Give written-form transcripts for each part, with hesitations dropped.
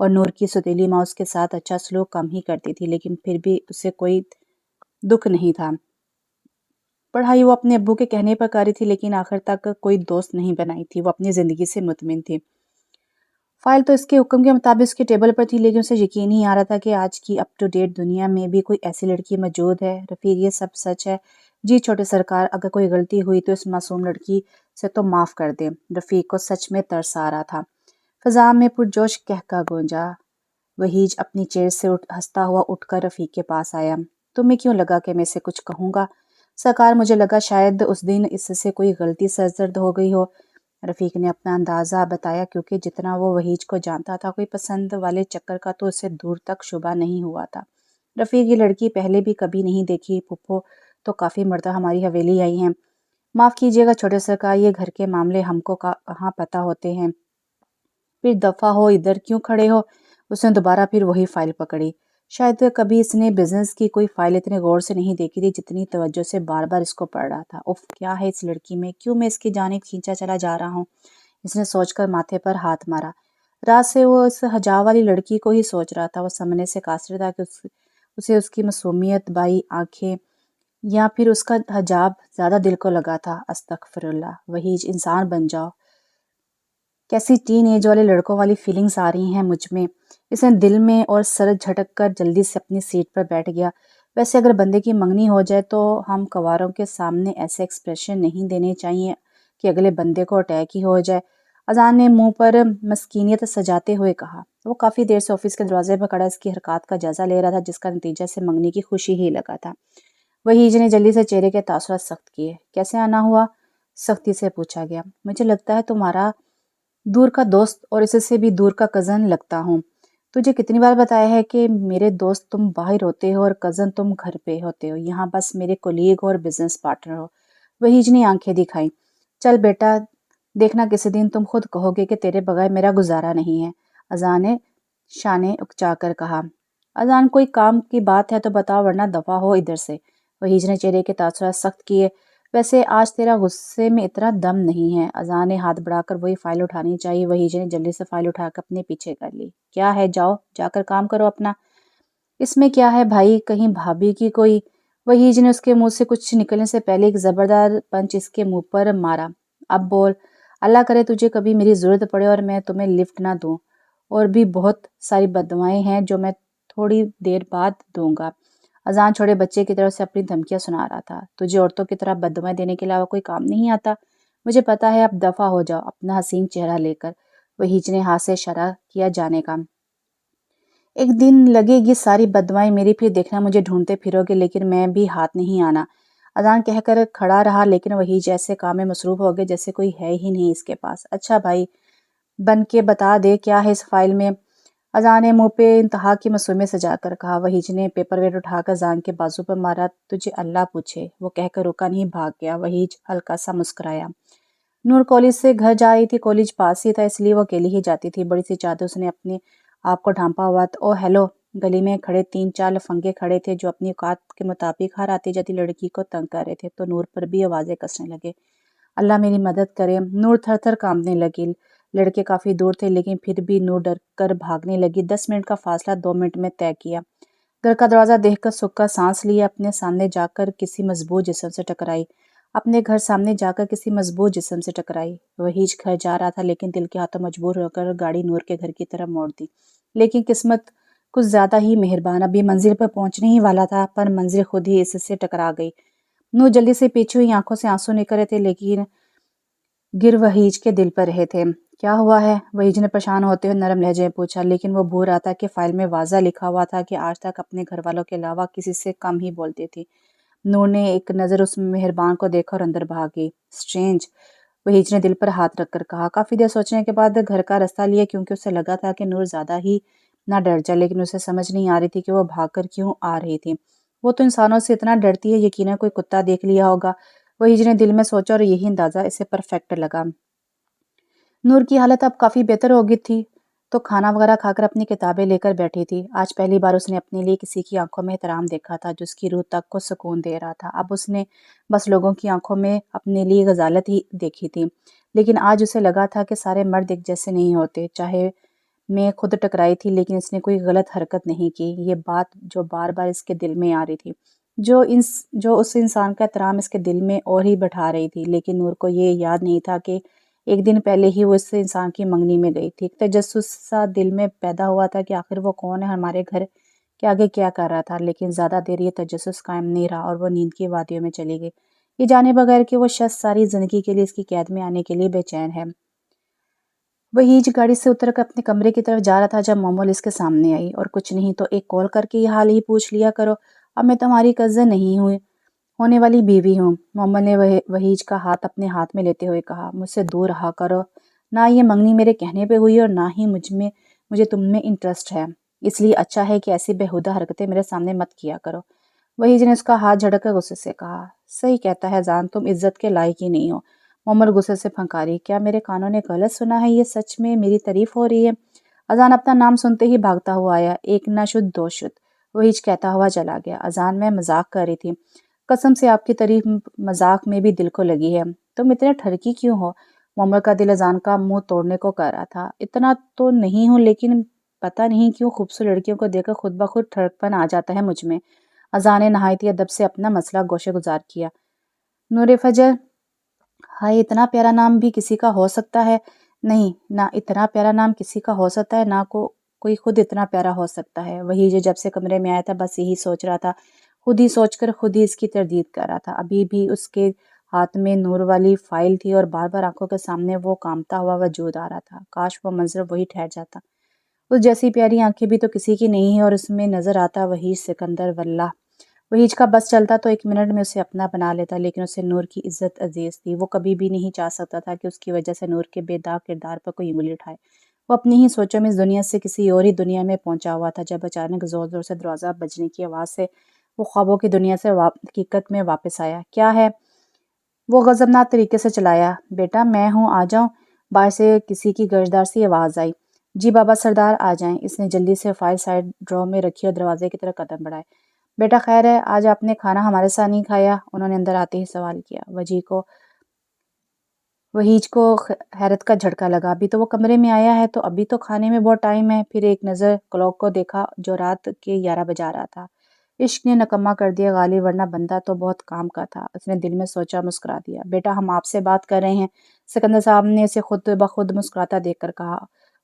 اور نور کی سوتیلی ماں اس کے ساتھ اچھا سلوک کم ہی کرتی تھی، لیکن پھر بھی اسے کوئی دکھ نہیں تھا۔ پڑھائی وہ اپنے ابو کے کہنے پر کر رہی تھی، لیکن آخر تک کوئی دوست نہیں بنائی تھی، وہ اپنی زندگی سے مطمئن تھی۔ فائل تو اس کے حکم کے مطابق اس کے ٹیبل پر تھی، لیکن اسے یقین نہیں آ رہا تھا کہ آج کی اپ ٹو ڈیٹ دنیا میں بھی کوئی ایسی لڑکی موجود ہے۔ رفیق، یہ سب سچ ہے؟ جی چھوٹے سرکار، اگر کوئی غلطی ہوئی تو اس معصوم لڑکی سے تو معاف کر دیں۔ رفیق کو سچ میں ترس آ رہا تھا۔ فضا میں پرجوش قہقہ گونجا۔ وحیج اپنی چیئر سے ہنستا ہوا اٹھ کر رفیق کے پاس آیا۔ تمہیں کیوں لگا کہ میں اسے کچھ کہوں گا؟ سرکار، مجھے لگا شاید اس دن اس سے کوئی غلطی سرزد ہو گئی ہو۔ رفیق نے اپنا اندازہ بتایا، کیونکہ جتنا وہ وحیج کو جانتا تھا، کوئی پسند والے چکر کا تو اسے دور تک شبہ نہیں ہوا تھا۔ رفیق، یہ لڑکی پہلے بھی کبھی نہیں دیکھی، پھپھو تو کافی مرتبہ ہماری حویلی آئی ہیں۔ معاف کیجیے گا چھوٹے سرکار، یہ گھر کے معاملے ہم کو کہاں پتہ ہوتے ہیں۔ پھر دفعہ ہو، ادھر کیوں کھڑے ہو؟ اس نے دوبارہ پھر وہی فائل پکڑی۔ شاید کبھی اس نے بزنس کی کوئی فائل اتنے غور سے نہیں دیکھی تھی جتنی توجہ سے بار بار اس کو پڑھ رہا تھا۔ اف، کیا ہے اس لڑکی میں؟ کیوں میں اس کی جانب کھینچا چلا جا رہا ہوں؟ اس نے سوچ کر ماتھے پر ہاتھ مارا۔ رات سے وہ اس حجاب والی لڑکی کو ہی سوچ رہا تھا۔ وہ سامنے سے قاصر تھا کہ اسے اس کی معصومیت بائی آنکھیں یا پھر اس کا حجاب زیادہ دل کو لگا تھا۔ استغفر اللہ، وحیج انسان بن جاؤ۔ کیسی ٹین ایج والے لڑکوں والی فیلنگز آ رہی ہیں مجھ میں۔ اس نے دل میں اور سر جھٹک کر جلدی سے اپنی سیٹ پر بیٹھ گیا۔ ویسے اگر بندے کی منگنی ہو جائے تو ہم کواروں کے سامنے ایسے ایکسپریشن نہیں دینے چاہیے کہ اگلے بندے کو اٹیک ہی ہو جائے۔ اذان نے منہ پر مسکینیت سجاتے ہوئے کہا۔ وہ کافی دیر سے آفس کے دروازے پر کھڑا اس کی حرکات کا جائزہ لے رہا تھا، جس کا نتیجہ سے منگنی کی خوشی ہی لگا تھا۔ وحیج نے جلدی سے چہرے کے تاثرات سخت کیے۔ کیسے آنا ہوا؟ سختی سے پوچھا گیا۔ مجھے لگتا ہے تمہارا دور کا دوست اور اس سے بھی دور کا کزن لگتا ہوں۔ تجھے کتنی بار بتایا ہے کہ میرے دوست تم باہر ہوتے ہو اور کزن تم گھر پہ ہوتے ہو، یہاں بس میرے کولیگ اور بزنس پارٹنر ہو۔ وحیج نے آنکھیں دکھائیں۔ چل بیٹا، دیکھنا کسی دن تم خود کہو گے کہ تیرے بغیر میرا گزارا نہیں ہے۔ اذان نے شانے اکچا کر کہا۔ اذان، کوئی کام کی بات ہے تو بتاؤ، ورنہ دفعہ ہو ادھر سے۔ وحیج نے چہرے کے تاثرات سخت کیے۔ ویسے آج تیرا غصے میں اتنا دم نہیں ہے۔ اذان نے ہاتھ بڑھا کر وہی فائل اٹھانی چاہیے۔ وحیج نے جلدی سے فائل اٹھا کر اپنے پیچھے کر لی۔ کیا ہے، جاؤ جا کر کام کرو اپنا۔ اس میں کیا ہے بھائی، کہیں بھابھی کی کوئی؟ وحیج نے اس کے منہ سے کچھ نکلنے سے پہلے ایک زبردار پنچ اس کے منہ پر مارا۔ اب بول، اللہ کرے تجھے کبھی میری ضرورت پڑے اور میں تمہیں لفٹ نہ دوں، اور بھی بہت ساری بددعائیں ہیں جو میں تھوڑی دیر بعد دوں گا۔ اذان چھوٹے بچے کی طرف سے اپنی دھمکیاں سنا رہا تھا۔ تجھے عورتوں کی طرح بددعائیں دینے کے علاوہ کوئی کام نہیں آتا؟ مجھے پتا ہے، اب دفعہ ہو جاؤ اپنا حسین چہرہ لے کر۔ وحیج نے ہاتھ سے اشارہ کیا جانے کا۔ ایک دن لگے گی ساری بددعائیں میری، پھر دیکھنا مجھے ڈھونڈتے پھرو گے، لیکن میں بھی ہاتھ نہیں آنا۔ اذان کہہ کر کھڑا رہا، لیکن وحیج ایسے کام میں مصروف ہو گئے جیسے کوئی ہے ہی نہیں اس کے پاس۔ اچھا بھائی، بن کے بتا دے کیا ہے اس فائل میں؟ اذان نے منہ پہ انتہا کی معصومیت سجا کر کہا۔ وحیج نے پیپر ویٹ اٹھا کر اذان کے بازو پر مارا۔ تجھے اللہ پوچھے، وہ کہہ کر رکا نہیں، بھاگ گیا۔ وحیج ہلکا سا مسکرایا۔ نور کالج سے گھر جا رہی تھی، کالج پاس ہی تھا، اس لیے وہ اکیلی ہی جاتی تھی۔ بڑی سی چادر اس نے اپنے آپ کو ڈھانپا ہوا تھا۔ او ہیلو! گلی میں کھڑے 3-4 لفنگے کھڑے تھے جو اپنی اوقات کے مطابق ہر آتی جاتی لڑکی کو تنگ کر رہے تھے، تو نور پر بھی آوازیں کسنے لگے۔ اللہ میری مدد کرے۔ نور تھر تھر کانپنے لگی۔ لڑکے کافی دور تھے، لیکن پھر بھی نور ڈر کر بھاگنے لگی۔ 10 منٹ کا فاصلہ 2 منٹ میں طے کیا۔ گھر کا دروازہ دیکھ کر سکھ کا سانس لیا۔ اپنے سامنے جا کر کسی مضبوط جسم سے ٹکرائی۔ اپنے گھر سامنے جا کر کسی مضبوط جسم سے ٹکرائی۔ وحیج گھر جا رہا تھا، لیکن دل کے ہاتھوں مجبور ہو کر گاڑی نور کے گھر کی طرف موڑ دی۔ لیکن قسمت کچھ زیادہ ہی مہربان، ابھی منزل پر پہنچنے ہی والا تھا، پر منزل خود ہی اس سے ٹکرا گئی۔ نور جلدی سے پیچھے ہوئی، آنکھوں سے آنسو نکل رہے تھے، لیکن گر وحیج کے دل پر رہے تھے۔ کیا ہوا ہے؟ وحیج نے پریشان ہوتے ہوئے نرم لہجے میں پوچھا، لیکن وہ بھول رہا تھا کہ فائل میں واضح لکھا ہوا تھا کہ آج تک اپنے گھر والوں کے علاوہ کسی سے کم ہی بولتی تھی۔ نور نے ایک نظر اس مہربان کو دیکھا اور اندر بھاگ گئی۔ اسٹرینج، وحیج نے دل پر ہاتھ رکھ کر کہا۔ کافی دیر سوچنے کے بعد گھر کا راستہ لیا، کیونکہ اسے لگا تھا کہ نور زیادہ ہی نہ ڈر جائے، لیکن اسے سمجھ نہیں آ رہی تھی کہ وہ بھاگ کر کیوں آ رہی تھی۔ وہ تو انسانوں سے اتنا ڈرتی ہے، یقیناً کوئی کتا دیکھ لیا ہوگا، وحیج نے دل میں سوچا، اور یہی اندازہ اسے پرفیکٹ لگا۔ نور کی حالت اب کافی بہتر ہو گئی تھی، تو کھانا وغیرہ کھا کر اپنی کتابیں لے کر بیٹھی تھی۔ آج پہلی بار اس نے اپنے لیے کسی کی آنکھوں میں احترام دیکھا تھا جو اس کی روح تک کو سکون دے رہا تھا۔ اب اس نے بس لوگوں کی آنکھوں میں اپنے لیے غزالت ہی دیکھی تھی، لیکن آج اسے لگا تھا کہ سارے مرد ایک جیسے نہیں ہوتے، چاہے میں خود ٹکرائی تھی، لیکن اس نے کوئی غلط حرکت نہیں کی۔ یہ بات جو بار بار اس کے دل میں آ رہی تھی، جو اس انسان کا احترام اس کے دل میں اور ہی بٹھا رہی تھی۔ لیکن نور کو یہ یاد نہیں تھا کہ ایک دن پہلے ہی وہ اس انسان کی منگنی میں گئی تھی۔ ایک تجسس سا دل میں پیدا ہوا تھا کہ آخر وہ کون ہے، ہمارے گھر کے آگے کیا کر رہا تھا۔ لیکن زیادہ دیر یہ تجسس قائم نہیں رہا اور وہ نیند کی وادیوں میں چلی گئی، یہ جانے بغیر کہ وہ شخص ساری زندگی کے لیے اس کی قید میں آنے کے لیے بے چین ہے۔ وہیج گاڑی سے اتر کر اپنے کمرے کی طرف جا رہا تھا جب مومل اس کے سامنے آئی۔ اور کچھ نہیں تو ایک کال کر کے یہ حال ہی پوچھ لیا کرو، اب میں تمہاری کزن نہیں ہوں، ہونے والی بیوی ہوں۔ مومل نے وہیج کا ہاتھ اپنے ہاتھ میں لیتے ہوئے کہا، مجھ سے دور رہا کرو، نہ یہ منگنی میرے کہنے پہ ہوئی اور نہ ہی مجھے تم میں انٹرسٹ ہے، اس لیے اچھا ہے کہ ایسی بےہودہ حرکتیں میرے سامنے مت کیا کرو۔ وہیج نے اس کا ہاتھ جھڑک کر غصے سے کہا، صحیح کہتا ہے جان، تم عزت کے لائق ہی نہیں ہو۔ مومل غصے سے پھنکاری، کیا میرے کانوں نے غلط سنا ہے؟ یہ سچ میں میری تعریف ہو رہی ہے؟ اذان اپنا نام سنتے ہی بھاگتا ہوا آیا، ایک نہ شد دو شد، وہیج کہتا ہوا چلا گیا۔ اذان، میں مذاق کر رہی تھی، قسم سے آپ کی تعریف مذاق میں بھی دل کو لگی ہے۔ تم اتنے ٹھڑکی کیوں ہو؟ مومل کا دل اذان کا منہ توڑنے کو کر رہا تھا۔ اتنا تو نہیں ہوں، لیکن پتہ نہیں کیوں خوبصورت لڑکیوں کو دیکھ کر خود بخود ٹھڑکپن آ جاتا ہے مجھ میں۔ اذان نے نہایت ادب سے اپنا مسئلہ گوشے گزار کیا۔ نور فجر، ہائے، اتنا پیارا نام بھی کسی کا ہو سکتا ہے؟ نہیں، نہ اتنا پیارا نام کسی کا ہو سکتا ہے، نہ کوئی خود اتنا پیارا ہو سکتا ہے۔ وہی جو جب سے کمرے میں آیا تھا بس یہی سوچ رہا تھا، خود ہی سوچ کر خود ہی اس کی تردید کر رہا تھا۔ ابھی بھی اس کے ہاتھ میں نور والی فائل تھی اور بار بار آنکھوں کے سامنے وہ کامتا ہوا وجود آ رہا تھا۔ کاش وہ منظر وہی ٹھہر جاتا۔ اس جیسی پیاری آنکھیں بھی تو کسی کی نہیں ہیں، اور اس میں نظر آتا وہی سکندر۔ واللہ وہیج کا بس چلتا تو ایک منٹ میں اسے اپنا بنا لیتا، لیکن اسے نور کی عزت عزیز تھی۔ وہ کبھی بھی نہیں چاہ سکتا تھا کہ اس کی وجہ سے نور کے بے داغ کردار پر کوئی انگلی اٹھائے۔ وہ اپنی ہی سوچوں میں اس دنیا سے کسی اور ہی دنیا میں پہنچا ہوا تھا جب اچانک زور زور سے دروازہ بجنے کی آواز سے وہ خوابوں کی دنیا سے حقیقت میں واپس آیا۔ کیا ہے؟ وہ غضبناک طریقے سے چلایا، بیٹا میں ہوں، آ جاؤ۔ باہر سے کسی کی گرجدار سی آواز آئی، جی بابا سردار آ جائیں۔ اس نے جلدی سے فائل سائڈ ڈرا میں رکھی اور دروازے کی طرف قدم بڑھائے۔ بیٹا خیر ہے، آج آپ نے کھانا ہمارے ساتھ نہیں کھایا؟ انہوں نے اندر آتے ہی سوال کیا۔ وہیج کو حیرت کا جھٹکا لگا، ابھی تو وہ کمرے میں آیا ہے تو ابھی تو کھانے میں بہت ٹائم ہے۔ پھر ایک نظر کلاک کو دیکھا جو رات کے 11 بجا رہا تھا۔ عشق نے نکما کر دیا غالب، ورنہ بندہ تو بہت کام کا تھا، اس نے دل میں سوچا، مسکرا دیا۔ بیٹا ہم آپ سے بات کر رہے ہیں، سکندر صاحب نے اسے خود بخود مسکراتا دیکھ کر کہا۔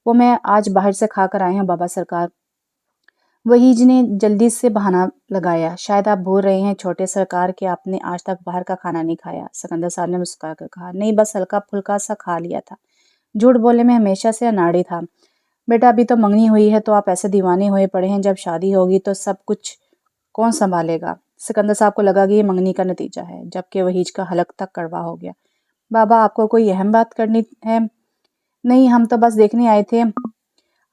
وہ میں آج باہر سے کھا کر آئے ہوں بابا سرکار۔ وہیج نے جلدی سے بہانہ لگایا، شاید آپ بھول رہے ہیں چھوٹے سرکار کہ آپ نے آج تک باہر کا کھانا نہیں کھایا۔ سکندر صاحب نے مسکرا کر کہا، نہیں بس ہلکا پھلکا سا کھا لیا تھا، جھوٹ بولنے میں ہمیشہ سے اناڑی تھا۔ بیٹا ابھی تو منگنی ہوئی ہے تو آپ ایسے دیوانے ہوئے پڑے ہیں، جب شادی ہوگی تو سب کچھ کون سنبھالے گا؟ سکندر صاحب کو لگا کہ یہ منگنی کا نتیجہ ہے، جبکہ وہیج کا حلق تک کڑوا ہو گیا۔ بابا آپ کو کوئی اہم بات کرنی ہے؟ نہیں، ہم تو بس دیکھنے آئے تھے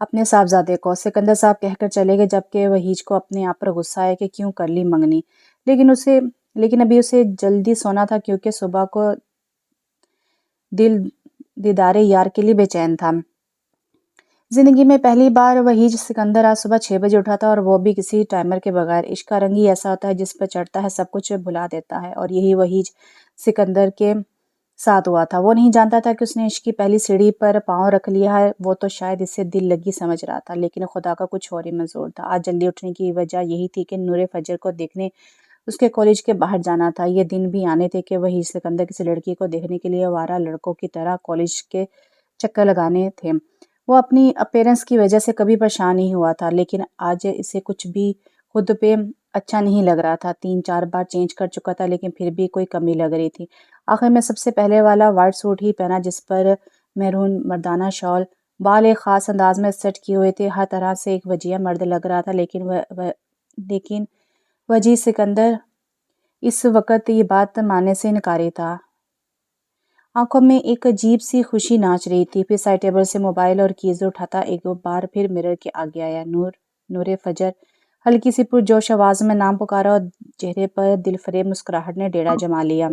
اپنے صاحبزادے کو، سکندر صاحب کہہ کر چلے گئے، جبکہ وہیج کو اپنے آپ پر غصہ آیا کہ کیوں کر لی منگنی۔ لیکن ابھی اسے جلدی سونا تھا کیونکہ صبح کو دل دیدار یار کے لیے بے چین تھا۔ زندگی میں پہلی بار وہیج سکندر آج صبح 6 بجے اٹھا تھا، اور وہ بھی کسی ٹائمر کے بغیر۔ عشق کا رنگ ہی ایسا ہوتا ہے جس پر چڑھتا ہے سب کچھ بھلا دیتا ہے، اور یہی وہیج سکندر کے ساتھ ہوا تھا۔ وہ نہیں جانتا تھا کہ اس نے عشق کی پہلی سیڑھی پر پاؤں رکھ لیا ہے، وہ تو شاید اسے دل لگی سمجھ رہا تھا، لیکن خدا کا کچھ اور ہی منظور تھا۔ آج جلدی اٹھنے کی وجہ یہی تھی کہ نور فجر کو دیکھنے اس کے کالج کے باہر جانا تھا۔ یہ دن بھی آنے تھے کہ وہی سکندر کسی لڑکی کو دیکھنے کے لیے آوارہ لڑکوں کی طرح کالج کے چکر لگانے تھے۔ وہ اپنی اپیرنس کی وجہ سے کبھی پریشان نہیں ہوا تھا، لیکن آج اسے کچھ بھی خود پہ اچھا نہیں لگ رہا تھا۔ 3-4 بار چینج کر چکا تھا، لیکن پھر بھی کوئی کمی لگ رہی تھی۔ آخر میں سب سے پہلے والا وائٹ سوٹ ہی پہنا جس پر میرون مردانہ شال، بال ایک خاص انداز میں سیٹ کیے ہوئے تھے، ہر طرح سے ایک وجیہ مرد لگ رہا تھا۔ لیکن وجیہ سکندر اس وقت یہ بات ماننے سے انکاری تھا۔ آنکھوں میں ایک عجیب سی خوشی ناچ رہی تھی۔ پھر سائڈ ٹیبل سے موبائل اور کیز اٹھاتا ایک بار پھر مرر کے آگے آیا۔ نور فجر، ہلکی سی پرجوش آواز میں نام پکارا، اور چہرے پر دل فریب مسکراہٹ نے ڈیرا جما لیا،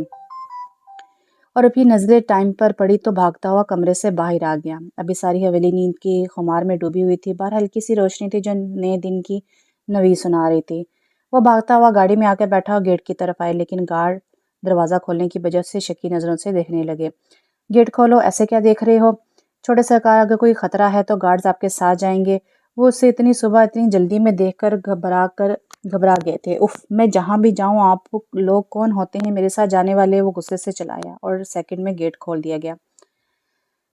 اور ابھی نظریں ٹائم پر پڑی تو بھاگتا ہوا کمرے سے باہر آ گیا۔ ابھی ساری حویلی نیند کی خمار میں ڈوبی ہوئی تھی، باہر ہلکی سی روشنی تھی جو نئے دن کی نوید سنا رہی تھی۔ وہ بھاگتا ہوا گاڑی میں آ کے بیٹھا اور گیٹ کی طرف آئے، لیکن گارڈ دروازہ کھولنے کی بجائے سے شکی نظروں سے دیکھنے لگے۔ گیٹ کھولو، ایسے کیا دیکھ رہے ہو؟ چھوٹے سرکار اگر کوئی خطرہ ہے تو گارڈز آپ کے ساتھ جائیں گے۔ وہ اسے اتنی صبح اتنی جلدی میں دیکھ کر گھبرا گئے تھے۔ اف، میں جہاں بھی جاؤں آپ لوگ کون ہوتے ہیں میرے ساتھ جانے والے؟ وہ غصے سے چلایا اور سیکنڈ میں گیٹ کھول دیا گیا۔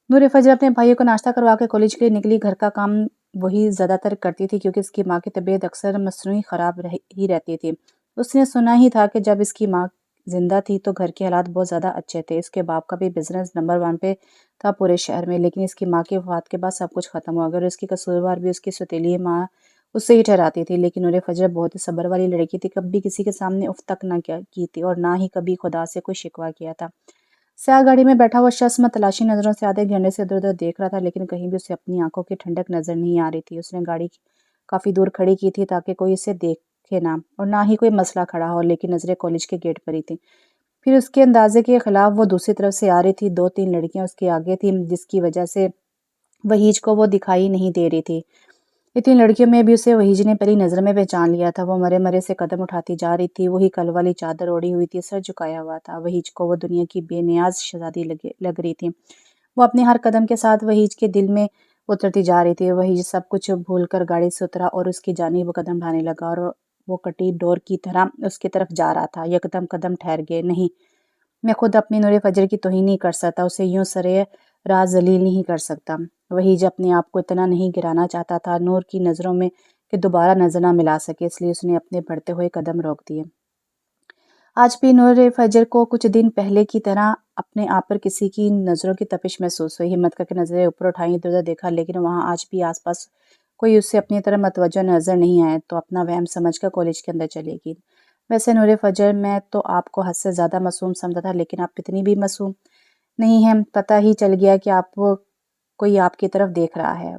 نور فجر اپنے بھائیوں کو ناشتہ کروا کے کالج کے لیے نکلی۔ گھر کا کام وہی زیادہ تر کرتی تھی کیونکہ اس کی ماں کی طبیعت اکثر مصنوعی خراب ہی رہتی تھی۔ اس نے سنا ہی تھا کہ جب اس کی ماں زندہ تھی تو گھر کے حالات بہت زیادہ اچھے تھے۔ اس کے باپ کا بھی بزنس نمبر 1 پہ تھا پورے شہر میں، لیکن اس کی ماں کی وفات کے بعد سب کچھ ختم ہو گیا اور اس کی قصوروار بھی اس کی سوتیلی ماں اس سے ہی ٹھہراتی تھی۔ لیکن نور فجر بہت ہی صبر والی لڑکی تھی، کبھی کسی کے سامنے اف تک نہ کی تھی اور نہ ہی کبھی خدا سے کوئی شکوہ کیا تھا۔ سیاہ گاڑی میں بیٹھا وہ شخص متلاشی نظروں سے آدھے گھنٹے سے ادھر ادھر دیکھ رہا تھا، لیکن کہیں بھی اسے اپنی آنکھوں کی ٹھنڈک نظر نہیں آ رہی تھی۔ اس نے گاڑی کافی دور کھڑی کی تھی تاکہ کوئی اسے دیکھے نہ اور نہ ہی کوئی مسئلہ کھڑا ہو، لیکن نظریں کالج کے گیٹ پر ہی تھیں۔ پھر اس کے اندازے کے خلاف وہ دوسری طرف سے آ رہی تھی۔ 2-3 لڑکیاں اس کے آگے تھیں، جس کی وجہ سے وحیج کو وہ دکھائی نہیں دے رہی تھی۔ اتنی لڑکیوں میں بھی اسے وحیج نے پہلی نظر میں پہچان لیا تھا۔ وہ مرے مرے سے قدم اٹھاتی جا رہی تھی، وہی کل والی چادر اوڑھی ہوئی تھی، سر جھکایا ہوا تھا۔ وحیج کو وہ دنیا کی بے نیاز شہزادی لگ رہی تھی۔ وہ اپنے ہر قدم کے ساتھ وحیج کے دل میں اترتی جا رہی تھی۔ وحیج سب کچھ بھول کر گاڑی سے اترا اور اس کی جانب وہ قدم بڑھانے لگا اور وہ کٹی ڈور کی طرح اس کی طرف جا رہا تھا۔ یکدم قدم ٹھہر گئے۔ نہیں، میں خود اپنی نور فجر کی توہین نہیں کر سکتا، اسے یوں سرے راہ ذلیل نہیں کر سکتا۔ وحیج اپنے آپ کو اتنا نہیں گرانا چاہتا تھا نور کی نظروں میں کہ دوبارہ نظر نہ ملا سکے، اس لیے اس نے اپنے بڑھتے ہوئے قدم روک دیے۔ آج بھی نور فجر کو کچھ دن پہلے کی طرح اپنے آپ پر کسی کی نظروں کی تپش محسوس ہوئی۔ ہمت کر کے نظریں اوپر اٹھائیں، ادھر ادھر دیکھا، لیکن وہاں آج بھی آس پاس کوئی اس سے اپنی طرف متوجہ نظر نہیں آئے تو اپنا وہم سمجھ کر کالج کے اندر چلے گی۔ ویسے نور فجر، میں تو آپ کو حد سے زیادہ معصوم سمجھتا تھا، لیکن آپ اتنی بھی معصوم نہیں ہیں۔ پتہ ہی چل گیا کہ کوئی آپ کی طرف دیکھ رہا ہے۔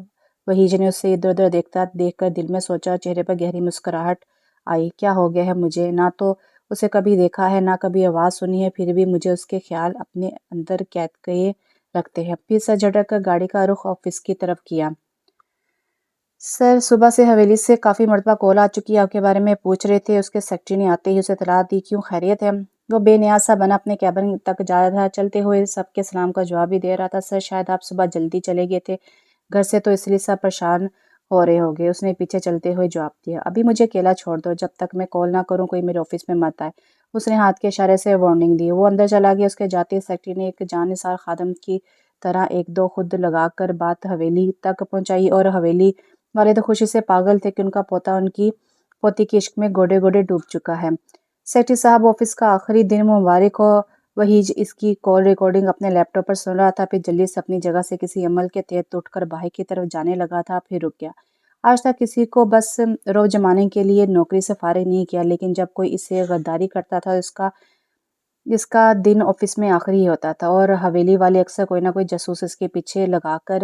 وحیج نے اسے ادھر ادھر دیکھ کر دل میں سوچا، چہرے پر گہری مسکراہٹ آئی۔ کیا ہو گیا ہے مجھے؟ نہ تو اسے کبھی دیکھا ہے، نہ کبھی آواز سنی ہے، پھر بھی مجھے اس کے خیال اپنے اندر قید کیے رکھتے ہیں۔ پھر سر جھٹک کر گاڑی کا رخ آفس کی طرف کیا۔ سر، صبح سے حویلی سے کافی مرتبہ کال آ چکی، آپ کے بارے میں پوچھ رہے تھے۔ اس کے سیکرٹری نے آتے ہی اسے اطلاع دی۔ کیوں، خیریت ہے؟ وہ بے نیاز سا بنا اپنے کیبن تک جا رہا تھا، چلتے ہوئے سب کے سلام کا جواب بھی دے رہا تھا۔ سر، شاید آپ صبح جلدی چلے گئے تھے گھر سے، تو اس لیے سب پریشان ہو رہے ہوگے، اس نے پیچھے چلتے ہوئے جواب دیا۔ ابھی مجھے اکیلا چھوڑ دو، جب تک میں کال نہ کروں کوئی میرے آفس میں مت آئے، اس نے ہاتھ کے اشارے سے وارننگ دی۔ وہ اندر چلا گیا۔ اس کے جاتے ہی سیکرٹری نے ایک جان نثار خادم کی طرح ایک دو خود لگا کر بات حویلی تک پہنچائی، اور حویلی والے تو خوشی سے پاگل تھے کہ ان کا پوتا ان کی پوتی کے عشق میں گوڈے گوڈے ڈوب چکا ہے۔ سیکرٹری صاحب، آفس کا آخری دن مبارک ہو۔ وحیج اس کی کال ریکارڈنگ اپنے لیپ ٹاپ پر سن رہا تھا، پھر جلدی سے اپنی جگہ سے کسی عمل کے تحت اٹھ کر باہر کی طرف جانے لگا تھا، پھر رک گیا۔ آج تک کسی کو بس رو جمانے کے لیے نوکری سے فارغ نہیں کیا، لیکن جب کوئی اس سے غداری کرتا تھا اس کا دن آفس میں آخری ہی ہوتا تھا، اور حویلی والے اکثر کوئی نہ کوئی جاسوس اس کے پیچھے لگا کر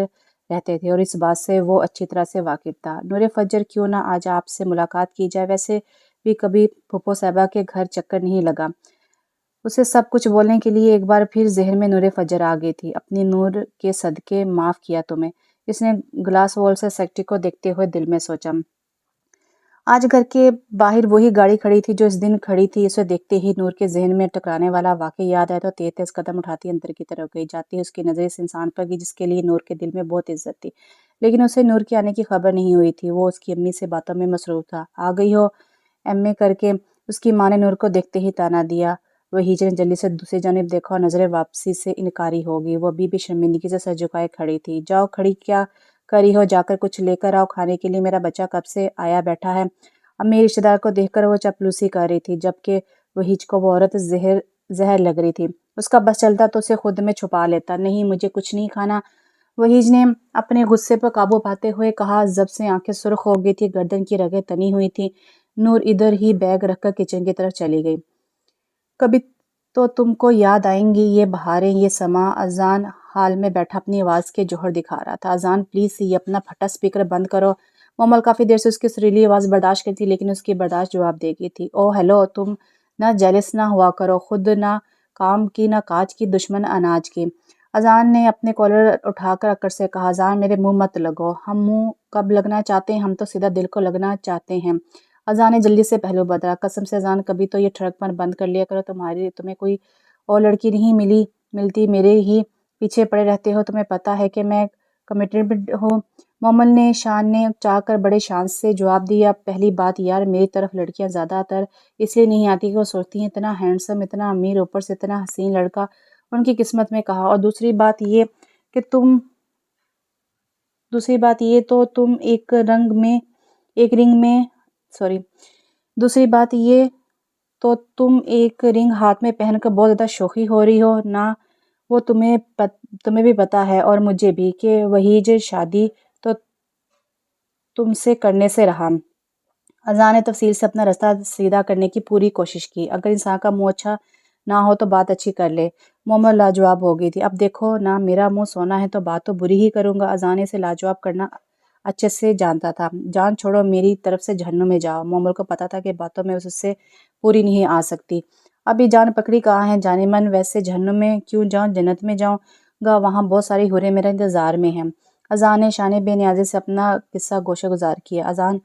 رہتے تھے، اور اس بات سے وہ اچھی طرح سے واقف تھا۔ نور فجر، کیوں نہ آج آپ سے ملاقات کی جائے؟ ویسے بھی کبھی پھوپھو صاحبہ کے گھر چکر نہیں لگا۔ اسے سب کچھ بولنے کے لیے ایک بار پھر ذہن میں نور فجر آ گئی تھی۔ اپنی نور کے صدقے معاف کیا تمہیں، اس نے گلاس وال سے سیکرٹری کو دیکھتے ہوئے دل میں سوچا۔ آج گھر کے باہر وہی گاڑی کھڑی تھی جو اس دن کھڑی تھی۔ اسے دیکھتے ہی نور کے ذہن میں ٹکرانے والا واقعہ یاد آیا تو تیز تیز قدم اٹھاتی اندر کی طرف گئی۔ جاتی اس کی نظر اس انسان پر گئی جس کے لیے نور کے دل میں بہت عزت تھی، لیکن اسے نور کے آنے کی خبر نہیں ہوئی تھی۔ وہ اس کی امی سے باتوں میں مصروف تھا۔ آ گئی ہو ایم اے کر کے، اس کی ماں نے نور کو دیکھتے ہی طعنہ دیا۔ وحیج نے جلدی سے دوسری جانب دیکھا اور نظریں واپسی سے انکاری ہو گئی۔ وہ ابھی بھی شرمندگی سے سر جھکائے کھڑی تھی۔ جاؤ، کھڑی کیا کری ہو؟ جا کر کچھ لے کر آؤ کھانے کے لیے، میرا بچہ کب سے آیا بیٹھا ہے۔ امی رشتہ دار کو دیکھ کر وہ چاپلوسی کر رہی تھی، جبکہ وحیج کو وہ عورت زہر لگ رہی تھی۔ اس کا بس چلتا تو اسے خود میں چھپا لیتا۔ نہیں، مجھے کچھ نہیں کھانا، وحیج نے اپنے غصے پر قابو پاتے ہوئے کہا۔ زب سے آنکھیں سرخ ہو گئی تھی، گردن کی رگیں تنی ہوئی تھی۔ نور ادھر ہی بیگ رکھ کر کچن کی طرف چلی گئی۔ کبھی تو تم کو یاد آئیں گی یہ بہاریں، یہ سما۔ اذان حال میں بیٹھا اپنی آواز کے جوہر دکھا رہا تھا۔ اذان، پلیز یہ اپنا پھٹا سپیکر بند کرو۔ مومل کافی دیر سے اس کی سریلی آواز برداشت کرتی تھی، لیکن اس کی برداشت جواب دے گی تھی۔ او ہیلو، تم نہ جیلس نہ ہوا کرو، خود نہ کام کی نہ کاج کی، دشمن اناج کی۔ اذان نے اپنے کالر اٹھا کر اکڑ سے کہا۔ اذان، میرے منہ مت لگو، ہم منہ کب لگنا چاہتے ہیں؟ ہم تو سیدھا دل کو لگنا چاہتے ہیں۔ اذان نے جلدی سے پہلو بدلا۔ قسم سے اذان، کبھی تو یہ ٹھڑک پن بند کر لیا کرو، تمہیں کوئی اور لڑکی نہیں ملتی میرے ہی پیچھے پڑے رہتے ہو، تمہیں پتہ ہے کہ میں کمیٹڈ ہوں۔ مومل نے شان نے چاہ کر بڑے شان سے جواب دیا، پہلی بات یار میری طرف لڑکیاں زیادہ تر اس لیے نہیں آتی کہ وہ سوچتی ہیں اتنا ہینڈسم، اتنا امیر، اوپر سے اتنا حسین لڑکا ان کی قسمت میں کہا، اور دوسری بات یہ تو تم ایک رنگ ہاتھ میں پہن کر بہت زیادہ شوخی ہو رہی ہو نا، وہ تمہیں بھی پتا ہے اور مجھے بھی کہ وہیج شادی تو تم سے کرنے سے رہا۔ اذان نے تفصیل سے اپنا رستہ سیدھا کرنے کی پوری کوشش کی، اگر انسان کا منہ اچھا نہ ہو تو بات اچھی کر لے۔ مومل لاجواب ہو گئی تھی، اب دیکھو نا میرا منہ سونا ہے تو بات تو بری ہی کروں گا۔ اذان اسے لاجواب کرنا اچھے سے جانتا تھا، جان چھوڑو میری طرف سے جہنم میں جاؤ۔ مومل کو پتا تھا کہ باتوں میں اس سے پوری نہیں آ سکتی، ابھی جان پکڑی کہاں ہے جانے من، ویسے جہنم میں کیوں جاؤں، جنت میں جاؤں گا، وہاں بہت ساری حوریں میرے انتظار میں ہیں۔ اذان نے شان بے نیازی سے اپنا قصہ گوشہ گزار کیا۔ اذان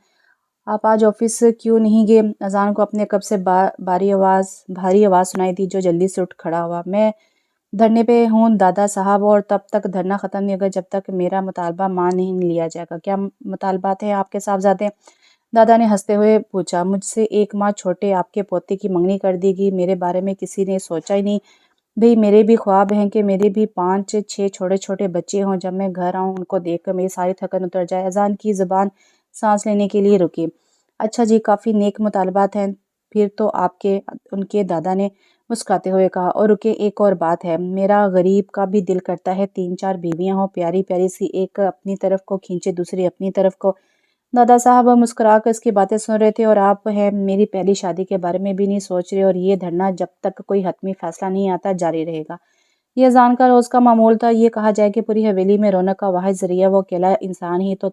آپ آج آفس کیوں نہیں گئے؟ اذان کو اپنے کب سے بھاری آواز سنائی دی جو جلدی سے اٹھ کھڑا ہوا۔ میں دھرنے پہ ہوں دادا صاحب، اور تب تک دھرنا ختم نہیں ہوگا جب تک میرا مطالبہ مان نہیں لیا جائے گا۔ کیا مطالبات ہیں آپ کے صاحبزادے؟ دادا نے ہنستے ہوئے پوچھا۔ مجھ سے 1 ماہ چھوٹے آپ کے پوتے کی منگنی کر دی گئی، میرے بارے میں کسی نے سوچا ہی نہیں؟ بھئی میرے بھی خواب ہیں کہ میرے بھی 5-6 چھوٹے چھوٹے بچے ہوں، جب میں گھر آؤں ان کو دیکھ کر میری ساری تھکن اتر جائے۔ اذان کی زبان سانس لینے کے لیے رکی۔ اچھا جی، کافی نیک مطالبات ہیں پھر تو آپ کے، ان کے دادا نے مسکراتے ہوئے کہا، اور رکے ایک اور بات ہے، میرا غریب کا بھی دل کرتا ہے 3-4 بیویاں ہوں، پیاری پیاری سی، ایک اپنی طرف کو کھینچے دوسری اپنی طرف کو۔ دادا صاحب مسکرا کر اس کی باتیں سن رہے تھے، اور آپ ہیں میری پہلی شادی کے بارے میں بھی نہیں سوچ رہے، اور یہ دھرنا جب تک کوئی حتمی فیصلہ نہیں آتا جاری رہے گا۔ یہ اذان کا روز کا معمول تھا، یہ کہا جائے کہ پوری حویلی میں رونق کا واحد ذریعہ وہ اکیلا انسان ہی تو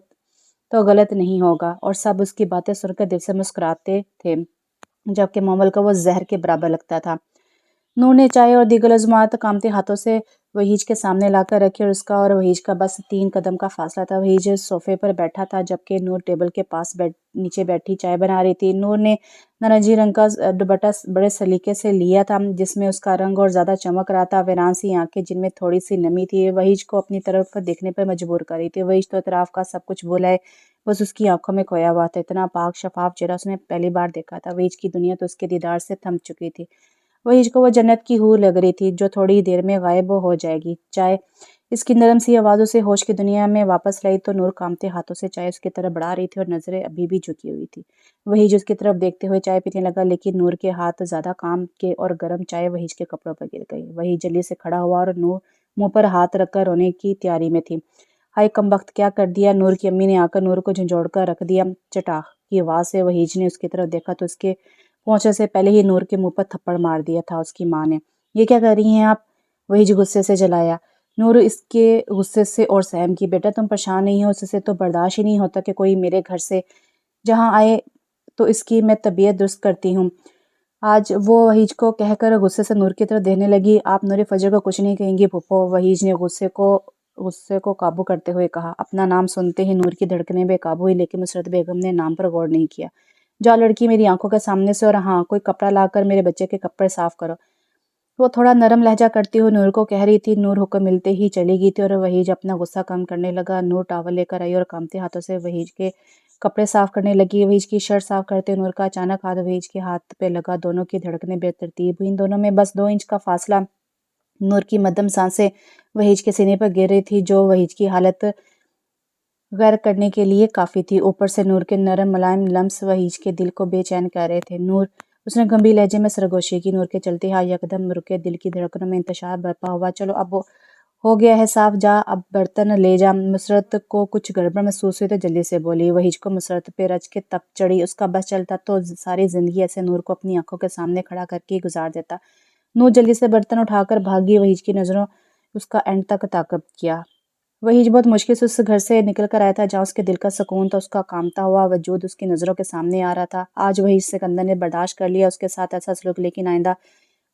غلط نہیں ہوگا، اور سب اس کی باتیں سن کر دل سے مسکراتے تھے، جبکہ مومل کو وہ زہر کے برابر لگتا تھا۔ نور نے چائے اور دیگر لازمات کامتے ہاتھوں سے وحیج کے سامنے لا کر رکھی، اور اس کا اور وحیج کا بس 3 قدم کا فاصلہ تھا۔ وحیج صوفے پر بیٹھا تھا جبکہ نور ٹیبل کے پاس نیچے بیٹھی چائے بنا رہی تھی۔ نور نے نارنجی رنگ کا دوپٹہ بڑے سلیقے سے لیا تھا جس میں اس کا رنگ اور زیادہ چمک رہا تھا، ویران سی آنکھیں جن میں تھوڑی سی نمی تھی وحیج کو اپنی طرف دیکھنے پر مجبور کر رہی تھی۔ وحیج تو اطراف کا سب کچھ بھولائے بس اس کی آنکھوں میں کھویا ہوا تھا، اتنا پاک شفاف چہرہ اس نے پہلی بار دیکھا تھا۔ وحیج کی دنیا تو اس کے دیدار سے تھم چکی تھی، وحیج کو وہ جنت کی حور لگ رہی تھی جو تھوڑی دیر میں غائب ہو جائے گی۔ چائے اس کی نرم سی آوازوں سے ہوش کی دنیا میں واپس لائی تو نور کامتے ہاتھوں سے چائے اس کی طرف بڑھا رہی تھی اور نظریں ابھی بھی جھکی ہوئی تھی۔ وحیج اس کی طرف دیکھتے ہوئے چائے پینے لگا، لیکن نور کے ہاتھ زیادہ کام کے اور گرم چائے وحیج کے کپڑوں پر گر گئی۔ وحیج جلدی سے کھڑا ہوا اور منہ پر ہاتھ رکھ کر رونے کی تیاری میں تھی۔ ہائے کمبخت، کیا کر دیا؟ نور کی امی نے آ کر نور کو جھنجھوڑ کر رکھ دیا۔ چٹاخ کی آواز سے وحیج نے اس کی طرف دیکھا تو اس کے پہنچنے سے پہلے ہی نور کے منہ پر تھپڑ مار دیا تھا اس کی ماں نے۔ یہ کیا کر رہی ہیں آپ؟ وحیج غصے سے جلایا۔ نور اس کے غصے سے اور سہم کی۔ بیٹا تم پریشان نہیں ہو، اس سے تو برداشت ہی نہیں ہوتا کہ کوئی میرے گھر سے جہاں آئے تو اس کی میں طبیعت درست کرتی ہوں۔ آج وہ وحیج کو کہہ کر غصے سے نور کی طرف دیکھنے لگی۔ آپ نور فجر کو کچھ نہیں کہیں گی پھوپھو، وحیج نے غصے کو قابو کرتے ہوئے کہا۔ اپنا نام سنتے ہی نور کی دھڑکنیں بے قابو ہوئی، لیکن مسرت بیگم نے نام پر غور نہیں کیا۔ جا لڑکی میری آنکھوں کے سامنے سے، اور ہاں کوئی کپڑا لا کر میرے بچے کے کپڑے صاف کرو۔ وہ تھوڑا نرم لہجہ کرتی ہوئی نور کو کہہ رہی تھی۔ نور حکم ملتے ہی چلی گئی تھی اور وحیج اپنا غصہ کم کرنے لگا۔ نور ٹاول لے کر آئی اور کامتے ہاتھوں سے وحیج کے کپڑے صاف کرنے لگی۔ وحیج کی شرٹ صاف کرتے نور کا اچانک ہاتھ وحیج کے ہاتھ پہ لگا، دونوں کی دھڑکنیں بے ترتیب ہوئیں، دونوں میں بس 2 انچ کا فاصلہ۔ نور کی مدھم سانسیں وحیج کے سینے پر گر رہی تھی جو وحیج کی حالت غیر کرنے کے لیے کافی تھی، اوپر سے نور کے نرم ملائم لمس وحیج کے دل کو بے چین کر رہے تھے۔ نور، اس نے گمبھیر لہجے میں سرگوشی کی۔ نور کے چلتے ہاتھ یکدم رکے، دل کی دھڑکنوں میں انتشار برپا ہوا۔ چلو اب ہو گیا ہے صاف، جا اب برتن لے جا۔ مسرت کو کچھ گڑبڑ محسوس ہوئی تو جلدی سے بولی۔ وحیج کو مسرت پہ رچ کے تپ چڑھی، اس کا بس چلتا تو ساری زندگی ایسے نور کو اپنی آنکھوں کے سامنے کھڑا کر کے گزار دیتا۔ نور جلدی سے برتن اٹھا کر بھاگی، وحیج کی نظروں اس کا اینڈ تک تعاقب کیا۔ وحیج بہت مشکل سے اس گھر سے نکل کر آیا تھا جہاں اس کے دل کا سکون تھا، اس کا کامتا ہوا وجود اس کی نظروں کے سامنے آ رہا تھا۔ آج وحیج سکندر نے برداشت کر لیا اس کے ساتھ ایسا سلوک، لیکن آئندہ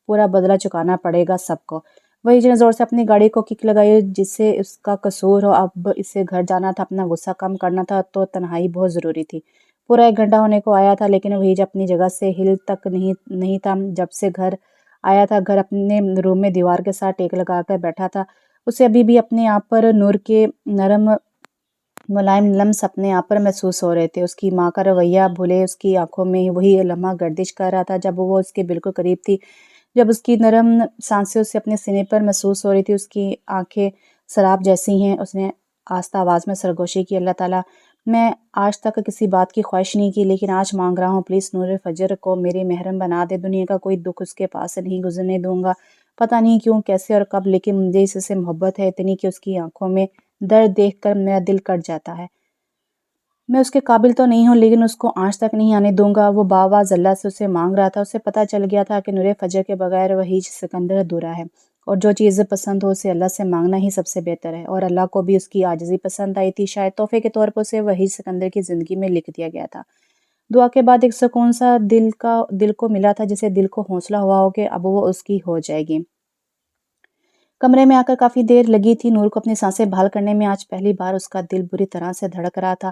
پورا بدلہ چکانا پڑے گا سب کو۔ وحیج نے زور سے اپنی گاڑی کو کک لگائی، جسے اس کا قصور ہو، اب اسے گھر جانا تھا، اپنا غصہ کم کرنا تھا تو تنہائی بہت ضروری تھی۔ پورا 1 گھنٹہ ہونے کو آیا تھا لیکن وحیج اپنی جگہ سے ہل تک نہیں تھا۔ جب سے گھر آیا تھا، گھر اپنے روم میں دیوار کے ساتھ ٹیک لگا کر بیٹھا تھا، اسے ابھی بھی اپنے آپ پر نور کے نرم ملائم لمس اپنے آپ پر محسوس ہو رہے تھے۔ اس کی ماں کا رویہ بھولے اس کی آنکھوں میں وہی لمحہ گردش کر رہا تھا جب وہ اس کے بالکل قریب تھی، جب اس کی نرم سانسیں اسے اپنے سینے پر محسوس ہو رہی تھی، اس کی آنکھیں سراب جیسی ہیں۔ اس نے آہستہ آواز میں سرگوشی کی، اللہ تعالیٰ، میں آج تک کسی بات کی خواہش نہیں کی، لیکن آج مانگ رہا ہوں، پلیز نور فجر کو میرے محرم بنا دے، دنیا کا کوئی دکھ اس کے پاس سے نہیں گزرنے دوں گا، پتہ نہیں کیوں، کیسے اور کب، لیکن مجھے اس سے محبت ہے اتنی کہ اس کی آنکھوں میں درد دیکھ کر میرا دل کٹ جاتا ہے۔ میں اس کے قابل تو نہیں ہوں، لیکن اس کو آنچ تک نہیں آنے دوں گا۔ وہ باآواز اللہ سے اسے مانگ رہا تھا۔ اسے پتہ چل گیا تھا کہ نور فجر کے بغیر وحیج سکندر ادھورا ہے، اور جو چیز پسند ہو اسے اللہ سے مانگنا ہی سب سے بہتر ہے، اور اللہ کو بھی اس کی عاجزی پسند آئی تھی۔ شاید تحفے کے طور پر اسے وحیج سکندر کی زندگی میں لکھ دیا گیا تھا۔ دعا کے بعد ایک سکون سا دل کو ملا تھا، جسے دل کو حوصلہ ہوا ہو کہ اب وہ اس کی ہو جائے گی۔ کمرے میں آ کر کافی دیر لگی تھی نور کو اپنی سانسیں بحال کرنے میں۔ آج پہلی بار اس کا دل بری طرح سے دھڑک رہا تھا۔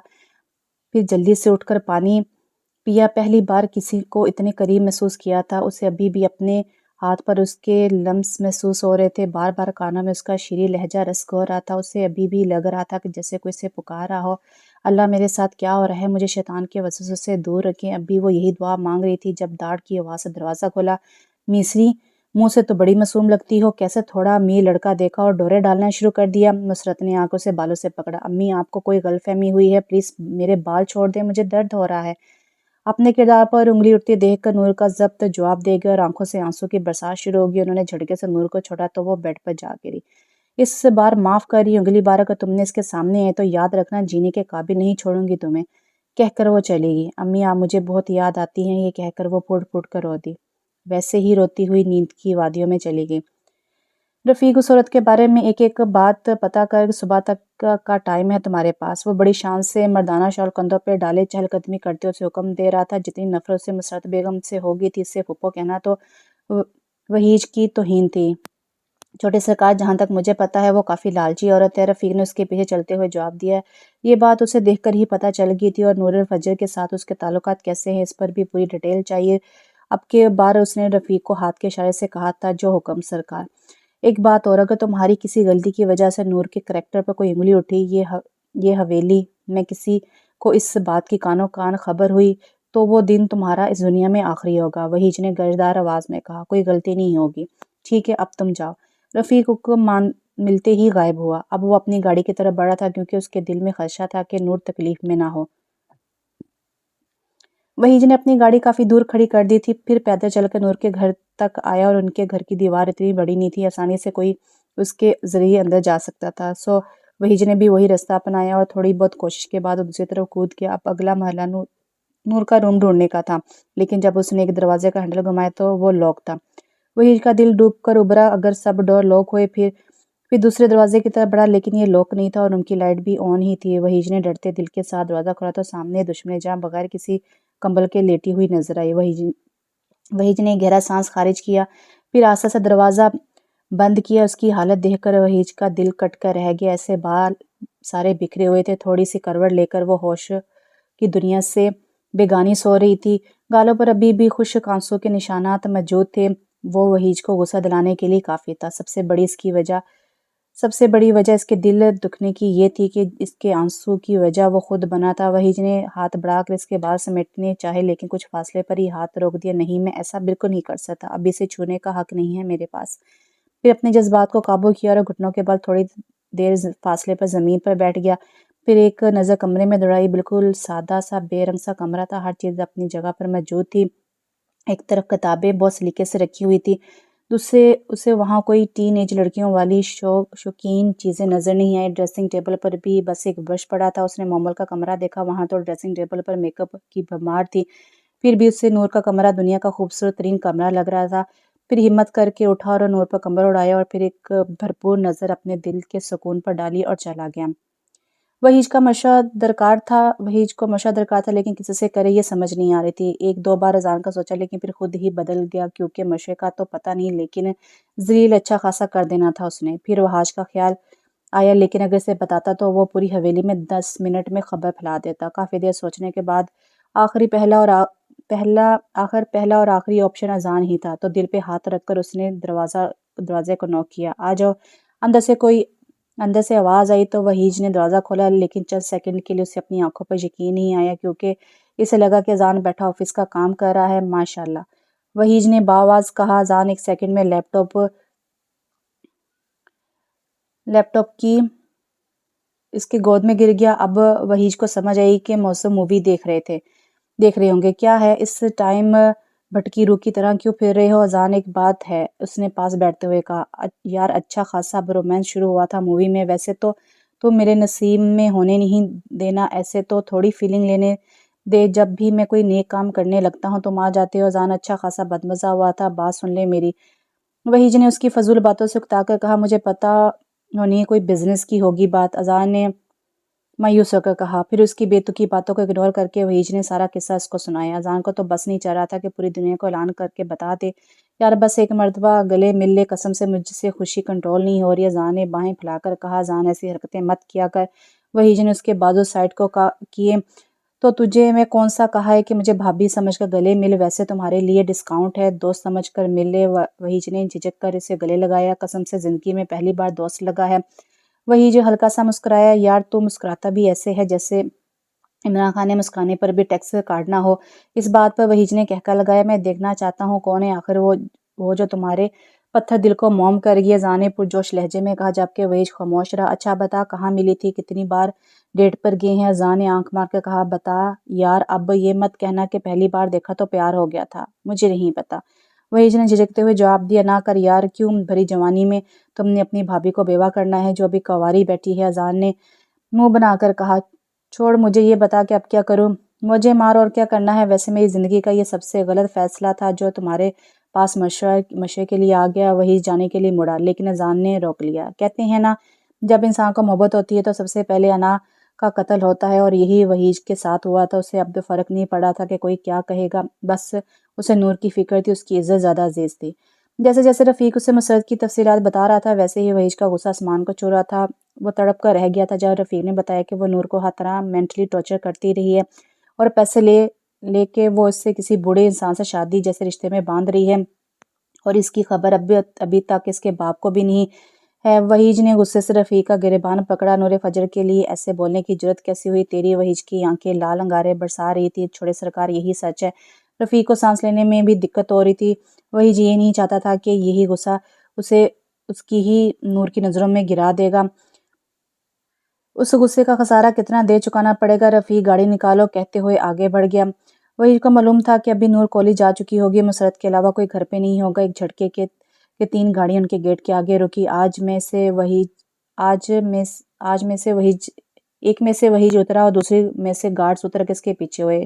پھر جلدی سے اٹھ کر پانی پیا۔ پہلی بار کسی کو اتنے قریب محسوس کیا تھا۔ اسے ابھی بھی اپنے ہاتھ پر اس کے لمس محسوس ہو رہے تھے، بار بار کانوں میں اس کا شیریں لہجہ رسک ہو رہا تھا۔ اسے ابھی بھی لگ رہا تھا کہ جیسے کوئی اسے پکار رہا ہو، اللہ میرے ساتھ کیا ہو رہا ہے، مجھے شیطان کے وسوسوں سے دور رکھیں۔ اب بھی وہ یہی دعا مانگ رہی تھی جب ڈاڑھ کی آواز سے دروازہ کھولا۔ میسری، منہ سے تو بڑی معصوم لگتی ہو، کیسے تھوڑا امیر لڑکا دیکھا اور ڈورے ڈالنا شروع کر دیا۔ نصرت نے آنکھوں سے بالوں سے پکڑا۔ امی، آپ کو کوئی غلط فہمی ہوئی ہے، پلیز میرے بال چھوڑ دیں، مجھے درد ہو رہا ہے۔ اپنے کردار پر انگلی اٹھتی دیکھ کر نور کا ضبط جواب دے گیا اور آنکھوں سے آنسوں کی برسات شروع ہوگی۔ انہوں نے جھٹکے سے نور کو چھوڑا تو وہ بیڈ پر جا گری۔ اس بار معاف کر رہی ہوں، اگلی بار اگر تم نے اس کے سامنے آئے تو یاد رکھنا، جینے کے قابل نہیں چھوڑوں گی تمہیں، کہہ کر وہ چلی گئی۔ امی، آپ مجھے بہت یاد آتی ہیں، یہ کہہ کر وہ پھوٹ پھوٹ کر رو دی، ویسے ہی روتی ہوئی نیند کی وادیوں میں چلی گئی۔ رفیق، اس عورت کے بارے میں ایک ایک بات پتہ کر، صبح تک کا ٹائم ہے تمہارے پاس۔ وہ بڑی شان سے مردانہ شال کندھوں پہ ڈالے چہل قدمی کرتے اسے حکم دے رہا تھا۔ جتنی نفرت اسے مسرت بیگم سے ہوگی تھی، اسے پھپھو کہنا تو وحیج کی توہین تھی۔ چھوٹے سرکار، جہاں تک مجھے پتہ ہے وہ کافی لالچی عورت ہے، رفیق نے اس کے پیچھے چلتے ہوئے جواب دیا۔ یہ بات اسے دیکھ کر ہی پتہ چل گئی تھی، اور نور الفجر کے ساتھ اس کے تعلقات کیسے ہیں اس پر بھی پوری ڈیٹیل چاہیے۔ اب کے بار اس نے رفیق کو ہاتھ کے اشارے سے کہا تھا، جو حکم سرکار۔ ایک بات اور، اگر تمہاری کسی غلطی کی وجہ سے نور کے کریکٹر پر کوئی انگلی اٹھی، یہ حویلی میں کسی کو اس بات کی کانوں کان خبر ہوئی، تو وہ دن تمہارا اس دنیا میں آخری ہوگا، وحیج نے گرجدار آواز میں کہا۔ کوئی غلطی نہیں ہوگی، ٹھیک ہے، اب تم جاؤ۔ رفیق حکم ملتے ہی غائب ہوا۔ اب وہ اپنی گاڑی کی طرف بڑھا تھا، کیونکہ اس کے دل میں خدشہ تھا کہ نور تکلیف میں نہ ہو۔ وحیج نے اپنی گاڑی کافی دور کھڑی کر دی تھی، پھر پیدل چل کر نور کے گھر تک آیا، اور ان کے گھر کی دیوار اتنی بڑی نہیں تھی آسانی سے کوئی اس کے ذریعے اندر جا سکتا تھا۔ سو وحیج نے بھی وہی راستہ اپنایا اور تھوڑی بہت کوشش کے بعد وہ دوسری طرف کود گیا۔ اب اگلا مرحلہ نور کا روم ڈھونڈنے کا تھا، لیکن جب اس نے ایک دروازے کا ہینڈل گھمایا تو وہ لاک تھا۔ وحیج کا دل ڈوب کر ابھرا، اگر سب ڈور لاک ہوئے۔ پھر دوسرے دروازے کی طرف بڑھا، لیکن یہ لاک نہیں تھا اور ان کی لائٹ بھی آن ہی تھی۔ وحیج نے ڈرتے دل کے ساتھ دروازہ کھولا تو سامنے دشمن جاں بغیر کسی کمبل کے لیٹی ہوئی نظر آئی۔ وحیج نے گہرا سانس خارج کیا، پھر آہستہ سے دروازہ بند کیا۔ اس کی حالت دیکھ کر وحیج کا دل کٹ کر رہ گیا، ایسے بال سارے بکھرے ہوئے تھے، تھوڑی سی کروٹ لے کر وہ ہوش کی دنیا سے بیگانی سو رہی تھی، گالوں پر ابھی بھی خشک آنسوں کے نشانات موجود تھے۔ وہ وحیج کو غصہ دلانے کے لیے کافی تھا۔ سب سے بڑی وجہ اس کے دل دکھنے کی یہ تھی کہ اس کے آنسوں کی وجہ وہ خود بنا تھا۔ وحیج نے ہاتھ بڑھا کر اس کے بال سمیٹنے چاہے، لیکن کچھ فاصلے پر ہی ہاتھ روک دیا۔ نہیں، میں ایسا بالکل نہیں کر سکتا، اب اسے چھونے کا حق نہیں ہے میرے پاس۔ پھر اپنے جذبات کو قابو کیا اور گھٹنوں کے بل تھوڑی دیر فاصلے پر زمین پر بیٹھ گیا۔ پھر ایک نظر کمرے میں دوڑائی، بالکل سادہ سا بے رنگ سا کمرہ تھا، ہر چیز اپنی جگہ پر موجود تھی۔ ایک طرف کتابیں بہت سلیقے سے رکھی ہوئی تھی، اسے وہاں کوئی ٹین ایج لڑکیوں والی شوقین چیزیں نظر نہیں آئی۔ ڈریسنگ ٹیبل پر بھی بس ایک برش پڑا تھا۔ اس نے مومل کا کمرہ دیکھا، وہاں تو ڈریسنگ ٹیبل پر میک اپ کی بھرمار تھی، پھر بھی اسے نور کا کمرہ دنیا کا خوبصورت ترین کمرہ لگ رہا تھا۔ پھر ہمت کر کے اٹھا اور نور پر کمبل اڑایا، اور پھر ایک بھرپور نظر اپنے دل کے سکون پر ڈالی اور چلا گیا۔ وحیج کو مشورہ درکار تھا، لیکن کسی سے کرے یہ سمجھ نہیں آ رہی تھی۔ ایک دو بار اذان کا سوچا، لیکن پھر خود ہی بدل گیا، کیونکہ مشورے کا تو پتہ نہیں، لیکن ذلیل اچھا خاصا کر دینا تھا اس نے۔ پھر وحاج کا خیال آیا، لیکن اگر اسے بتاتا تو وہ پوری حویلی میں 10 منٹ میں خبر پھیلا دیتا۔ کافی دیر سوچنے کے بعد پہلا اور آخری آپشن اذان ہی تھا، تو دل پہ ہاتھ رکھ کر اس نے دروازے کو نوک کیا۔ آ جاؤ، اندر سے آواز آئی تو وحیج نے دروازہ کھولا، لیکن چند سیکنڈ کے لیے اسے اپنی آنکھوں پر یقین نہیں آیا، کیونکہ اسے لگا کہ اذان بیٹھا آفس کا کام کر رہا ہے۔ ماشاءاللہ، وحیج نے باآواز کہا۔ اذان ایک سیکنڈ میں لیپ ٹاپ کی اس کے گود میں گر گیا۔ اب وحیج کو سمجھ آئی کہ موسم مووی دیکھ رہے ہوں گے۔ کیا ہے، اس ٹائم بھٹکی روح کی طرح کیوں پھر رہے ہو؟ اذان ایک بات ہے، اس نے پاس بیٹھتے ہوئے کہا۔ یار اچھا خاصا رومانس شروع ہوا تھا مووی میں، ویسے تو میرے نصیب میں ہونے نہیں دینا، ایسے تو تھوڑی فیلنگ لینے دے، جب بھی میں کوئی نیک کام کرنے لگتا ہوں تم آ جاتے ہو۔ اذان اچھا خاصا بدمزہ ہوا تھا، بات سن لے میری۔ وحیج نے اس کی فضول باتوں سے اکتا کر کہا، مجھے پتا ہونی کوئی بزنس کی ہوگی بات، اذان نے مایوس ہو کر کہا۔ پھر اس کی بے تکی باتوں کو اگنور کر کے وحیج نے سارا قصہ اس کو سنایا۔ اذان کو تو بس نہیں چل رہا تھا کہ پوری دنیا کو اعلان کر کے بتا دے، یار بس ایک مرتبہ گلے مل لے، قسم سے مجھ سے خوشی کنٹرول نہیں ہو رہی۔ اذان نے باہیں پھیلا کر کہا، اذان ایسی حرکتیں مت کیا کر۔ وحیج نے اس کے بازو سائڈ کو کیے، تو تجھے میں کون سا کہا ہے کہ مجھے بھابھی سمجھ کر گلے مل، ویسے تمہارے لیے ڈسکاؤنٹ ہے، دوست سمجھ کر مل لے۔ وحیج نے جھجک کر اسے گلے لگایا، قسم سے زندگی میں پہلی بار دوست لگا ہے۔ وحیج ہلکا سا مسکرایا، یار تو مسکراتا بھی ایسے ہے جیسے عمران خان نے مسکرانے پر بھی ٹیکس کاٹنا ہو۔ اس بات پر وحیج نے کہکا لگایا، میں دیکھنا چاہتا ہوں کون ہے آخر وہ جو تمہارے پتھر دل کو موم کر گئی۔ اذان نے پرجوش لہجے میں کہا، جبکہ وحیج خاموش رہا۔ اچھا بتا، کہاں ملی تھی، کتنی بار ڈیٹ پر گئے ہیں؟ اذان نے آنکھ مار کر کہا، بتا یار، اب یہ مت کہنا کہ پہلی بار دیکھا تو پیار ہو گیا تھا، مجھے نہیں پتا۔ وحیج نے جھجکتے ہوئے جواب دیا، نہ کر یار، کیوں بھری جوانی میں تم نے اپنی بھابھی کو بیوہ کرنا ہے جو ابھی کنواری بیٹھی ہے؟ اذان نے منہ بنا کر کہا، چھوڑ، مجھے یہ بتا کہ اب کیا کروں؟ مجھے مار اور کیا کرنا ہے، ویسے میری زندگی کا یہ سب سے غلط فیصلہ تھا جو تمہارے پاس مشورے کے لیے آ گیا۔ وحیج جانے کے لیے مڑا، لیکن اذان نے روک لیا۔ کہتے ہیں نا، جب انسان کو محبت ہوتی ہے تو سب سے پہلے انا کا قتل ہوتا ہے، اور یہی وحیج کے ساتھ ہوا تھا۔ اسے اب فرق نہیں پڑا تھا کہ کوئی کیا کہے گا، بس اسے نور کی فکر تھی، اس کی عزت زیادہ عزیز تھی۔ جیسے جیسے رفیق اسے مسرت کی تفصیلات بتا رہا تھا، ویسے ہی وحیج کا غصہ آسمان کو چھو رہا تھا۔ وہ تڑپ کر رہ گیا تھا جب رفیق نے بتایا کہ وہ نور کو ہر طرح مینٹلی ٹارچر کرتی رہی ہے، اور پیسے لے کے وہ اس سے کسی بوڑھے انسان سے شادی جیسے رشتے میں باندھ رہی ہے، اور اس کی خبر ابھی تک اس کے باپ کو بھی نہیں ہے۔ وحیج نے غصے سے رفیق کا گریبان پکڑا، نور فجر کے لیے ایسے بولنے کی جرت کیسی ہوئی تیری؟ وحیج کی آنکھیں لال انگارے برسا رہی تھی۔ چھوڑے سرکار، یہی سچ ہے۔ رفیق کو سانس لینے میں بھی دقت ہو رہی تھی۔ وحیج یہ نہیں چاہتا تھا کہ یہی غصہ اسے اس کی ہی نور کی نظروں میں گرا دے گا۔ اس غصے کا خسارہ کتنا دیر چکانا پڑے گا؟ رفیق، گاڑی نکالو، کہتے ہوئے آگے بڑھ گیا۔ وحیج کو معلوم تھا کہ ابھی نور کالج جا چکی ہوگی، مسرت کے علاوہ کوئی گھر پہ نہیں ہوگا۔ ایک جھٹکے کے 3 گاڑیاں ان کے گیٹ کے آگے رکی۔ ایک میں سے وحیج اترا اور دوسری میں سے گارڈز اتر کے اس کے پیچھے ہوئے۔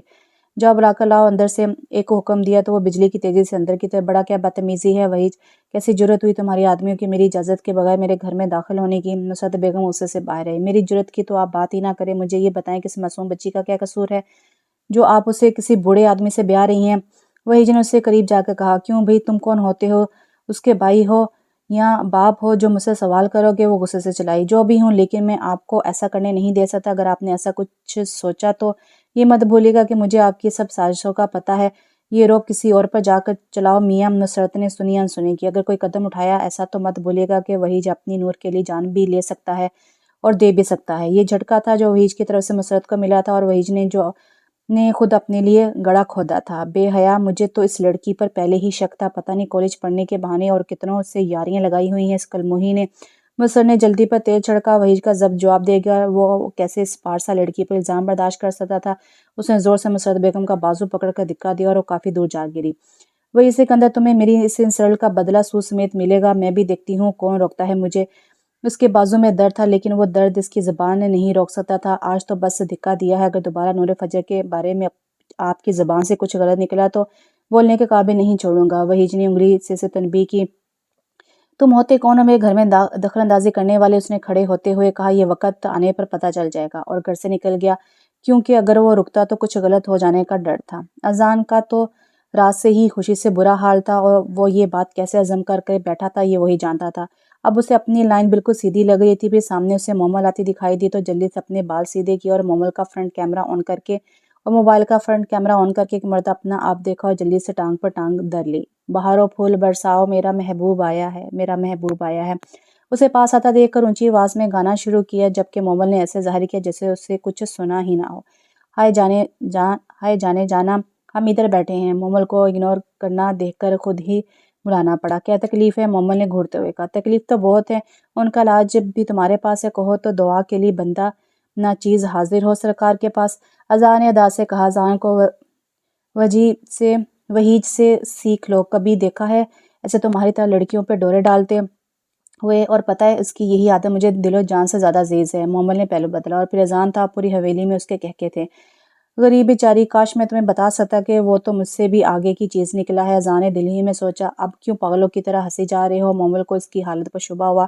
جاؤ بلا کر لاؤ اندر سے، ایک کو حکم دیا تو وہ بجلی کی تیزی سے اندر کی طرف بڑھا۔ کیا بدتمیزی ہے وحیج، کیسی جرت ہوئی تمہاری آدمیوں کی میری اجازت کے بغیر میرے گھر میں داخل ہونے کی؟ نصرت بیگم غصے سے باہر آئی، میری جرت کی تو آپ بات ہی نہ کریں، مجھے یہ بتائیں کہ اس معصوم بچی کا کیا قصور ہے جو آپ اسے کسی بوڑھے آدمی سے بیاہ رہی ہیں؟ وحیج نے اس سے قریب جا کر کہا، کیوں بھئی، تم کون ہوتے ہو؟ اس کے بھائی ہو یا باپ ہو جو مجھ سے سوال کرو گے؟ وہ غصے سے چلائی، جو بھی ہوں، لیکن میں آپ کو ایسا کرنے نہیں دے سکتا۔ اگر آپ نے ایسا کچھ سوچا تو یہ مت بھولیے گا کہ مجھے آپ کی سب سازشوں کا پتہ ہے، یہ روب کسی اور پر جا کر چلاؤ میاں۔ نصرت نے سنی انسنی کی، اگر کوئی قدم اٹھایا ایسا تو مت بھولیے گا کہ وحیج اپنی نور کے لیے جان بھی لے سکتا ہے اور دے بھی سکتا ہے۔ یہ جھٹکا تھا جو وحیج کی طرف سے مسرت کو ملا تھا، اور وحیج نے خود اپنے لیے گڑھا کھودا تھا۔ بے حیا، مجھے تو اس لڑکی پر پہلے ہی شک تھا، پتہ نہیں کالج پڑھنے کے بہانے اور کتنوں سے یاریاں لگائی ہوئی ہیں اس کلموہی نے۔ مسرت نے جلدی پر تیل چھڑکا، وحیج کا ضبط جواب دے گیا، وہ کیسے اس پارسا لڑکی پر الزام برداشت کر سکتا تھا؟ اس نے زور سے مسرت بیگم کا بازو پکڑ کر دھکا دیا اور وہ کافی دور جا گری۔ وہی سکندر، تمہیں میری اس انسلٹ کا بدلہ سود سمیت ملے گا، میں بھی دیکھتی ہوں کون روکتا ہے مجھے۔ اس کے بازو میں درد تھا، لیکن وہ درد اس کی زبان نے نہیں روک سکتا تھا۔ آج تو بس دھکا دیا ہے، اگر دوبارہ نور فجر کے بارے میں آپ کی زبان سے کچھ غلط نکلا تو بولنے کے قابل نہیں چھوڑوں گا۔ وحیج نے انگلی سے تنبیہ کی، تم ہوتے کون ہو میرے گھر میں دخل اندازی کرنے والے؟ اس نے کھڑے ہوتے ہوئے کہا، یہ وقت آنے پر پتہ چل جائے گا، اور گھر سے نکل گیا، کیونکہ اگر وہ رکتا تو کچھ غلط ہو جانے کا ڈر تھا۔ اذان کا تو رات سے ہی خوشی سے برا حال تھا، اور وہ یہ بات کیسے ہضم کر کے بیٹھا تھا یہ وہی جانتا تھا۔ اب اسے اپنی لائن بالکل سیدھی لگ رہی تھی۔ پھر سامنے اسے مومل آتی دکھائی دی تو جلدی سے اپنے بال سیدھے کیے اور موبائل کا فرنٹ کیمرہ آن کر کے ایک مرتبہ اپنا آپ دیکھا اور جلدی سے ٹانگ پر ٹانگ دھر لی۔ بہارو پھول برساؤ، میرا محبوب آیا ہے، میرا محبوب آیا ہے۔ اسے پاس آتا دیکھ کر اونچی آواز میں گانا شروع کیا، جبکہ مومل نے ایسے ظاہر کیا جیسے اسے کچھ سنا ہی نہ ہو۔ ہائے جانے جانا، ہم ادھر بیٹھے ہیں۔ مومل کو اگنور کرنا دیکھ کر خود ہی بلانا پڑا۔ کیا تکلیف ہے؟ مومل نے گھورتے ہوئے کہا۔ تکلیف تو بہت ہے، ان کا علاج بھی تمہارے پاس ہے، کہو تو دعا کے لیے بندہ نہ چیز حاضر ہو سرکار کے پاس۔ اذان نے ادا سے کہا، اذان کو وحیج سے سیکھ لو، کبھی دیکھا ہے ایسے تمہاری طرح لڑکیوں پہ ڈورے ڈالتے ہوئے؟ اور پتہ ہے اس کی یہی عادت مجھے دل و جان سے زیادہ عزیز ہے۔ مومل نے پہلو بدلا، اور پھر اذان تھا، پوری حویلی میں اس کے کہکے تھے۔ غریب بیچاری، کاش میں تمہیں بتا سکتا کہ وہ تو مجھ سے بھی آگے کی چیز نکلا ہے۔ اذان نے دل ہی میں سوچا، اب کیوں پاگلوں کی طرح ہنسی جا رہے ہو؟ مومل کو اس کی حالت پر شبہ ہوا۔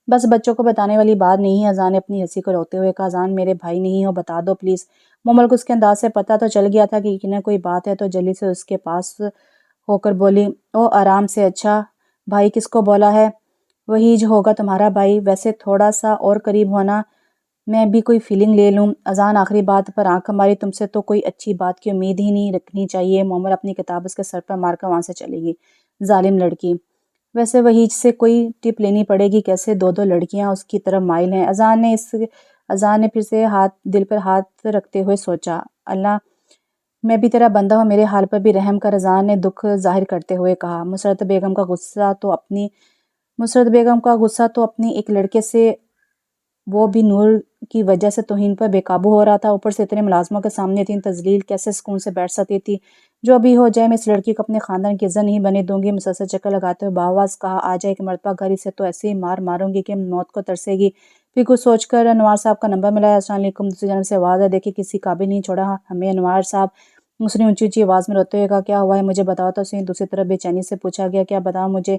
بس بچوں کو بتانے والی بات نہیں ہے، اذان نے اپنی ہنسی کو روکتے ہوئے کہا۔ اذان، میرے بھائی نہیں ہو، بتا دو پلیز۔ مومل کو اس کے انداز سے پتہ تو چل گیا تھا کہ یقیناً کوئی بات ہے، تو جلدی سے اس کے پاس ہو کر بولی، او آرام سے، اچھا بھائی کس کو بولا ہے؟ وحیج ہوگا تمہارا بھائی، ویسے تھوڑا سا اور قریب ہونا، میں بھی کوئی فیلنگ لے لوں۔ اذان، آخری بات پر آنکھ ہماری، تم سے تو کوئی اچھی بات کی امید ہی نہیں رکھنی چاہیے۔ مومل اپنی کتاب اس کے سر پر مار کر وہاں سے چلے گی۔ ظالم لڑکی، ویسے وحیج سے کوئی ٹپ لینی پڑے گی، کیسے دو دو لڑکیاں اس کی طرف مائل ہیں۔ اذان نے پھر سے دل پر ہاتھ رکھتے ہوئے سوچا، اللہ میں بھی تیرا بندہ ہوں، میرے حال پر بھی رحم کر۔ اذان نے دکھ ظاہر کرتے ہوئے کہا، مسرت بیگم کا غصہ تو اپنی ایک لڑکے سے، وہ بھی نور کی وجہ سے توہین پر بے قابو ہو رہا تھا، اوپر سے اتنے ملازموں کے سامنے اتنی تذلیل، کیسے سکون سے بیٹھ سکتی تھی؟ جو بھی ہو جائے، میں اس لڑکی کو اپنے خاندان کی عزت نہیں بنے دوں گی۔ مسلسل چکر لگاتے ہوئے باواز کہا، آ جائے ایک مرتبہ گھر، اسے تو ایسے ہی ماروں گی کہ موت کو ترسے گی۔ پھر کچھ سوچ کر انوار صاحب کا نمبر ملایا۔ السلام علیکم، دوسری جانب سے آواز ہے، دیکھیں کسی قابل نہیں چھوڑا ہمیں انوار صاحب، اس نے اونچی اونچی آواز میں روتے ہوئے کہا، کیا ہوا ہے مجھے بتاؤ تو صحیح۔ دوسری طرف بے چینی سے پوچھا گیا، کیا بتاؤں، مجھے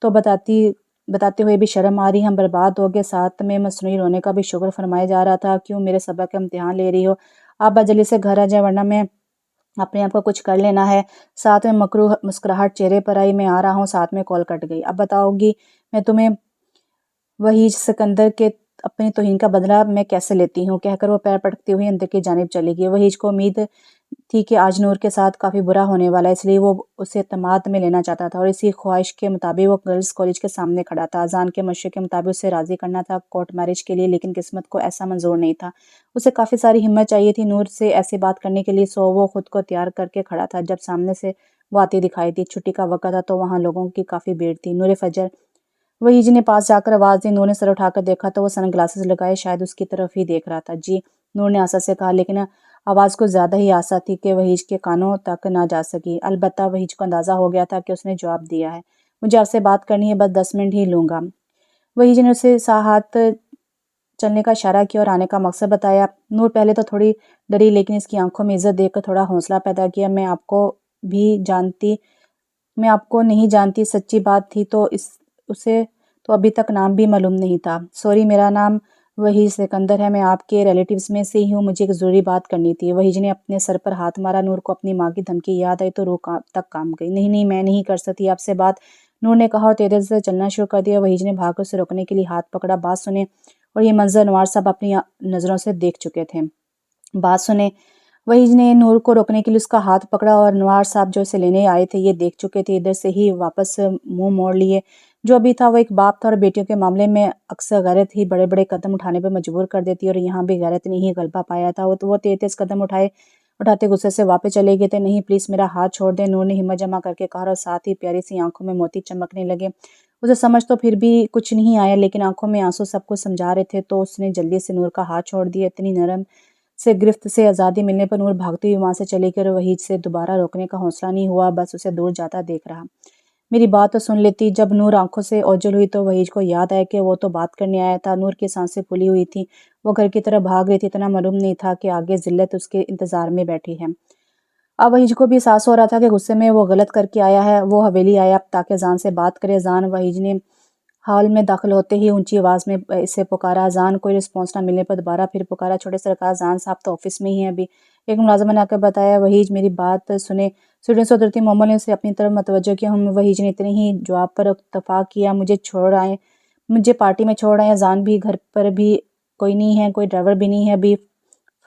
تو بتاتے ہوئے بھی شرم آ رہی، ہم برباد ہو گئے، ساتھ میں مصنوعی رونے کا بھی شکر فرمایا جا رہا تھا۔ کیوں میرے سبق کا امتحان لے رہی ہو؟ آپ بس جلدی سے گھر آ جائیں، ورنہ میں اپنے آپ کو کچھ کر لینا ہے۔ ساتھ میں مکروہ مسکراہٹ چہرے پر آئی، میں آ رہا ہوں، ساتھ میں کال کٹ گئی۔ اب بتاؤ گی میں تمہیں وحیج سکندر کے اپنی توہین کا بدلہ میں کیسے لیتی ہوں، کہہ کر وہ پیر پٹکتی ہوئی اندر کی جانب چلی گئی۔ وحیج کو امید تھی کہ آج نور کے ساتھ کافی برا ہونے والا ہے، اس لیے وہ اسے اعتماد میں لینا چاہتا تھا، اور اسی خواہش کے مطابق وہ گرلز کالج کے سامنے کھڑا تھا۔ اذان کے مشورے کے مطابق اسے راضی کرنا تھا کورٹ میرج کے لیے، لیکن قسمت کو ایسا منظور نہیں تھا۔ اسے کافی ساری ہمت چاہیے تھی نور سے ایسی بات کرنے کے لیے، سو وہ خود کو تیار کر کے کھڑا تھا جب سامنے سے وہ آتی دکھائی دی۔ چھٹی کا وقت تھا تو وہاں لوگوں کی کافی بھیڑ تھی۔ نور فجر، وحیج نے پاس جا کر آواز دی۔ نور نے سر اٹھا کر دیکھا تو وہ سن گلاسز لگائے شاید اس کی طرف ہی دیکھ رہا تھا۔ جی، نور نے آسا سے کہا، لیکن آواز کچھ زیادہ ہی آسا تھی کہ وحیج کے کانوں تک نہ جا سکی۔ البتہ وحیج کو اندازہ ہو گیا تھا کہ اس نے جواب دیا ہے، مجھے آپ سے بات کرنی ہے، بس 10 منٹ ہی لوں گا۔ وحیج نے اسے ہاتھ چلنے کا اشارہ کیا اور آنے کا مقصد بتایا۔ نور پہلے تو تھوڑی ڈری، لیکن اس کی آنکھوں میں عزت دیکھ کر تھوڑا حوصلہ پیدا کیا۔ میں آپ کو نہیں جانتی، سچی بات تھی تو اسے تو ابھی تک نام بھی معلوم نہیں تھا۔ سوری، میرا نام وحیج سکندر ہے، میں آپ کے ریلیٹیوز میں سے ہی ہوں، مجھے ایک ضروری بات کرنی تھی۔ وحیج نے اپنے سر پر ہاتھ مارا۔ نور کو اپنی ماں کی دھمکی یاد آئی تو روح تک کانپ گئی۔ نہیں، میں نہیں کر سکتی آپ سے بات، نور نے کہا اور تیزی سے چلنا شروع کر دیا۔ وحیج نے بھاگ کر اسے روکنے کے لیے ہاتھ پکڑا۔ بات سنیں، اور یہ منظر انوار صاحب اپنی نظروں سے دیکھ چکے تھے۔ بات سنیں، وحیج نے نور کو روکنے کے لیے اس کا ہاتھ پکڑا، اور انوار صاحب جو اسے لینے آئے تھے یہ دیکھ چکے تھے، ادھر سے ہی واپس منہ موڑ لیے۔ جو بھی تھا وہ ایک باپ تھا، اور بیٹیوں کے معاملے میں اکثر غیرت ہی بڑے بڑے قدم اٹھانے پر مجبور کر دیتی، اور یہاں بھی غیرت نے ہی غلبہ پایا تھا۔ وہ تیز قدم اٹھاتے غصے سے واپس چلے گئے تھے۔ نہیں پلیز میرا ہاتھ چھوڑ دیں، نور نے ہمت جمع کر کے کہا، اور ساتھ ہی پیاری سی آنکھوں میں موتی چمکنے لگے۔ اسے سمجھ تو پھر بھی کچھ نہیں آیا، لیکن آنکھوں میں آنسو سب کچھ سمجھا رہے تھے، تو اس نے جلدی سے نور کا ہاتھ چھوڑ دیا۔ اتنی نرم سے گرفت سے آزادی ملنے پر نور بھاگتی ہوئی وہاں سے چلی گئی، اور وحیج سے دوبارہ روکنے کا حوصلہ نہیں ہوا، بس اسے دور جاتا دیکھ رہا۔ میری بات تو سن لیتی۔ جب نور آنکھوں سے اوجھل ہوئی تو وحیج کو یاد آیا کہ وہ تو بات کرنے آیا تھا۔ نور کی سانسیں پھولی ہوئی تھیں، وہ گھر کی طرف بھاگ رہی تھی، اتنا معلوم نہیں تھا کہ آگے ذلت اس کے انتظار میں بیٹھی ہے۔ اب وحیج کو بھی احساس ہو رہا تھا کہ غصے میں وہ غلط کر کے آیا ہے۔ وہ حویلی آیا تاکہ اذان سے بات کرے۔ اذان، وحیج نے ہال میں داخل ہوتے ہی اونچی آواز میں اسے پکارا۔ اذان، کوئی رسپانس نہ ملنے پر دوبارہ پھر پکارا، چھوٹے سرکار، اذان صاحب تو آفس میں ہی ہیں ابھی، ایک ملازمہ نے آ کر بتایا۔ وحیج، میری بات سنیں، سیڑھیوں سے اترتی مومل نے اسے اپنی طرف متوجہ کیا۔ وحیج نے اتنے ہی جواب پر اکتفا کیا، مجھے پارٹی میں چھوڑ آئیں۔ اذان بھی، گھر پر بھی کوئی نہیں ہے، کوئی ڈرائیور بھی نہیں ہے ابھی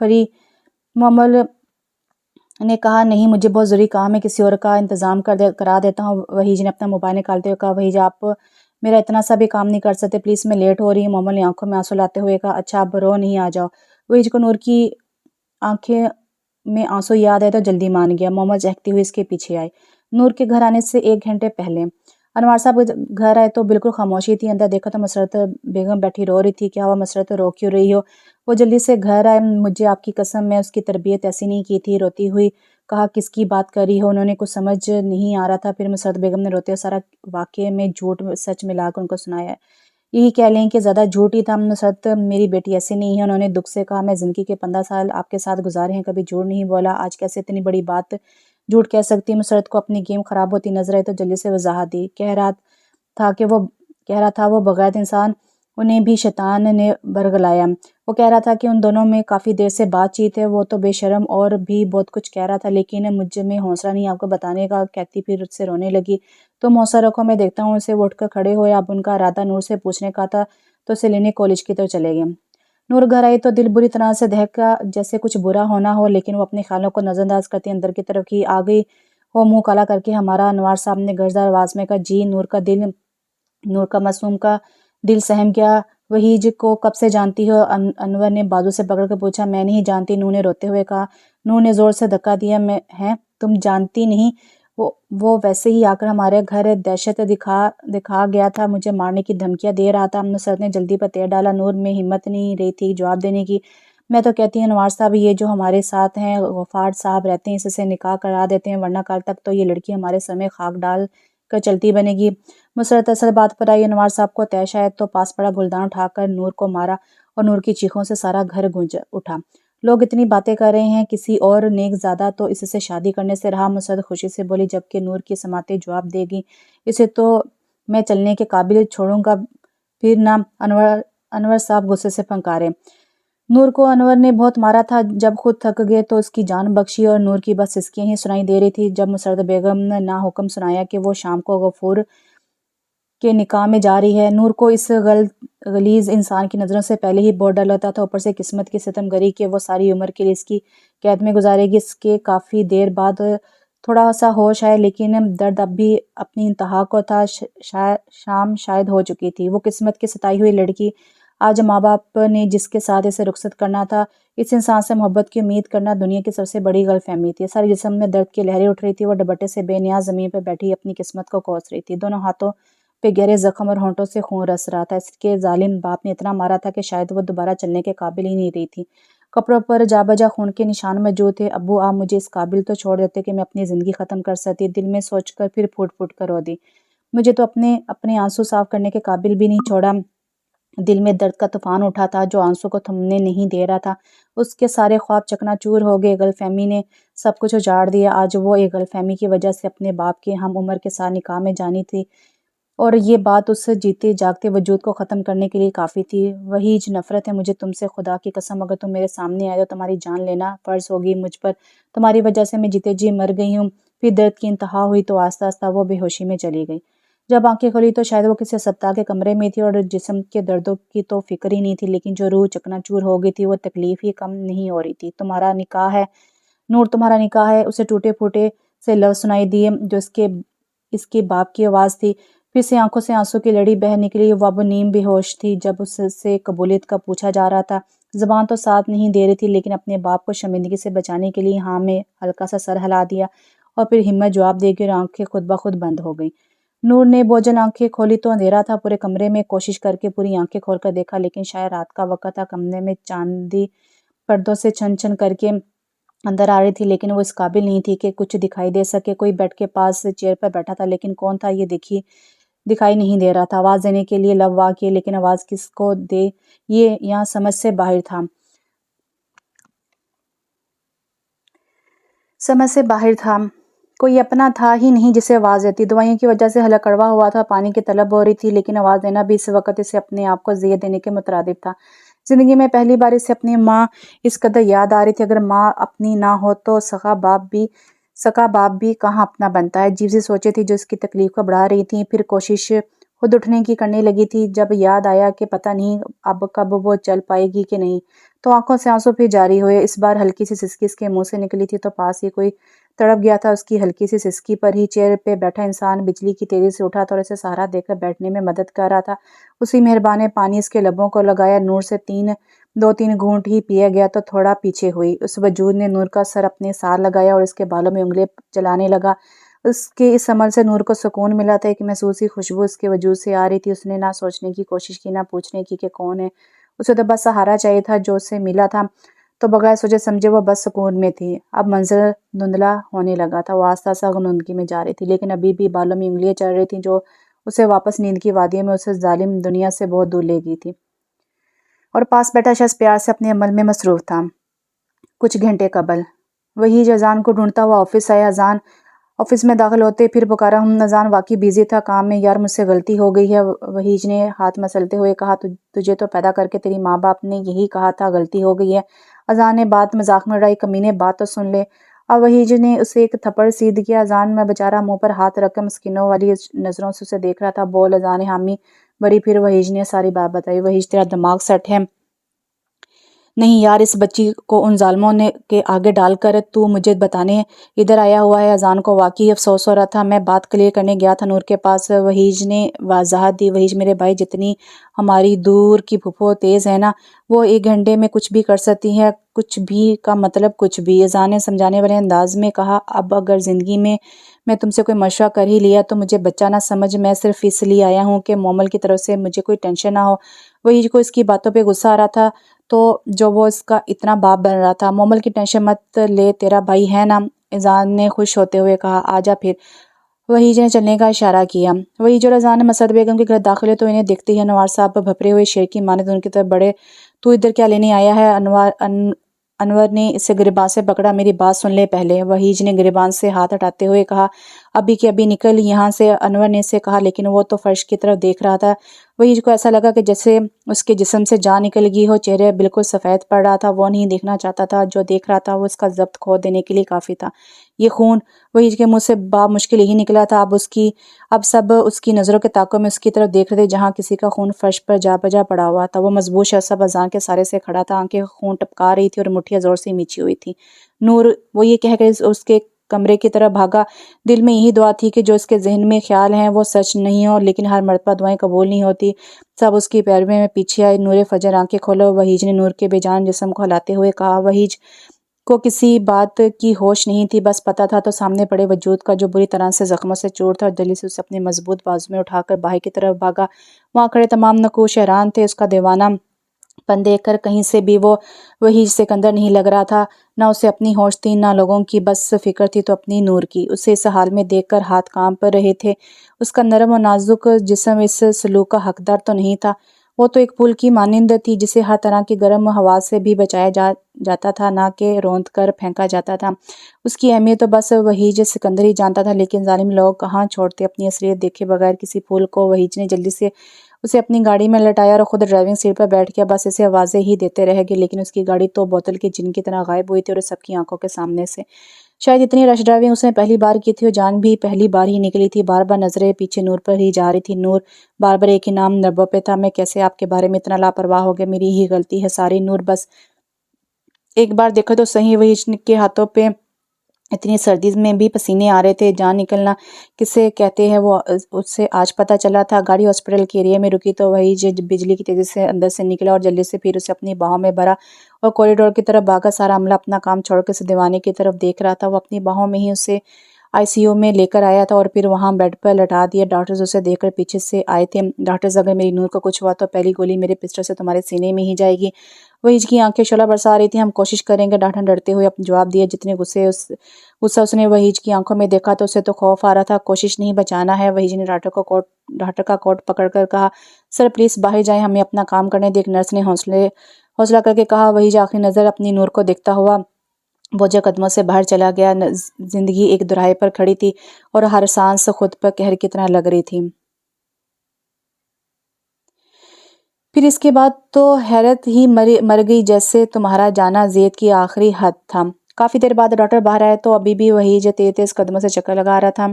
فری؟ مومل نے کہا، نہیں مجھے بہت ضروری کام ہے، کسی اور کا انتظام کرا دیتا ہوں۔ وحیج نے اپنا موبائل نکالتے ہوئے کہا، وحیج آپ میرا اتنا سا بھی کام نہیں کر سکتے، پلیز میں لیٹ ہو رہی ہوں۔ مومل نے آنکھوں میں آنسو لاتے ہوئے کہا، اچھا اب رو نہیں، آ جاؤ۔ وہی کو نور کی آنکھیں میں آنسو یاد آئے تو جلدی مان گیا۔ مومل چہکتی ہوئی اس کے پیچھے آئی۔ نور کے گھر آنے سے 1 گھنٹے پہلے انوار صاحب گھر آئے تو بالکل خاموشی تھی۔ اندر دیکھا تو مسرت بیگم بیٹھی رو رہی تھی۔ کیا ہوا مسرت، رو کیوں رہی ہو؟ وہ جلدی سے گھر آئے، مجھے آپ کی قسم میں اس کی تربیت ایسی نہیں کی تھی۔ روتی ہوئی کہا، کس کی بات کر رہی ہو؟ انہوں نے کچھ سمجھ نہیں آ رہا تھا۔ پھر مسرت بیگم نے روتے سارا واقعے میں جھوٹ سچ ملا کر ان کو سنایا۔ یہی کہہ لیں کہ زیادہ جھوٹ ہی تھا مسرت، میری بیٹی ایسی نہیں ہے۔ انہوں نے دکھ سے کہا، میں زندگی کے 15 سال آپ کے ساتھ گزارے ہیں، کبھی جھوٹ نہیں بولا، آج کیسے اتنی بڑی بات جھوٹ کہہ سکتی؟ مسرت کو اپنی گیم خراب ہوتی نظر آئی تو جلدی سے وضاحت دی۔ کہہ رہا تھا وہ بغیر انسان انہیں بھی شیطان نے برگلایا۔ وہ کہہ رہا تھا کہ ان دونوں میں کافی دیر سے بات چیت ہے، وہ تو بے شرم اور بھی بہت کچھ کہہ رہا تھا، لیکن مجھ میں حوصلہ نہیں آپ کو بتانے کا، کہتی پھر سے رونے لگی۔ تم حوصلہ رکھو، میں دیکھتا ہوں اسے۔ وہ اٹھ کر کھڑے ہوئے۔ اب ان کا ارادہ نور سے پوچھنے کا تھا تو اسے لینے کالج کی طرف چلے گئے۔ نور گھر آئی تو دل بری طرح سے دہکا، جیسے کچھ برا ہونا ہو، لیکن وہ اپنے خیالوں کو نظر انداز کرتی اندر کی طرف کی آ گئی۔ وہ منہ کالا کر کے ہمارا انوار صاحب نے گرجدار آواز میں کہا، جی۔ نور کا معصوم کا دل سہم گیا۔ وحیج کو کب سے جانتی ہو؟ انور نے بازو سے پکڑ کر پوچھا۔ میں نہیں جانتی، نور نے روتے ہوئے کہا۔ نور نے زور سے دھکا دیا۔ ہیں تم جانتی نہیں؟ وہ ویسے ہی آ کر ہمارے گھر دہشت دکھا گیا تھا، مجھے مارنے کی دھمکیاں دے رہا تھا۔ نصرت نے جلدی پر تیر ڈالا۔ نور میں ہمت نہیں رہی تھی جواب دینے کی۔ میں تو کہتی ہوں انوار صاحب، یہ جو ہمارے ساتھ ہیں غفار صاحب رہتے ہیں، اس سے نکاح کرا دیتے ہیں، ورنہ کل تک تو یہ لڑکی ہمارے سر میں خاک ڈال کر چلتی بنے گی۔ مسرت اصل بات پر آئی۔ انوار صاحب کو طے شاید تو پاس پڑا گلدان اٹھا کر نور کو مارا اور نور کی چیخوں سے سارا گھر گونج اٹھا۔ لوگ اتنی باتیں کر رہے ہیں، کسی اور نیک زادہ تو اس سے شادی کرنے سے رہا۔ مسرت خوشی سے بولی، جبکہ نور کی سماعتیں جواب دے گی، اسے تو میں چلنے کے قابل چھوڑوں گا پھر نہ۔ انور صاحب غصے سے پھنکارے۔ نور کو انور نے بہت مارا تھا، جب خود تھک گئے تو اس کی جان بخشی اور نور کی بس سسکیاں ہی سنائی دے رہی تھی جب مسرت بیگم نے حکم سنایا کہ وہ شام کو غفور کے نکاح میں جا رہی ہے۔ نور کو اس غلیظ انسان کی نظروں سے پہلے ہی بہت ڈر لگتا تھا، اوپر سے قسمت کی ستم گری کہ وہ ساری عمر کے لیے اس کی قید میں گزارے گی۔ اس کے کافی دیر بعد تھوڑا سا ہوش آئے، لیکن درد اب بھی اپنی انتہا کو تھا۔ شام شاید ہو چکی تھی۔ وہ قسمت کی ستائی ہوئی لڑکی، آج ماں باپ نے جس کے ساتھ اسے رخصت کرنا تھا، اس انسان سے محبت کی امید کرنا دنیا کی سب سے بڑی غلط فہمی تھی۔ سارے جسم میں درد کی لہریں اٹھ رہی تھی۔ وہ ڈبٹے سے بے نیاز زمین پہ بیٹھی اپنی قسمت کو کوس رہی تھی۔ دونوں ہاتھوں پہ گہرے زخم اور ہونٹوں سے خون رس رہا تھا۔ اس کے ظالم باپ نے اتنا مارا تھا کہ شاید وہ دوبارہ چلنے کے قابل ہی نہیں رہی تھی۔ کپڑوں پر جا بجا خون کے نشان موجود تھے۔ ابو آپ مجھے اس قابل تو چھوڑ دیتے کہ میں اپنی زندگی ختم کر سکتی، دل میں سوچ کر پھر پھوٹ پھوٹ کر رو دی۔ مجھے تو اپنے آنسو صاف کرنے کے قابل بھی نہیں چھوڑا۔ دل میں درد کا طوفان اٹھا تھا جو آنسو کو تھمنے نہیں دے رہا تھا۔ اس کے سارے خواب چکنا چور ہو گئے۔ غلط فہمی نے سب کچھ اجاڑ دیا۔ آج وہ ایک غلط فہمی کی وجہ سے اپنے باپ کے ہم عمر کے ساتھ نکاح میں جانی تھی، اور یہ بات اس جیتے جاگتے وجود کو ختم کرنے کے لیے کافی تھی۔ وحیج، نفرت ہے مجھے تم سے، خدا کی قسم اگر تم میرے سامنے آئے تو تمہاری جان لینا فرض ہوگی مجھ پر۔ تمہاری وجہ سے میں جیتے جی مر گئی ہوں۔ پھر درد کی انتہا ہوئی تو آہستہ آہستہ وہ بے ہوشی میں چلی گئی۔ جب آنکھیں کھلی تو شاید وہ کسی اسپتال کے کمرے میں تھی، اور جسم کے دردوں کی تو فکر ہی نہیں تھی، لیکن جو روح چکنا چور ہو گئی تھی وہ تکلیف ہی کم نہیں ہو رہی تھی۔ تمہارا نکاح ہے نور، تمہارا نکاح ہے۔ اسے ٹوٹے پھوٹے سے لفظ سنائی دیے جو اس کے باپ کی آواز تھی۔ پھر سے آنکھوں سے آنسو کی لڑی بہہ نکلی۔ وہ اب نیم بے ہوش تھی جب اس سے قبولیت کا پوچھا جا رہا تھا۔ زبان تو ساتھ نہیں دے رہی تھی، لیکن اپنے باپ کو شرمندگی سے بچانے کے لیے ہاں میں ہلکا سا سر ہلا دیا، اور پھر ہمت جواب دے گی اور آنکھیں خود بخود بند ہو گئیں۔ نور نے بوجھل آنکھیں کھولی تو اندھیرا تھا پورے کمرے میں۔ کوشش کر کے پوری آنکھیں کھول کر دیکھا، لیکن شاید رات کا وقت تھا۔ کمرے میں چاندی پردوں سے چھن چھن کر کے اندر آ رہی تھی، لیکن وہ اس قابل نہیں تھی کہ کچھ دکھائی دے سکے۔ کوئی بیڈ کے پاس چیئر پر بیٹھا تھا، لیکن کون تھا یہ دکھائی نہیں دے رہا تھا۔ آواز دینے کے لیے لب وا کیے، لیکن آواز کس کو دے یہ یہاں سمجھ سے باہر تھا۔ کوئی اپنا تھا ہی نہیں جسے آواز دیتی۔ دوائیوں کی وجہ سے حلق کڑوا ہوا تھا، پانی کی طلب ہو رہی تھی، لیکن آواز دینا بھی اس وقت اسے اپنے آپ کو اذیت دینے کے مترادف تھا۔ زندگی میں پہلی بار اسے اپنی ماں اس قدر یاد آ رہی تھی۔ اگر ماں اپنی نہ ہو تو سکا باپ بھی کہاں اپنا بنتا ہے۔ عجیب سی سوچیں تھی جو اس کی تکلیف کو بڑھا رہی تھیں۔ پھر کوشش خود اٹھنے کی کرنے لگی تھی، جب یاد آیا کہ پتہ نہیں اب کب وہ چل پائے گی کہ نہیں، تو آنکھوں سے آنسو پھر جاری ہوئے۔ اس بار ہلکی سی سسکی اس کے منہ سے نکلی تھی تو پاس ہی کوئی تڑپ گیا تھا۔ اس کی ہلکی سی سسکی پر ہی چیئر پہ بیٹھا انسان بجلی کی تیزی سے اٹھا تھا اور اسے سہارا دے کر بیٹھنے میں مدد کر رہا تھا۔ اسی مہربان پانی اس کے لبوں کو لگایا۔ نور سے 2-3 گھونٹ ہی پیا گیا تو تھوڑا پیچھے ہوئی۔ اس وجود نے نور کا سر اپنے سار لگایا اور اس کے بالوں میں انگلیاں چلانے لگا۔ اس کے اس عمل سے نور کو سکون ملا تھا۔ ایک محسوسی خوشبو اس کے وجود سے آ رہی تھی۔ اس نے نہ سوچنے کی کوشش کی، نہ پوچھنے کی کہ کون ہے۔ اسے تو بس سہارا چاہیے تھا جو اسے ملا تھا، تو بغیر سوچے سمجھے وہ بس سکون میں تھی۔ اب منظر دھندلا ہونے لگا تھا۔ وہ آہستہ آہستہ غنودگی میں جا رہی تھی، لیکن ابھی بھی بالوں میں انگلیاں چل رہی تھیں جو اسے واپس نیند کی وادی میں اسے ظالم دنیا سے بہت دور لے گئی تھی۔ اور پاس بیٹھا شخص پیار سے اپنے عمل میں مصروف تھا۔ کچھ گھنٹے قبل وحیج اذان کو ڈھونڈتا ہوا آفس آیا۔ اذان آفس میں داخل ہوتے پھر پکارا، اذان واقعی بیزی تھا کام میں۔ یار مجھ سے غلطی ہو گئی ہے، وحیج نے ہاتھ مسلتے ہوئے کہا۔ تجھے تو پیدا کر کے تیری ماں باپ نے یہی کہا تھا غلطی ہو گئی ہے۔ اذان نے بات مذاق میں اڑائی، کمینے بات تو سن لے۔ اب وحیج نے اسے ایک تھپڑ سیدھ کیا۔ اذان میں بیچارہ منہ پر ہاتھ رکھ کر مسکینوں والی نظروں سے اسے دیکھ رہا تھا۔ بول، اذان نے حامی بھری۔ پھر وحیج نے ساری بات بتائی۔ وحیج، تیرا دماغ سیٹ ہے؟ نہیں یار، اس بچی کو ان ظالموں کے آگے ڈال کر تو مجھے بتانے ادھر آیا ہوا ہے۔ اذان کو واقعی افسوس ہو رہا تھا۔ میں بات کلیئر کرنے گیا تھا نور کے پاس، وحیج نے وضاحت دی۔ وحیج میرے بھائی، جتنی ہماری دور کی پھپھو تیز ہے نا، وہ 1 گھنٹے میں کچھ بھی کر سکتی ہے۔ کچھ بھی کا مطلب کچھ بھی، اذان نے سمجھانے والے انداز میں کہا۔ اب اگر زندگی میں تم سے کوئی مشورہ کر ہی لیا تو مجھے بچہ نہ سمجھ، میں صرف اس لیے آیا ہوں کہ مومل کی طرف سے مجھے کوئی ٹینشن نہ ہو۔ وحیج کو اس کی باتوں پہ غصہ آ رہا تھا تو جو وہ اس کا اتنا باپ بن رہا تھا۔ مومل کی ٹینشن مت لے، تیرا بھائی ہے نا، اذان نے خوش ہوتے ہوئے کہا۔ آجا پھر۔ وحیج نے چلنے کا اشارہ کیا۔ وحیج اور اذان مسعد بیگم کے گھر داخل ہوئے تو انہیں دیکھتے ہی انوار صاحب بھپرے ہوئے شیر کی مانند ان کی طرف بڑھے۔ تو ادھر کیا لینے آیا ہے؟ انور نے اسے گریباں سے پکڑا۔ میری بات سن لے پہلے، وحیج نے گریبان سے ہاتھ ہٹاتے ہوئے کہا۔ ابھی کے ابھی نکل یہاں سے، انور نے اسے کہا، لیکن وہ تو فرش کی طرف دیکھ رہا تھا۔ وحیج کو ایسا لگا کہ جیسے اس کے جسم سے جان نکل گئی ہو۔ چہرہ بالکل سفید پڑ رہا تھا۔ وہ نہیں دیکھنا چاہتا تھا، جو دیکھ رہا تھا وہ اس کا ضبط کھو دینے کے لیے کافی تھا۔ یہ خون! وحیج کے منہ سے بامشکل یہی نکلا تھا۔ اب سب اس کی نظروں کے تاکوں میں اس کی طرف دیکھ رہے تھے جہاں کسی کا خون فرش پر جا بجا پڑا ہوا تھا۔ وہ مضبوط شخص اب اذان کے سہارے سے کھڑا تھا، آنکھیں خون ٹپکا رہی تھی اور مٹھیاں زور سے میچی ہوئی تھی۔ نور! وہ یہ کہہ کر اس کے کمرے کی طرف بھاگا۔ دل میں یہی دعا تھی کہ جو اس کے ذہن میں خیال ہیں وہ سچ نہیں ہو، لیکن ہر مرتبہ دعائیں قبول نہیں ہوتی۔ سب اس کی پیروی میں پیچھے آئے۔ نور فجر، آنکھیں کھولو، وحیج نے نور کے بے جان جسم کو ہلاتے ہوئے کہا۔ وحیج کو کسی بات کی ہوش نہیں تھی، بس پتہ تھا تو سامنے پڑے وجود کا جو بری طرح سے زخموں سے چور تھا، اور جلدی سے اسے اپنے مضبوط بازو میں اٹھا کر باہر کی طرف بھاگا۔ وہاں کھڑے تمام نقوش حیران تھے۔ اس کا دیوانہ پن دیکھ کر کہیں سے بھی وہ وحیج سکندر نہیں لگ رہا تھا۔ نہ اسے اپنی ہوش تھی، نہ لوگوں کی، بس فکر تھی تو اپنی نور کی۔ اسے اس حال میں دیکھ کر ہاتھ کانپ رہے تھے۔ اس کا نرم و نازک جسم اس سلوک کا حقدار تو نہیں تھا۔ وہ تو ایک پھول کی مانند تھی جسے ہر طرح کی گرم ہوا سے بھی بچایا جاتا تھا، نہ کہ روند کر پھینکا جاتا تھا۔ اس کی اہمیت تو بس وحیج سکندر ہی جانتا تھا، لیکن ظالم لوگ کہاں چھوڑتے اپنی اصلیت دیکھے بغیر کسی پھول کو۔ وحیج نے جلدی سے اسے اپنی گاڑی میں لٹایا اور خود ڈرائیونگ سیٹ پر بیٹھ گیا۔ بس اسے آوازیں ہی دیتے رہ گئے، لیکن اس کی گاڑی تو بوتل کے جن کی طرح غائب ہوئی تھی اور سب کی آنکھوں کے سامنے سے۔ شاید اتنی رش ڈرائیونگ اس نے پہلی بار کی تھی اور جان بھی پہلی بار ہی نکلی تھی۔ بار بار نظریں پیچھے نور پر ہی جا رہی تھی۔ نور! بار بار ایک ہی نام لبوں پہ تھا۔ میں کیسے آپ کے بارے میں اتنا لاپرواہ ہو گیا، میری ہی غلطی ہے ساری۔ نور! بس ایک بار دیکھو تو صحیح۔ وحیج کے ہاتھوں پہ اتنی سردی میں بھی پسینے آ رہے تھے۔ جان نکلنا کسے کہتے ہیں وہ اسے آج پتہ چلا تھا۔ گاڑی ہاسپٹل کے ایریا میں رکی تو وحیج بجلی کی تیزی سے اندر سے نکلا اور جلدی سے پھر اسے اپنی باہوں میں بھرا اور کوریڈور کی طرف بھاگا۔ سارا عملہ اپنا کام چھوڑ کے اس دیوانے کی طرف دیکھ رہا تھا۔ وہ اپنی باہوں میں ہی اسے ICU میں لے کر آیا تھا اور پھر وہاں بیڈ پر لٹا دیا۔ ڈاکٹرز اسے دیکھ کر پیچھے سے آئے تھے۔ ڈاکٹرز، اگر میری نور کو کچھ ہوا تو پہلی گولی میرے پسٹل سے تمہارے سینے میں ہی جائے گی۔ وحیج کی آنکھیں شعلہ برسا رہی تھیں۔ ہم کوشش کریں گے، ڈاکٹر نے ڈرتے ہوئے جواب دیا۔ جتنے غصہ اس نے وحیج کی آنکھوں میں دیکھا تو اسے تو خوف آ رہا تھا۔ کوشش نہیں، بچانا ہے۔ وحیج نے ڈاکٹر کا کوٹ پکڑ کر کہا۔ سر پلیز باہر جائیں، ہمیں اپنا کام کرنے دیں، ایک نرس نے حوصلہ کر کے کہا۔ وحیج آخری نظر اپنی نور کو دیکھتا ہوا بوجھل قدموں سے باہر چلا گیا۔ زندگی ایک دوراہے پر کھڑی تھی اور ہر سانس خود پر قہر کی طرح لگ رہی تھی۔ پھر اس کے بعد تو حیرت ہی مر گئی، جیسے تمہارا جانا زید کی آخری حد تھا۔ کافی دیر بعد ڈاکٹر باہر آئے تو ابھی بھی وحیج تیز تیز قدموں سے چکر لگا رہا تھا۔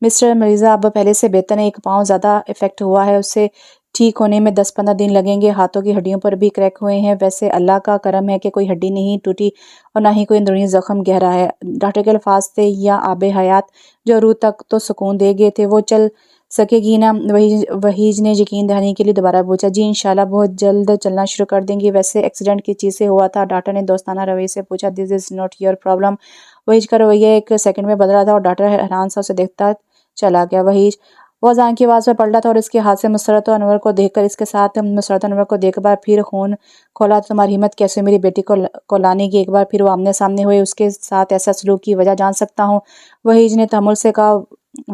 مسٹر مرزا اب پہلے سے بہتر ہے، ایک پاؤں زیادہ افیکٹ ہوا ہے، اسے ٹھیک ہونے میں 10-15 دن لگیں گے۔ ہاتھوں کی ہڈیوں پر بھی کریک ہوئے ہیں۔ ویسے اللہ کا کرم ہے کہ کوئی ہڈی نہیں ٹوٹی اور نہ ہی کوئی اندرونی زخم گہرا ہے۔ ڈاکٹر کے الفاظ تھے یا آب حیات جو روح تک تو سکون دے گئے تھے۔ وہ چل سکے گی نا؟ وحیج نے یقین دہانی کے لیے دوبارہ پوچھا۔ جی انشاءاللہ بہت جلد چلنا شروع کر دیں گی۔ ویسے ایکسیڈنٹ کس چیز سے ہوا تھا؟ ڈاکٹر نے دوستانہ رویے سے پوچھا۔ دس از ناٹ یور پرابلم۔ وحیج کا رویہ ایک سیکنڈ میں بدلا تھا اور ڈاکٹر حیران سا اسے دیکھتا چلا گیا۔ وحیج وہ اذان کی آواز پر پلٹا تھا اور اس کے ہاتھ سے مسرت و انور کو دیکھ کر اس کے ساتھ مسرت و انور کو دیکھ بار پھر خون کھولا۔ تو تمہاری ہمت کیسے میری بیٹی کو لانے کی؟ ایک بار پھر وہ آمنے سامنے ہوئے۔ اس کے ساتھ ایسا سلوک کی وجہ جان سکتا ہوں؟ وحیج نے تحمل سے کہا۔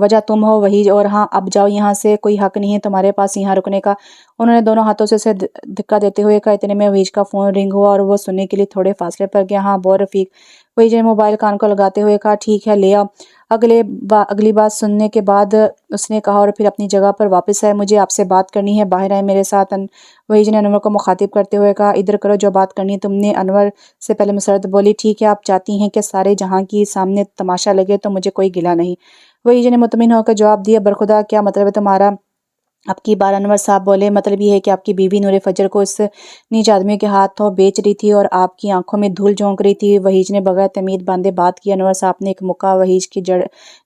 وجہ تم ہو وحیج، اور ہاں اب جاؤ یہاں سے، کوئی حق نہیں ہے تمہارے پاس یہاں رکنے کا۔ انہوں نے دونوں ہاتھوں سے اسے دھکا دیتے ہوئے کہا۔ اتنے میں وحیج کا فون رنگ ہوا اور وہ سننے کے لیے تھوڑے فاصلے پر گیا۔ ہاں بول رفیق، وحیج نے موبائل کان کو لگاتے ہوئے کہا۔ ٹھیک ہے لے آؤ۔ اگلی بات سننے کے بعد اس نے کہا اور پھر اپنی جگہ پر واپس آئے۔ مجھے آپ سے بات کرنی ہے، باہر آئے میرے ساتھ۔ وحیج نے انور کو مخاطب کرتے ہوئے کہا۔ ادھر کرو جو بات کرنی ہے تم نے۔ انور سے پہلے مسرت بولی۔ ٹھیک ہے، آپ چاہتی ہیں کہ سارے جہاں کی سامنے تماشا لگے تو مجھے کوئی گلہ نہیں۔ وحیج نے مطمئن ہو کر جواب دیا۔ برخدا کیا مطلب ہے تمہارا؟ اب کی بار انور صاحب بولے۔ مطلب یہ ہے کہ آپ کی بیوی نور فجر کو اس نیچ آدمی کے ہاتھوں بیچ رہی تھی اور آپ کی آنکھوں میں دھول جھونک رہی تھی۔ وحیج نے بغیر تمید باندھے بات کی۔ انور صاحب نے ایک مکہ وحیج کے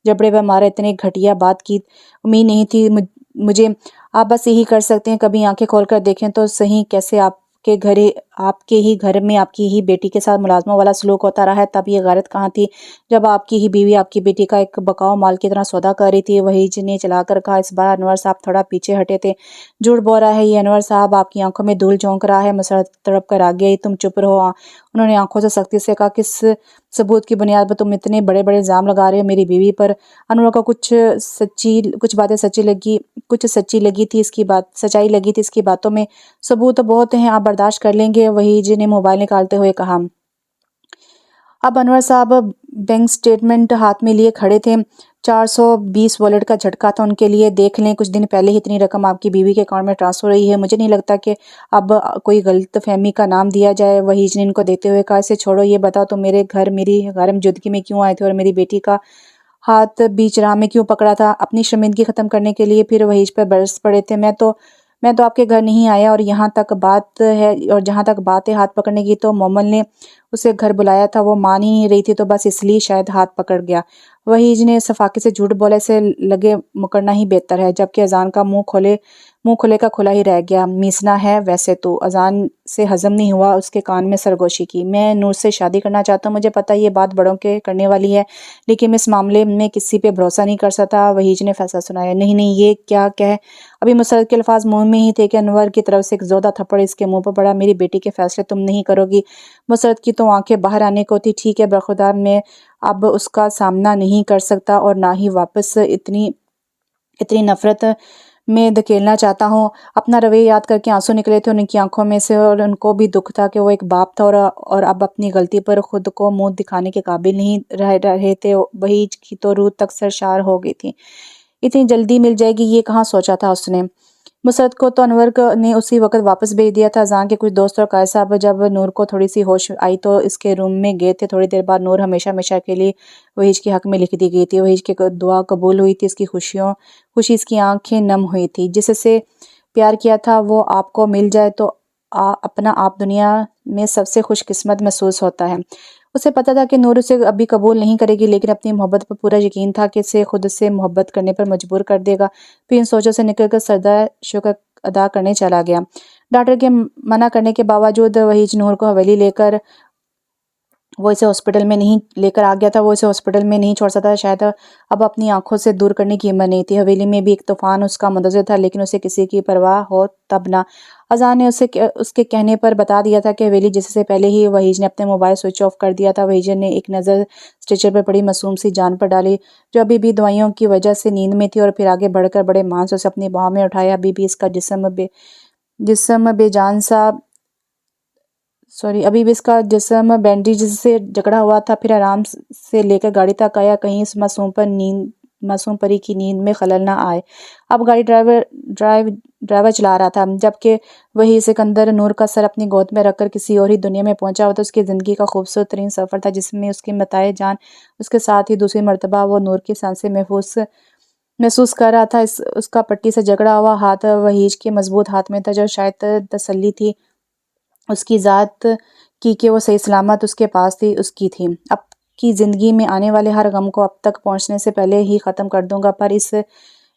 جبڑے پر مارا۔ اتنے گھٹیا بات کی امید نہیں تھی مجھے۔ آپ بس یہی کر سکتے ہیں، کبھی آنکھیں کھول کر دیکھیں تو صحیح کیسے آپ کے ہی گھر میں آپ کی ہی بیٹی کے ساتھ ملازموں والا سلوک ہوتا رہا ہے۔ تب یہ غیرت کہاں تھی جب آپ کی ہی بیوی آپ کی بیٹی کا ایک بکاؤ مال کی طرح سودا کر رہی تھی؟ وحیج نے چلا کر کہا۔ اس بار انور صاحب تھوڑا پیچھے ہٹے تھے۔ جھوٹ بول رہا ہے یہ انور صاحب، آپ کی آنکھوں میں دھول جھونک رہا ہے۔ مسرت تڑپ کر آگے آئی۔ تم چپ رہو۔ انہوں نے آنکھوں سے سختی سے کہا۔ کس ثبوت کی بنیاد پر تم اتنے بڑے بڑے الزام لگا رہے ہو میری بیوی پر؟ انور کو کچھ باتیں سچائی لگی تھی اس کی باتوں میں۔ ثبوت تو بہت ہیں، آپ برداشت کر لیں گے؟ وحیج نے موبائل نکالتے ہوئے کہا۔ اب انور صاحب بینک سٹیٹمنٹ ہاتھ میں لیے کھڑے تھے۔ 420 والیٹ کا جھٹکا تھا ان کے لیے۔ دیکھ لیں، کچھ دن پہلے ہی اتنی رقم آپ کی بیوی کے اکاؤنٹ میں ٹرانسفر ہوئی ہے۔ مجھے نہیں لگتا کہ اب کوئی غلط فہمی کا نام دیا جائے۔ وحیج نے ان کو دیکھتے ہوئے کہا۔ اسے چھوڑو، یہ بتاؤ تم میرے گھر میری غیر موجودگی میں کیوں آئے تھے اور میری بیٹی کا ہاتھ بیچ راہ میں کیوں پکڑا تھا؟ اپنی شرمندگی ختم کرنے کے لیے؟ پھر وحیج پر برس پڑے تھے۔ میں تو آپ کے گھر نہیں آیا، اور جہاں تک بات ہے ہاتھ پکڑنے کی، تو مومل نے اسے گھر بلایا تھا، وہ مان ہی نہیں رہی تھی تو بس اس لیے شاید ہاتھ پکڑ گیا۔ وحیج نے صفاقی سے جھوٹ بولے سے لگے مکرنا ہی بہتر ہے، جبکہ اذان کا منہ کھلے کا کھلا ہی رہ گیا۔ میسنا ہے ویسے تو اذان سے ہضم نہیں ہوا۔ اس کے کان میں سرگوشی کی۔ میں نور سے شادی کرنا چاہتا ہوں، مجھے پتہ یہ بات بڑوں کے کرنے والی ہے، لیکن میں اس معاملے میں کسی پہ بھروسہ نہیں کر سکتا۔ وحیج نے فیصلہ سنایا۔ نہیں یہ کیا ابھی مسرت کے الفاظ منہ میں ہی تھے کہ انور کی طرف سے ایک زوردار تھپڑ اس کے منہ پر پڑا۔ میری بیٹی کے فیصلے تم نہیں کرو گی؟ مسرت کی تو آنکھیں باہر آنے کو تھی۔ ٹھیک ہے برخدا، میں اب اس کا سامنا نہیں کر سکتا اور نہ ہی واپس اتنی نفرت میں دھکیلنا چاہتا ہوں۔ اپنا رویہ یاد کر کے آنسو نکلے تھے ان کی آنکھوں میں سے، اور ان کو بھی دکھ تھا کہ وہ ایک باپ تھا اور اب اپنی غلطی پر خود کو منہ دکھانے کے قابل نہیں رہے تھے۔ وحیج کی تو روح تک سرشار ہو گئی تھی۔ اتنی جلدی مل جائے گی یہ کہاں سوچا تھا اس نے؟ مسرت کو تو انور نے اسی وقت واپس بھیج دیا تھا۔ اذان کے کچھ دوست اور قائد صاحب جب نور کو تھوڑی سی ہوش آئی تو اس کے روم میں گئے تھے۔ تھوڑی دیر بعد نور ہمیشہ کے لیے وحیج کے حق میں لکھ دی گئی تھی۔ وحیج کی دعا قبول ہوئی تھی۔ اس کی خوشی اس کی آنکھیں نم ہوئی تھی۔ جس سے پیار کیا تھا وہ آپ کو مل جائے تو اپنا آپ دنیا میں سب سے خوش قسمت محسوس ہوتا ہے۔ اسے پتہ تھا کہ نور اسے ابھی قبول نہیں کرے گی، لیکن اپنی محبت پر پورا یقین تھا کہ اسے خود سے محبت کرنے پر مجبور کر دے گا۔ پھر ان سوچوں سے نکل کر سجدہ شکر ادا کرنے چلا گیا۔ ڈاکٹر کے منع کرنے کے باوجود وحیج نور کو حویلی لے کر وہ اسے ہاسپٹل میں نہیں لے کر آ گیا تھا۔ وہ اسے ہاسپٹل میں نہیں چھوڑ سکتا تھا، شاید اب اپنی آنکھوں سے دور کرنے کی ہمت نہیں تھی۔ حویلی میں بھی ایک طوفان اس کا منتظر تھا، لیکن اسے کسی کی پرواہ ہو تب نہ۔ اذان نے اس کے کہنے پر بتا دیا تھا کہ حویلی جس سے پہلے ہی وحیج نے اپنے موبائل سوئچ آف کر دیا تھا۔ وحیج نے ایک نظر اسٹریچر پر پڑی معصوم سی جان پر ڈالی جو ابھی بھی دوائیوں کی وجہ سے نیند میں تھی، اور پھر آگے بڑھ کر بڑے مان سے اسے اپنی باہوں میں اٹھایا۔ ابھی بھی اس کا جسم بینڈیج سے جکڑا ہوا تھا۔ پھر آرام سے لے کر گاڑی تک آیا، کہیں اس معصوم پری کی نیند میں خلل نہ آئے۔ اب گاڑی ڈرائیور چلا رہا تھا، جبکہ وہی سکندر نور کا سر اپنی گود میں رکھ کر کسی اور ہی دنیا میں پہنچا ہوا تھا۔ اس کی زندگی کا خوبصورت ترین سفر تھا، جس میں اس کی متاع جان اس کے ساتھ ہی دوسری مرتبہ وہ نور کی سانسیں محفوظ محسوس کر رہا تھا اس کا پٹی سے جکڑا ہوا ہاتھ وحیج کے مضبوط ہاتھ میں تھا، جو شاید تسلی تھی اس کی ذات کی کہ وہ صحیح سلامت اس کے پاس تھی، اس کی تھی۔ اب کی زندگی میں آنے والے ہر غم کو اب تک پہنچنے سے پہلے ہی ختم کر دوں گا،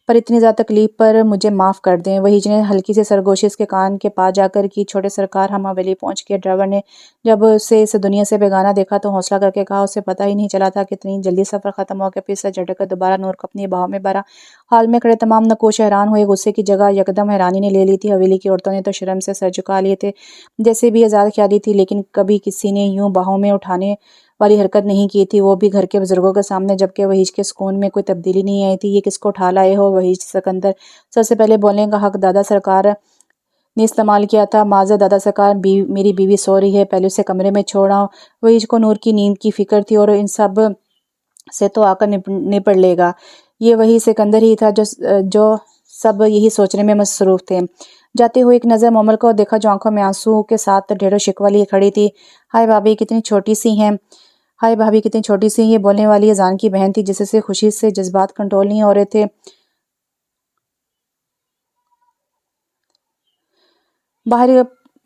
پر اتنی زیادہ تکلیف پر مجھے معاف کر دیں۔ وحیج نے ہلکی سی سرگوشی اس کے کان کے پاس جا کر کی۔ چھوٹے سرکار، ہم حویلی پہنچ گئے۔ ڈرائیور نے جب اسے اس دنیا سے بیگانہ دیکھا تو حوصلہ کر کے کہا، اسے پتہ ہی نہیں چلا تھا کتنی جلدی سفر ختم ہو گیا۔ پھر سے جھٹک کر دوبارہ نور کو اپنی باہوں میں بھرا۔ حال میں کھڑے تمام نقوش حیران ہوئے۔ غصے کی جگہ یکدم حیرانی نے لے لی تھی۔ حویلی کی عورتوں نے تو شرم سے سر جھکا لیے تھے، جیسے بھی آزاد خیالی تھی، لیکن کبھی کسی نے یوں باہوں میں اٹھانے والی حرکت نہیں کی تھی، وہ بھی گھر کے بزرگوں کے سامنے، جبکہ وحیج کے سکون میں کوئی تبدیلی نہیں آئی تھی۔ یہ کس کو اٹھا لائے ہو وحیج سکندر؟ سب سے پہلے بولنے کا حق دادا سرکار نے استعمال کیا تھا۔ معذرت دادا سرکار، میری بیوی سو رہی ہے، پہلے اسے کمرے میں چھوڑ آؤ۔ وحیج کو نور کی نیند کی فکر تھی، اور ان سب سے تو آ کر نپٹ لے گا۔ یہ وہی سکندر ہی تھا جو سب یہی سوچنے میں مصروف تھے۔ جاتے ہوئے ایک نظر مومل کو دیکھا، جو آنکھوں میں آنسو کے ساتھ ڈھیر و شکوہ لیے کھڑی تھی۔ ہائے بھابی کتنی چھوٹی سی ہیں، ہائے بھابی کتنی چھوٹی سی ہیں۔ یہ بولنے والی اذان کی بہن تھی، جس سے خوشی سے جذبات کنٹرول نہیں ہو رہے تھے۔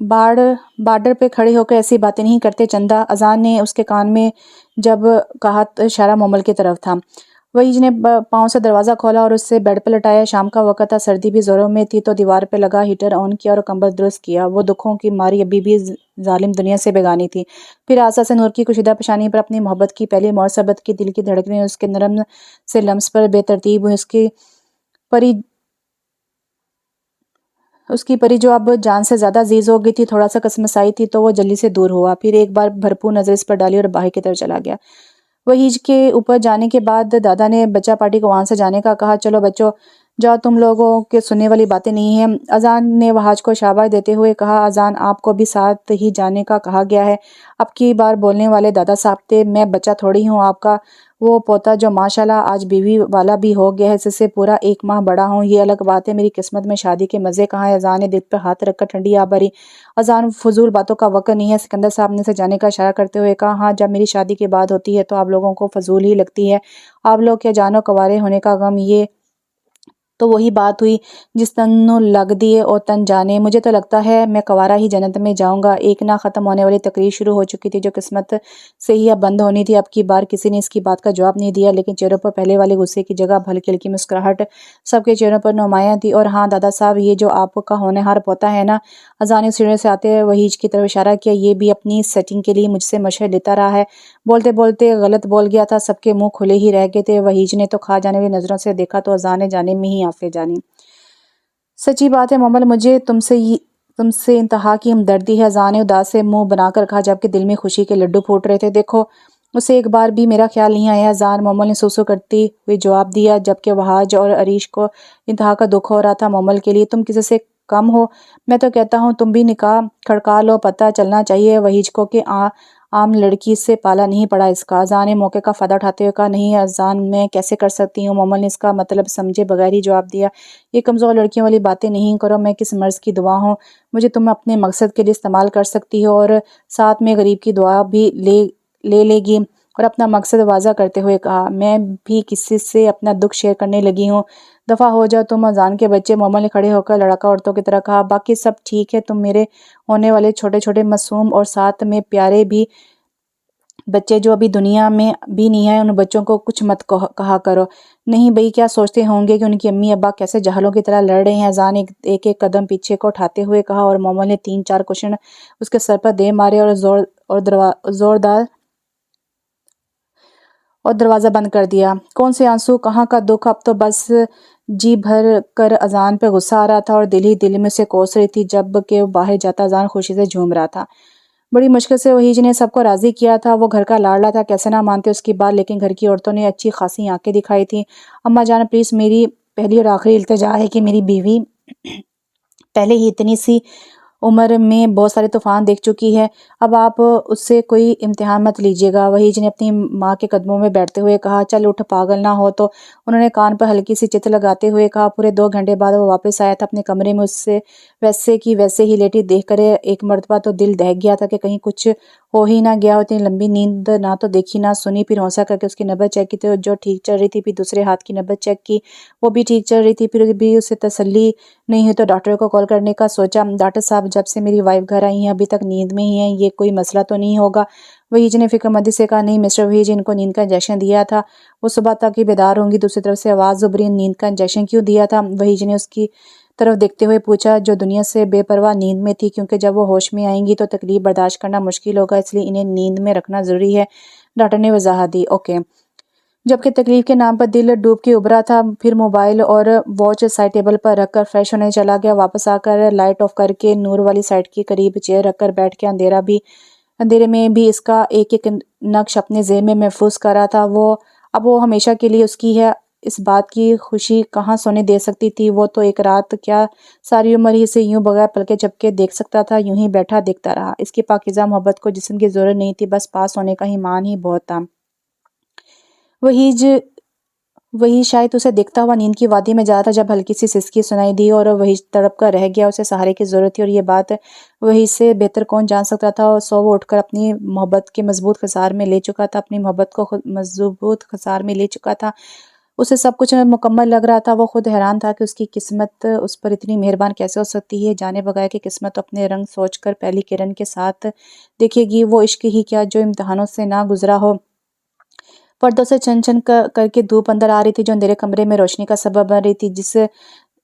بارڈر پہ کھڑے ہو کر ایسی باتیں نہیں کرتے چندا، اذان نے اس کے کان میں جب کہا تو اشارہ مومل کی طرف تھا۔ وحیج نے پاؤں سے دروازہ کھولا اور اسے بیڈ پہ لٹایا۔ شام کا وقت تھا، سردی بھی زوروں میں تھی، تو دیوار پہ لگا ہیٹر آن کیا اور کمبل درست کیا۔ وہ دکھوں کی ماری ابھی بھی ظالم دنیا سے بیگانی تھی۔ پھر آسا سے نور کی کشیدہ پیشانی پر اپنی محبت کی پہلی مہر ثبت کی۔ دل کی دھڑکنیں اس کے نرم سے لمس پر بے ترتیب ہوئی۔ اس کی پری جو اب جان سے زیادہ عزیز ہو گئی تھی، تھوڑا سا کسمسائی تھی، تو وہ جلدی سے دور ہوا۔ پھر ایک بار بھرپور نظر اس پر ڈالی اور باہر کی طرف چلا گیا۔ وحیج کے اوپر جانے کے بعد دادا نے بچہ پارٹی کو وہاں سے جانے کا کہا۔ چلو بچوں جاؤ، تم لوگوں کے سننے والی باتیں نہیں ہیں۔ اذان نے وحاج کو شاباش دیتے ہوئے کہا، اذان آپ کو بھی ساتھ ہی جانے کا کہا گیا ہے۔ اب کی بار بولنے والے دادا صاحب تھے۔ میں بچہ تھوڑی ہوں، آپ کا وہ پوتا جو ماشاءاللہ آج بیوی والا بھی ہو گیا ہے، اس سے پورا 1 ماہ بڑا ہوں۔ یہ الگ بات ہے، میری قسمت میں شادی کے مزے کہاں ہیں؟ اذان نے دل پر ہاتھ رکھ کر ٹھنڈی آہ بھری۔ اذان، فضول باتوں کا وقت نہیں ہے، سکندر صاحب نے اسے جانے کا اشارہ کرتے ہوئے کہا۔ ہاں، جب میری شادی کی بات ہوتی ہے تو آپ لوگوں کو فضول ہی لگتی ہے۔ آپ لوگ کیا جانو کنوارے ہونے کا غم، یہ تو وہی بات ہوئی جس تنوں لگ دیے او تن جانے۔ مجھے تو لگتا ہے میں کنوارا ہی جنت میں جاؤں گا۔ ایک نہ ختم ہونے والی تقریر شروع ہو چکی تھی، جو قسمت سے ہی اب بند ہونی تھی۔ اب کی بار کسی نے اس کی بات کا جواب نہیں دیا، لیکن چہروں پر پہلے والے غصے کی جگہ ہلکی ہلکی مسکراہٹ سب کے چہروں پر نمایاں تھی۔ اور ہاں دادا صاحب، یہ جو آپ کا ہونہار پوتا ہے نا، اذان نے سیڑھیوں سے آتے وحیج کی طرف اشارہ کیا، یہ بھی اپنی سیٹنگ کے لیے مجھ سے مشورے لیتا رہا ہے۔ بولتے بولتے غلط بول گیا تھا، سب کے منہ کھلے ہی رہ گئے تھے۔ وحیج نے تو کھا جانے والی نظروں سے دیکھا تو اذان نے جانے میں ہی آنکھیں جانی۔ سچی بات ہے مومل، مجھے تم سے انتہا کی ہمدردی ہے، اذان نے اداس سے منہ بنا کر کہا، جبکہ دل میں خوشی کے لڈو پھوٹ رہے تھے۔ دیکھو، اسے ایک بار بھی میرا خیال نہیں آیا اذان، مومل نے سوسو کرتی ہوئی جواب دیا، جبکہ وحاج اور عریش کو انتہا کا دکھ ہو رہا تھا۔ مومل کے لیے تم کسی سے کم ہو؟ میں تو کہتا ہوں تم بھی نکاح کھڑکا لو، پتہ چلنا چاہیے وحیج کو کہ عام لڑکی سے پالا نہیں پڑا اس کا۔ اذان نے موقع کا فائدہ اٹھاتے ہوئے کہا، نہیں اذان، میں کیسے کر سکتی ہوں؟ مومل نے اس کا مطلب سمجھے بغیر ہی جواب دیا، یہ کمزور لڑکیوں والی باتیں نہیں کرو، میں کس مرض کی دعا ہوں؟ مجھے تم اپنے مقصد کے لیے استعمال کر سکتی ہو، اور ساتھ میں غریب کی دعا بھی لے گی۔ اور اپنا مقصد واضح کرتے ہوئے کہا، میں بھی کسی سے اپنا دکھ شیئر کرنے لگی ہوں۔ دفعہ ہو جاؤ تم اذان کے بچے، مومل نے کھڑے ہو کر لڑکا عورتوں کی طرح کہا، باقی سب ٹھیک ہے، تم میرے ہونے والے چھوٹے چھوٹے معصوم اور ساتھ میں پیارے بھی بچے جو ابھی دنیا میں بھی نہیں ہیں، ان بچوں کو کچھ مت کہا کرو۔ نہیں بھئی، کیا سوچتے ہوں گے کہ ان کی امی ابا کیسے جاہلوں کی طرح لڑ رہے ہیں؟ اذان نے ایک ایک قدم پیچھے کو اٹھاتے ہوئے کہا، اور مومل نے 3-4 کوشن اس کے سر پر دے مارے اور دروازہ بند کر دیا۔ کون سے آنسو، کہاں کا دکھ، اب تو بس جی بھر کر اذان پہ غصہ آ رہا تھا، اور دل ہی دل میں اسے کوس رہی تھی۔ جب کہ وہ باہر جاتا اذان خوشی سے جھوم رہا تھا۔ بڑی مشکل سے وحیج نے سب کو راضی کیا تھا، وہ گھر کا لاڈلا تھا، کیسے نہ مانتے اس کی بات، لیکن گھر کی عورتوں نے اچھی خاصی آنکھیں دکھائی تھیں۔ اماں جان پلیز، میری پہلی اور آخری التجا ہے کہ میری بیوی پہلے ہی اتنی سی عمر میں بہت سارے طوفان دیکھ چکی ہے، اب آپ اس سے کوئی امتحان مت لیجیے گا۔ وحیج نے اپنی ماں کے قدموں میں بیٹھتے ہوئے کہا، چل اٹھ، پاگل نہ ہو تو۔ انہوں نے کان پر ہلکی سی چت لگاتے ہوئے کہا۔ پورے 2 گھنٹے بعد وہ واپس آیا تھا اپنے کمرے میں، اس سے ویسے کی ویسے ہی لیٹی دیکھ کر ایک مرتبہ تو دل دہک گیا تھا کہ کہیں کچھ ہو ہی نہ گیا، اتنی لمبی نیند نہ تو دیکھی نہ سنی۔ پھر ہونسا کر کے اس کی نبض چیک کی تو جو ٹھیک چل رہی تھی، پھر دوسرے ہاتھ کی نبض چیک کی، وہ بھی ٹھیک چل رہی تھی۔ پھر بھی اسے تسلی نہیں ہوئی تو ڈاکٹر کو کال کرنے کا سوچا۔ ڈاکٹر صاحب جب سے میری وائف گھر آئی ہیں ابھی تک نیند میں ہی ہیں، یہ کوئی مسئلہ تو نہیں ہوگا؟ وحیج نے فکر مندی سے کہا، نہیں مسٹر وحیج، ان کو نیند کا انجیکشن دیا تھا، وہ صبح تک ہی بیدار ہوں گی۔ دوسری طرف سے آواز ابھری، نیند کا انجیکشن کیوں دیا تھا؟ وحیج نے اس کی طرف دیکھتے ہوئے پوچھا، جو دنیا سے بے پرواہ نیند میں تھی، کیونکہ جب وہ ہوش میں آئیں گی تو تکلیف برداشت کرنا مشکل ہوگا، اس لیے انہیں نیند میں رکھنا ضروری ہے۔ ڈاکٹر نے وضاحت دی۔ اوکے۔ جبکہ تکلیف کے نام پر دل ڈوب کے ابھرا تھا، پھر موبائل اور واچ سائڈ ٹیبل پر رکھ کر فریش ہونے چلا گیا۔ واپس آ کر لائٹ آف کر کے نور والی سائڈ کے قریب چیئر رکھ کر بیٹھ کے اندھیرے میں بھی اس کا ایک ایک نقش اپنے ذہن میں محفوظ کر رہا تھا۔ اب وہ ہمیشہ کے لیے اس کی ہے، اس بات کی خوشی کہاں سونے دے سکتی تھی؟ وہ تو ایک رات کیا ساری عمر ہی اسے یوں بغیر پلکے جھپکے دیکھ سکتا تھا، یوں ہی بیٹھا دیکھتا رہا۔ اس کی پاکیزہ محبت کو جسم کی ضرورت نہیں تھی، بس پاس ہونے کا ایمان ہی بہت تھا۔ وہی شاید اسے دیکھتا ہوا نیند کی وادی میں جا رہا تھا جب ہلکی سی سسکی سنائی دی اور وہی تڑپ کر رہ گیا۔ اسے سہارے کی ضرورت تھی اور یہ بات وہی سے بہتر کون جان سکتا تھا؟ سو وہ اٹھ کر اپنی محبت کے مضبوط خسار میں لے چکا تھا، اپنی محبت کو مضبوط خسار میں لے چکا تھا۔ اسے سب کچھ مکمل لگ رہا تھا۔ وہ خود حیران تھا کہ اس کی قسمت اس پر اتنی مہربان کیسے ہو سکتی ہے، جانے بغیر کہ قسمت اپنے رنگ سوچ کر پہلی کرن کے ساتھ دیکھے گی۔ وہ عشق ہی کیا جو امتحانوں سے نہ گزرا ہو۔ پردوں سے چھن چھن کر کے دھوپ اندر آ رہی تھی جو اندھیرے کمرے میں روشنی کا سبب بن رہی تھی۔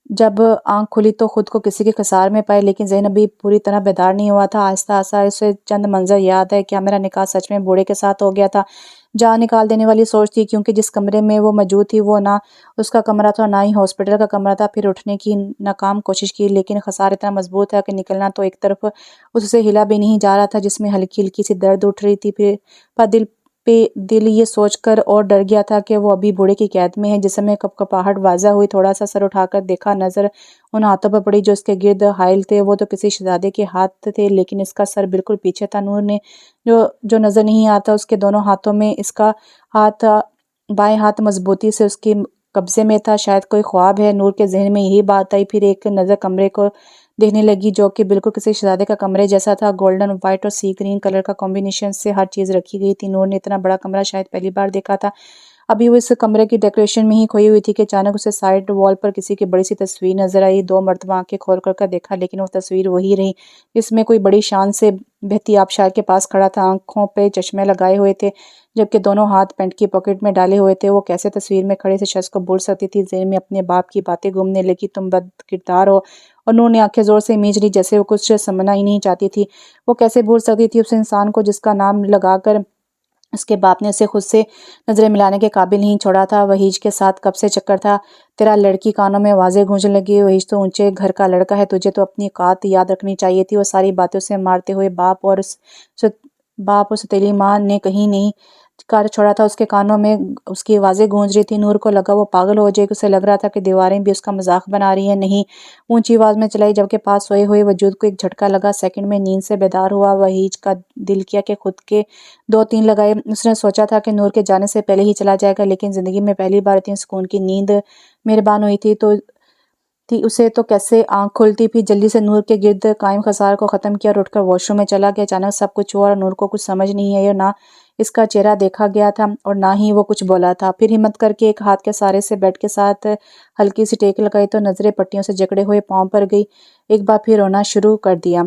جب آنکھ کھلی تو خود کو کسی کے خسار میں پائے، لیکن ذہن ابھی پوری طرح بیدار نہیں ہوا تھا۔ آہستہ آہستہ اسے چند منظر یاد ہے۔ کیا میرا نکاح سچ میں بوڑھے کے ساتھ ہو گیا تھا؟ جان نکال دینے والی سوچ تھی، کیونکہ جس کمرے میں وہ موجود تھی وہ نہ اس کا کمرہ تھا، نہ ہی ہاسپٹل کا کمرہ تھا۔ پھر اٹھنے کی ناکام کوشش کی، لیکن خسار اتنا مضبوط تھا کہ نکلنا تو ایک طرف اس سے ہلا بھی نہیں جا رہا تھا، جس میں ہلکی ہلکی سی درد اٹھ رہی تھی۔ پر دل یہ سوچ کر اور ڈر گیا تھا کہ وہ ابھی بوڑھے کی قید میں ہے۔ جسم میں کپکپاہٹ واضح ہوئی، تھوڑا سا سر اٹھا کر دیکھا، نظر ان ہاتھوں پر پڑی جو اس کے گرد حائل تھے۔ وہ تو کسی شہزادے کے ہاتھ تھے، لیکن اس کا سر بالکل پیچھے تھا۔ نور نے جو نظر نہیں آتا، اس کے دونوں ہاتھوں میں اس کا ہاتھ، بائیں ہاتھ مضبوطی سے اس کے قبضے میں تھا۔ شاید کوئی خواب ہے، نور کے ذہن میں یہی بات آئی۔ پھر ایک نظر کمرے کو دیکھنے لگی جو کہ بالکل کسی شہزادے کا کمرے جیسا تھا۔ گولڈن وائٹ اور سی گرین کلر کا کمبینیشن سے ہر چیز رکھی گئی تھی۔ نور نے اتنا بڑا کمرہ شاید پہلی بار دیکھا تھا۔ ابھی وہ اس کمرے کی ڈیکوریشن میں ہی کھوئی ہوئی تھی کہ اچانک اسے سائڈ وال پر کسی کی بڑی سی تصویر نظر آئی۔ 2 مرتبہ آنکھیں کھول کر دیکھا، لیکن وہ تصویر وہی رہی۔ اس میں کوئی بڑی شان سے بہتی آبشار کے پاس کھڑا تھا، آنکھوں پہ چشمے لگائے ہوئے تھے، جبکہ دونوں ہاتھ پینٹ کی پاکٹ میں ڈالے ہوئے تھے۔ وہ کیسے تصویر میں کھڑے سے شخص کو بھول سکتی تھی؟ ذہن میں اپنے باپ کی باتیں گھومنے لگی، تم بد کردار ہو، اور نور نے آنکھیں زور سے میچ لی جیسے وہ کچھ سمجھنا ہی نہیں چاہتی تھی۔ وہ کیسے بھول سکتی تھی اس انسان کو جس کا نام لگا کر اس کے باپ نے اسے خود سے نظریں ملانے کے قابل نہیں چھوڑا تھا؟ وحیج کے ساتھ کب سے چکر تھا تیرا؟ لڑکی کانوں میں واضح گونجنے لگی۔ وحیج تو اونچے گھر کا لڑکا ہے، تجھے تو اپنی اوقات یاد رکھنی چاہیے تھی۔ وہ ساری باتیں اسے مارتے ہوئے باپ اور ستیلی ماں نے کہیں نہیں کر چھوڑا تھا۔ اس کے کانوں میں اس کی آوازیں گونج رہی تھی۔ نور کو لگا وہ پاگل ہو جائے گی۔ اسے لگ رہا تھا کہ دیواریں بھی اس کا مذاق بنا رہی ہیں۔ نہیں، اونچی آواز میں چلائی، جبکہ پاس سوئے ہوئے وجود کو ایک جھٹکا لگا۔ سیکنڈ میں نیند سے بیدار ہوا وحیج کا دل کیا کہ خود کے 2-3 لگائے۔ اس نے سوچا تھا کہ نور کے جانے سے پہلے ہی چلا جائے گا، لیکن زندگی میں پہلی بار اتنی سکون کی نیند مہربان ہوئی تھی اسے تو کیسے آنکھ کھلتی؟ پھر جلدی سے نور کے گرد قائم خسار کو ختم کیا اور اٹھ کر واش روم میں چلا گیا۔ اچانک سب کچھ ہوا اور نور کو کچھ سمجھ نہیں آئی، اور نہ اس کا چہرہ دیکھا گیا تھا اور نہ ہی وہ کچھ بولا تھا۔ پھر ہمت کر کے ایک ہاتھ کے سہارے سے بیڈ کے ساتھ ہلکی سی ٹیک لگائی تو نظریں پٹیوں سے جکڑے ہوئے پاؤں پر گئی۔ ایک بار پھر رونا شروع کر دیا۔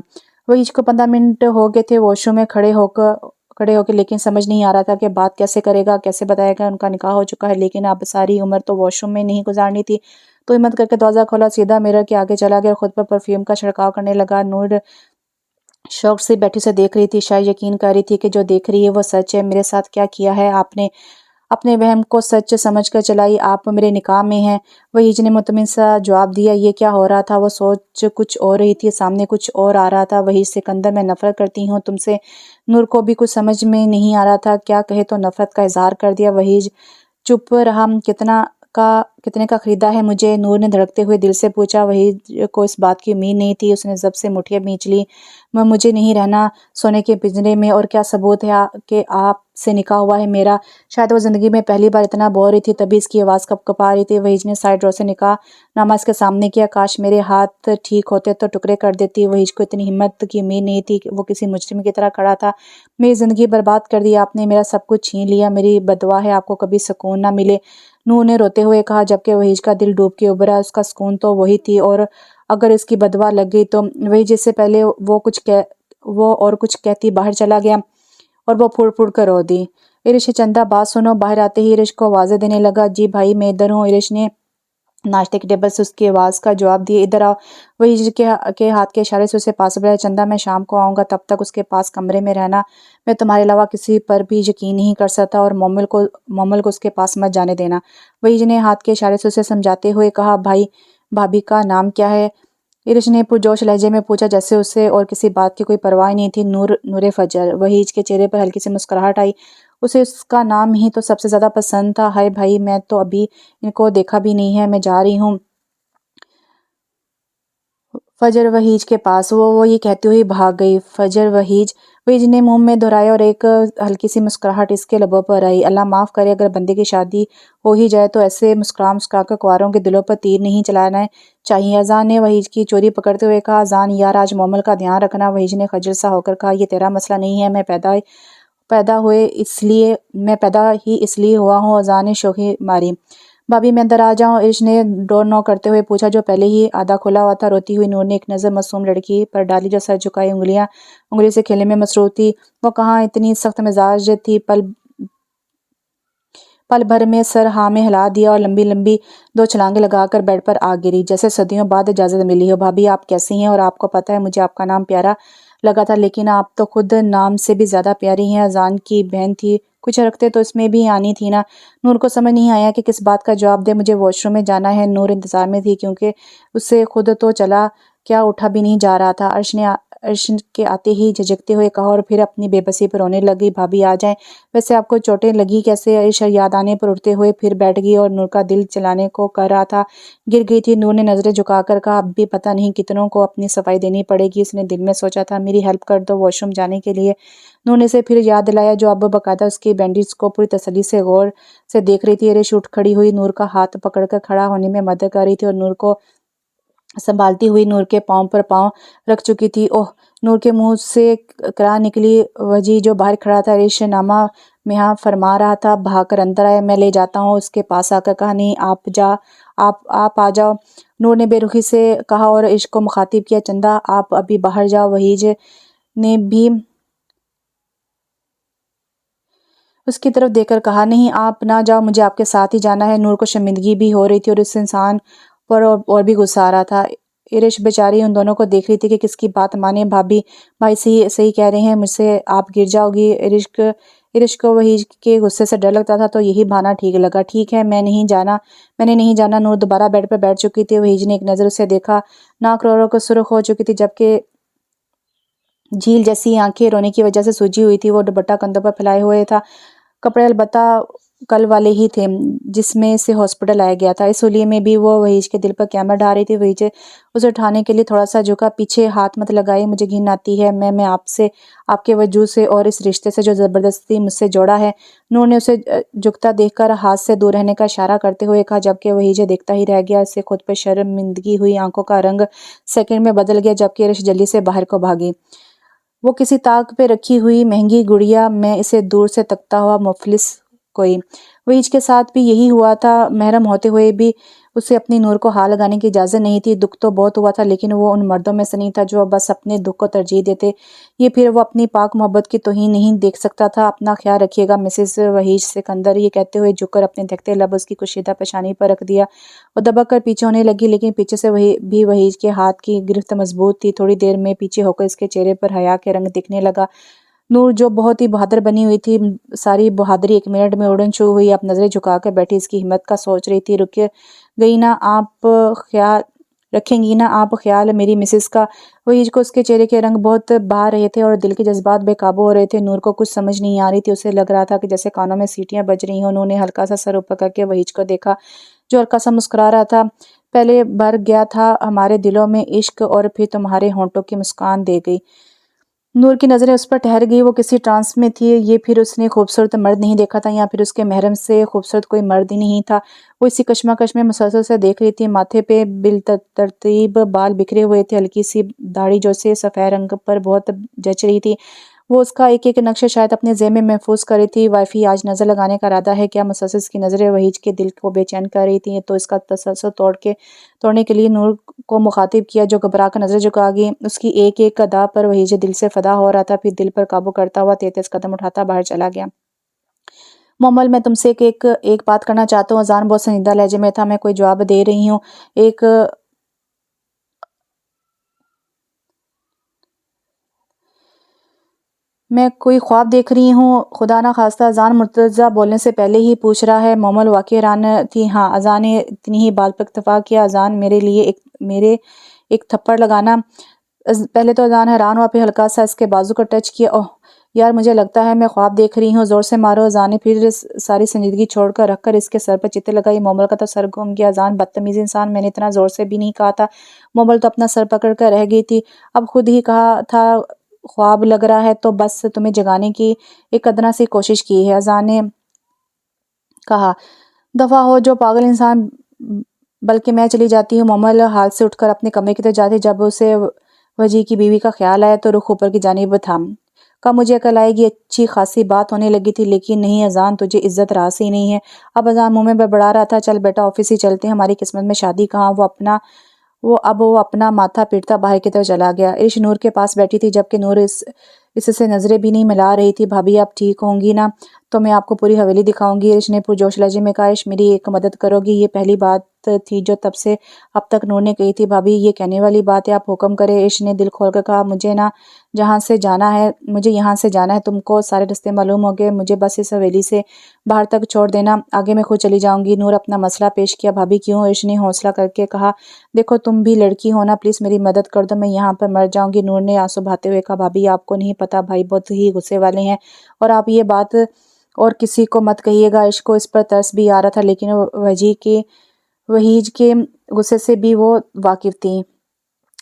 وحیج کو 15 منٹ ہو گئے تھے واش روم میں کھڑے ہو کے، لیکن سمجھ نہیں آ رہا تھا کہ بات کیسے کرے گا، کیسے بتائے گا۔ ان کا نکاح ہو چکا ہے، لیکن اب ساری عمر تو واش روم میں نہیں گزارنی تھی۔ تو ہمت کر کے دروازہ کھولا، سیدھا مرر کے آگے چلا گیا اور خود پر پرفیوم کا چھڑکاؤ کرنے لگا۔ نور شوق سے بیٹھی اسے دیکھ رہی تھی، شاید یقین کر رہی تھی کہ جو دیکھ رہی ہے وہ سچ ہے۔ میرے ساتھ کیا کیا ہے آپ نے؟ اپنے وہم کو سچ سمجھ کر چلائی، آپ میرے نکاح میں ہیں۔ وحیج نے مطمئن سا جواب دیا۔ یہ کیا ہو رہا تھا؟ وہ سوچ کچھ اور رہی تھی، سامنے کچھ اور آ رہا تھا۔ وحیج سکندر، میں نفرت کرتی ہوں تم سے۔ نور کو بھی کچھ سمجھ میں نہیں آ رہا تھا، کیا کہے تو نفرت کا اظہار کر دیا۔ وحیج چپ رہا۔ کا خریدا ہے مجھے؟ نور نے دھڑکتے ہوئے دل سے پوچھا۔ وحید کو اس بات کی امید نہیں تھی۔ اس نے ضبط سے مٹھیاں بھینچ لی۔ مجھے نہیں رہنا سونے کے پنجرے میں، اور کیا ثبوت ہے کہ آپ سے نکاح ہوا ہے میرا؟ شاید وہ زندگی میں پہلی بار اتنا بول رہی تھی، تبھی اس کی آواز کپ کپا رہی تھی۔ وحید نے سائڈ ڈور سے نکاح نامہ اس کے سامنے کیا۔ کاش میرے ہاتھ ٹھیک ہوتے تو ٹکڑے کر دیتی۔ وحید کو اتنی ہمت کی امید نہیں تھی، وہ کسی مجرم کی طرح کھڑا تھا۔ میری زندگی برباد کر دی آپ نے، میرا سب کچھ چھین لیا، میری بدعا ہے آپ کو کبھی سکون نہ ملے، نور نے روتے ہوئے کہا، جبکہ وحید کا دل ڈوب کے ابھرا۔ اس کا سکون تو وہی تھی، اور اگر اس کی بددعا لگ گئی تو وحید جس سے پہلے وہ اور کچھ کہتی باہر چلا گیا، اور وہ پھوڑ پھوڑ کر رو دی۔ ارش چندہ بات سنو۔ باہر آتے ہی ارش کو آوازیں دینے لگا۔ جی بھائی میں ادھر ہوں۔ ارش نے ناشتے کے ٹیبل سے اس کی آواز کا جواب دیا۔ ادھر آؤ۔ وحید کے ہاتھ کے اشارے سے اسے پاس بلایا۔ چندہ میں شام کو آؤں گا، تب تک اس کے پاس کمرے میں رہنا، میں تمہارے علاوہ کسی پر بھی یقین نہیں کر سکتا، اور مومل کو اس کے پاس مت جانے دینا، وحید نے ہاتھ کے اشارے سے اسے سمجھاتے ہوئے کہا۔ بھابی کا نام کیا ہے؟ ارش نے پرجوش لہجے میں پوچھا، جیسے اسے اور کسی بات کی کوئی پرواہ نہیں تھی۔ نور فجر۔ وحید کے چہرے پر ہلکی سی مسکراہٹ آئی۔ اسے اس کا نام ہی تو سب سے زیادہ پسند تھا۔ ہائے بھائی، میں تو ابھی ان کو دیکھا بھی نہیں ہے، میں جا رہی ہوں فجر وحید کے پاس۔ وہ یہ کہتی ہوئی بھاگ گئی۔ فجر وحید نے منہ میں دہرایا، اور ایک ہلکی سی مسکراہٹ اس کے لبوں پر آئی۔ اللہ معاف کرے، اگر بندے کی شادی ہو ہی جائے تو ایسے مسکرا کر کنواروں کے دلوں پر تیر نہیں چلانا چاہیے۔ اذان نے وحید کی چوری پکڑتے ہوئے کہا۔ اذان یار، آج مومل کا دھیان رکھنا، وحید نے خجل سا ہو کر کہا۔ یہ تیرا مسئلہ نہیں ہے، میں پیدا ہی اس لیے ہوا ہوں۔ اذان نے شوخی ماری۔ بھابی میں اندر آ جاؤں؟ ارش نے ڈور نوک کرتے ہوئے پوچھا، جو پہلے ہی آدھا کھلا ہوا تھا۔ روتی ہوئی نور نے ایک نظر معصوم لڑکی پر ڈالی جو سر جھکائے انگلی سے کھیلنے میں مصروف تھی۔ وہ کہاں اتنی سخت مزاج تھی، پل بھر میں سر ہاں میں ہلا دیا، اور لمبی لمبی 2 چھلانگیں لگا کر بیڈ پر آ گری، جیسے صدیوں بعد اجازت ملی ہو۔ بھابی آپ کیسی ہیں؟ اور آپ کو پتہ ہے مجھے آپ کا نام پیارا لگا تھا، لیکن آپ تو خود نام سے بھی زیادہ پیاری ہیں۔ اذان کی بہن تھی، کچھ حرکتیں تو اس میں بھی آنی تھی نا۔ نور کو سمجھ نہیں آیا کہ کس بات کا جواب دے۔ مجھے واش روم میں جانا ہے۔ نور انتظار میں تھی، کیونکہ اس سے خود تو چلا کیا اٹھا بھی نہیں جا رہا تھا۔ عرش کے آتے ہی جھجکتے ہوئے کہا، اور پھر اپنی بے بسی پر رونے لگی۔ بھابی آ جائیں۔ ویسے آپ کو چوٹیں لگی کیسے؟ عرش یاد آنے پر اٹھتے ہوئے پھر بیٹھ گئی، اور نور کا دل چلانے کو کر رہا تھا، گر گئی تھی۔ نور نے نظریں جھکا کر کہا، اب بھی پتہ نہیں کتنوں کو اپنی صفائی دینی پڑے گی۔ اس نے دل میں سوچا تھا، میری ہیلپ کر دو واش روم جانے کے لیے۔ نور نے اسے پھر یاد دلایا، جو اب باقاعدہ اس کی بینڈیج کو پوری تسلی سے غور سے دیکھ رہی تھی۔ عرش اٹھ کھڑی ہوئی، نور کا ہاتھ پکڑ کر کھڑا ہونے میں مدد کر رہی تھی، اور نور کو سنبھالتی ہوئی نور کے پاؤں پر پاؤں رکھ چکی تھی۔ اوہ! نور کے منہ سے کرا نکلی۔ وجی جو باہر کھڑا تھا عرش نامہ مہاں فرما رہا تھا، بھاگ کر اندر آیا۔ میں لے جاتا ہوں، اس کے پاس آ کر کہا۔ نہیں، آپ آ جاؤ، نور نے بے رخی سے کہا، اور عرش کو مخاطب کیا۔ چندہ آپ ابھی باہر جاؤ۔ وحید نے بھی اس کی طرف دیکھ کر کہا۔ نہیں، آپ نہ جاؤ، مجھے آپ کے ساتھ ہی جانا ہے۔ نور کو شرمندگی بھی ہو رہی تھی، اور اس انسان پر اور بھی غصہ آ رہا تھا۔ عرش بیچاری ان دونوں کو دیکھ رہی تھی کہ کس کی بات مانے۔ بھائی صحیح کہہ رہے ہیں، مجھ سے آپ گر جاؤ گی۔ عرش کو وحید کے غصے سے ڈر لگتا تھا، تو یہی بہانہ ٹھیک لگا۔ ٹھیک ہے، میں نے نہیں جانا۔ نور دوبارہ بیڈ پر بیٹھ چکی تھی۔ وحید نے ایک نظر اسے دیکھا، ناک رو رو کر سرخ ہو چکی تھی، جبکہ جھیل جیسی آنکھیں رونے کی وجہ سے سوجی ہوئی تھی۔ وہ دوپٹہ کندھوں پر پھیلائے ہوئے تھا، کپڑے البتہ کل والے ہی تھے جس میں سے ہاسپٹل لایا گیا تھا۔ اس حلیے میں بھی وہ وحید کے دل پر قیامت ڈھا رہی تھی۔ وحید اسے اٹھانے کے لیے تھوڑا سا جھکا۔ پیچھے ہاتھ مت لگائیے، مجھے گھن آتی ہے، میں آپ کے وجود سے اور اس رشتے سے جو زبردستی مجھ سے جوڑا ہے۔ نور نے اسے جھکتا دیکھ کر ہاتھ سے دور رہنے کا اشارہ کرتے ہوئے کہا، جبکہ وحید دیکھتا ہی رہ گیا۔ اس سے خود پر شرمندگی ہوئی، آنکھوں کا رنگ سیکنڈ میں بدل گیا، جبکہ عرش جلدی سے باہر کو بھاگی۔ وہ کسی طاق پہ رکھی ہوئی مہنگی گڑیا میں اسے دور سے تکتا ہوا مفلس کوئی۔ وحید کے ساتھ بھی یہی ہوا تھا، محرم ہوتے ہوئے بھی اسے اپنی نور کو ہاتھ لگانے کی اجازت نہیں تھی۔ دکھ تو بہت ہوا تھا، لیکن وہ ان مردوں میں سے نہیں تھا جو بس اپنے دکھ کو ترجیح دیتے۔ یہ پھر وہ اپنی پاک محبت کی توہین نہیں دیکھ سکتا تھا۔ اپنا خیال رکھیے گا مسز وحید سکندر، یہ کہتے ہوئے جھک کر اپنے دہکتے لب اس کی کشیدہ پیشانی پر رکھ دیا۔ وہ دبک کر پیچھے ہونے لگی، لیکن پیچھے سے بھی وحید کے ہاتھ کی گرفت مضبوط تھی۔ تھوڑی دیر میں پیچھے ہو کر اس کے چہرے پر حیا کے رنگ دکھنے لگا۔ نور جو بہت ہی بہادر بنی ہوئی تھی، ساری بہادری ایک منٹ میں اڑن چھو ہوئی۔ اب نظریں جھکا کر بیٹھی اس کی ہمت کا سوچ رہی تھی۔ رکھیں گی نا آپ خیال میری مسز کا؟ وحید کو اس کے چہرے کے رنگ بہت بھا رہے تھے، اور دل کے جذبات بے قابو ہو رہے تھے۔ نور کو کچھ سمجھ نہیں آ رہی تھی، اسے لگ رہا تھا کہ جیسے کانوں میں سیٹیاں بج رہی ہوں۔ انہوں نے ہلکا سا سر اوپر کر کے وحید کو دیکھا، جو ہلکا سا مسکرا رہا تھا۔ پہلے بھر گیا تھا ہمارے دلوں میں عشق اور پھر تمہارے ہونٹوں کی مسکان دے گئی۔ نور کی نظریں اس پر ٹھہر گئی، وہ کسی ٹرانس میں تھی۔ یہ پھر اس نے خوبصورت مرد نہیں دیکھا تھا یا پھر اس کے محرم سے خوبصورت کوئی مرد ہی نہیں تھا۔ وہ اسی کشمکش میں مسلسل سے دیکھ رہی تھی۔ ماتھے پہ بالترتیب بال بکھرے ہوئے تھے، ہلکی سی داڑھی جو اسے سفید رنگ پر بہت جچ رہی تھی۔ وہ اس کا ایک ایک نقش شاید اپنے ذہن میں محفوظ کر رہی تھی۔ وائفی آج نظر لگانے کا ارادہ ہے کیا؟ مسلسل اس کی نظریں وحیج کے دل کو بے چین کر رہی تھیں، تو اس کا تسلسل توڑنے کے لیے نور کو مخاطب کیا، جو گھبرا کر نظر جھکا گئی۔ اس کی ایک ایک ادا پر وحیج دل سے فدا ہو رہا تھا، پھر دل پر قابو کرتا ہوا تیز تیز قدم اٹھاتا باہر چلا گیا۔ مومل، میں تم سے ایک بات کرنا چاہتا ہوں۔ اذان بہت سنجیدہ لہجے میں تھا۔ میں کوئی جواب دے رہی ہوں؟ میں کوئی خواب دیکھ رہی ہوں؟ خدا نہ خواستہ اذان مرتضیٰ بولنے سے پہلے ہی پوچھ رہا ہے۔ مومل واقعی حیران تھی۔ ہاں، اذان نے اتنی ہی بات پر اکتفا کیا۔ اذان میرے ایک تھپڑ لگانا۔ پہلے تو اذان حیران ہوا، پھر ہلکا سا اس کے بازو کو ٹچ کیا۔ اوہ یار، مجھے لگتا ہے میں خواب دیکھ رہی ہوں، زور سے مارو۔ اذان نے پھر ساری سنجیدگی چھوڑ کر رکھ کر اس کے سر پر چیٹیں لگائی۔ مومل کا تو سر گھوم گیا۔ اذان بدتمیز انسان، میں نے اتنا زور سے بھی نہیں کہا تھا۔ مومل تو اپنا سر پکڑ کر رہ گئی تھی۔ اب خود ہی کہا تھا خواب لگ رہا ہے تو بس تمہیں جگانے کی ایک ادنا سی کوشش کی ہے، اذان نے کہا۔ دفعہ ہو جو پاگل انسان، بلکہ میں چلی جاتی ہوں۔ مومل حال سے اٹھ کر اپنے کمرے کی طرف جاتی، جب اسے وجی کی بیوی کا خیال آیا تو رخ اوپر کی جانب تھا۔ کب مجھے عقل آئے گی؟ اچھی خاصی بات ہونے لگی تھی، لیکن نہیں اذان، تجھے عزت راس ہی نہیں ہے۔ اب اذان منہ میں بڑبڑا رہا تھا، چل بیٹا آفس ہی چلتے ہیں، ہماری قسمت میں شادی کہاں؟ وہ اپنا ماتھا پیٹتا باہر کی طرف چلا گیا۔ عرش نور کے پاس بیٹھی تھی، جبکہ نور اس سے نظریں بھی نہیں ملا رہی تھی۔ بھابی آپ ٹھیک ہوں گی نا؟ تو میں آپ کو پوری حویلی دکھاؤں گی، عرش نے پرجوش لہجے میں کہا۔ عرش، میری ایک مدد کرو گی؟ یہ پہلی بات تھی جو تب سے اب تک نور نے کہی تھی۔ بھابی یہ کہنے والی بات ہے، آپ حکم کریں، عرش نے دل کھول کر کہا۔ مجھے یہاں سے جانا ہے، تم کو سارے رستے معلوم ہو گئے، مجھے بس اس حویلی سے باہر تک چھوڑ دینا، آگے میں خود چلی جاؤں گی۔ نور اپنا مسئلہ پیش کیا۔ بھابی کیوں؟ عرش نے حوصلہ کر کے کہا۔ دیکھو تم بھی لڑکی ہو نا، پلیز میری مدد کر دو، میں یہاں پر مر جاؤں گی۔ نور نے آنسو بہاتے ہوئے کہا۔ بھابی آپ کو نہیں پتا، بھائی بہت ہی غصے والے ہیں، اور آپ یہ بات اور کسی کو مت کہیے گا۔ عرش کو اس پر ترس بھی آ رہا تھا، لیکن وحیج کے غصے سے بھی وہ واقف تھی۔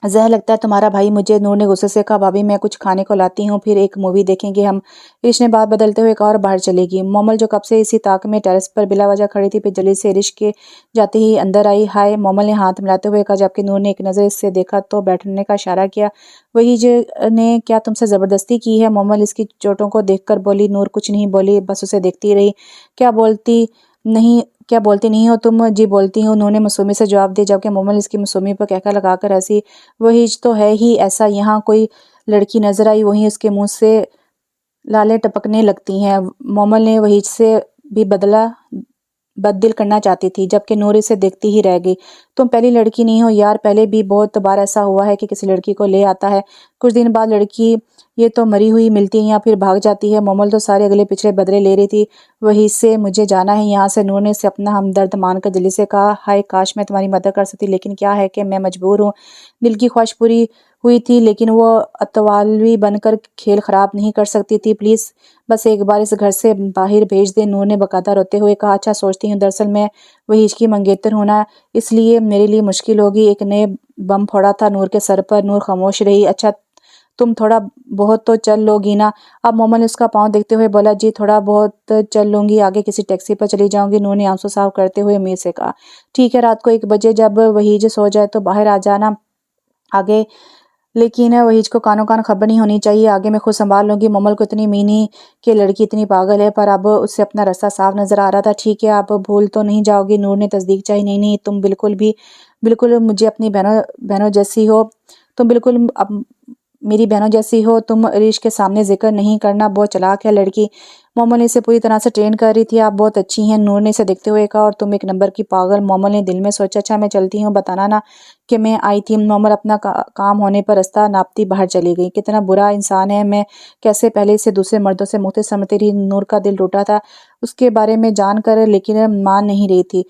زہر لگتا ہے تمہارا بھائی مجھے، نور نے غصے سے کہا۔ بھابی میں کچھ کھانے کو لاتی ہوں، پھر ایک مووی دیکھیں گے ہم، عرش نے بات بدلتے ہوئے کہا اور باہر چلے گی۔ مومل جو کب سے اسی طاق میں ٹیرس پر بلا وجہ کھڑی تھی، پھر جلدی سے عرش کے جاتے ہی اندر آئی۔ ہائے، مومل نے ہاتھ ملاتے ہوئے کہا، جبکہ نور نے ایک نظر اس سے دیکھا تو بیٹھنے کا اشارہ کیا۔ وحیج نے کیا تم سے زبردستی کی ہے؟ مومل اس کی چوٹوں کو دیکھ کر بولی۔ نور کچھ نہیں بولی، بس اسے دیکھتی رہی۔ کیا بولتی نہیں ہو تم؟ جی بولتی ہوں، نور نے معصومی سے جواب دیا، جبکہ مومل اس کی معصومی پر کہکہ لگا کر ہنسی۔ وحیج تو ہے ہی ایسا، یہاں کوئی لڑکی نظر آئی وہیں اس کے منہ سے لالیں ٹپکنے لگتی ہیں۔ مومل نے وحیج سے بھی بد دل کرنا چاہتی تھی، جبکہ نور اسے دیکھتی ہی رہ گئی۔ تم پہلی لڑکی نہیں ہو یار، پہلے بھی بہت بار ایسا ہوا ہے کہ کسی لڑکی کو لے آتا ہے، کچھ دن بعد لڑکی یہ تو مری ہوئی ملتی ہے یا پھر بھاگ جاتی ہے۔ مومل تو سارے اگلے پچھلے بدلے لے رہی تھی۔ وحیج سے مجھے جانا ہے یہاں سے، نور نے اسے اپنا ہمدرد مان کر جلدی سے کہا۔ ہائے کاش میں تمہاری مدد کر سکتی، لیکن کیا ہے کہ میں مجبور ہوں۔ دل کی خواہش پوری ہوئی تھی، لیکن وہ اطالوی بن کر کھیل خراب نہیں کر سکتی تھی۔ پلیز بس ایک بار اس گھر سے باہر بھیج دے، نور نے باقاعدہ روتے ہوئے کہا۔ اچھا سوچتی ہوں، دراصل میں وحیج کی منگیتر ہوں نا، اس لیے میرے لیے مشکل ہوگی۔ ایک نے بم پھوڑا تھا نور کے سر پر۔ نور خاموش رہی۔ اچھا تم تھوڑا بہت تو چل لو گی نا؟ اب مومل نے اس کا پاؤں دیکھتے ہوئے بولا۔ جی تھوڑا بہت چل لوں گی، آگے کسی ٹیکسی پر چلی جاؤں گی، نور نے آنسو صاف کرتے ہوئے امید سے کہا۔ ٹھیک ہے، رات کو 1 بجے جب وحیج سو جائے تو باہر آ جانا آگے، لیکن وحیج کو کانوں کان خبر نہیں ہونی چاہیے، آگے میں خود سنبھال لوں گی۔ مومل کو اتنی مینی کہ لڑکی اتنی پاگل ہے، پر اب اسے اپنا راستہ صاف نظر آ رہا تھا۔ ٹھیک ہے، آپ بھول تو نہیں جاؤ گی؟ نور نے تصدیق چاہی۔ نہیں، تم بالکل مجھے اپنی بہنوں جیسی ہو، تم بالکل میری بہنوں جیسی ہو، تم عرش کے سامنے ذکر نہیں کرنا، بہت چلاک ہے لڑکی۔ مومل نے اسے پوری طرح سے ٹرین کر رہی تھی۔ آپ بہت اچھی ہیں، نور نے اسے دیکھتے ہوئے کہا، اور تم 1 نمبر کی پاگل۔ مومل نے دل میں سوچا، اچھا میں چلتی ہوں، بتانا نا کہ میں آئی تھی۔ مومل اپنا کام ہونے پر راستہ ناپتی باہر چلی گئی۔ کتنا برا انسان ہے، میں کیسے پہلے اسے دوسرے مردوں سے مختلف سمجھتی رہی۔ نور کا دل ٹوٹا تھا اس کے بارے میں جان کر، لیکن مان نہیں رہی تھی۔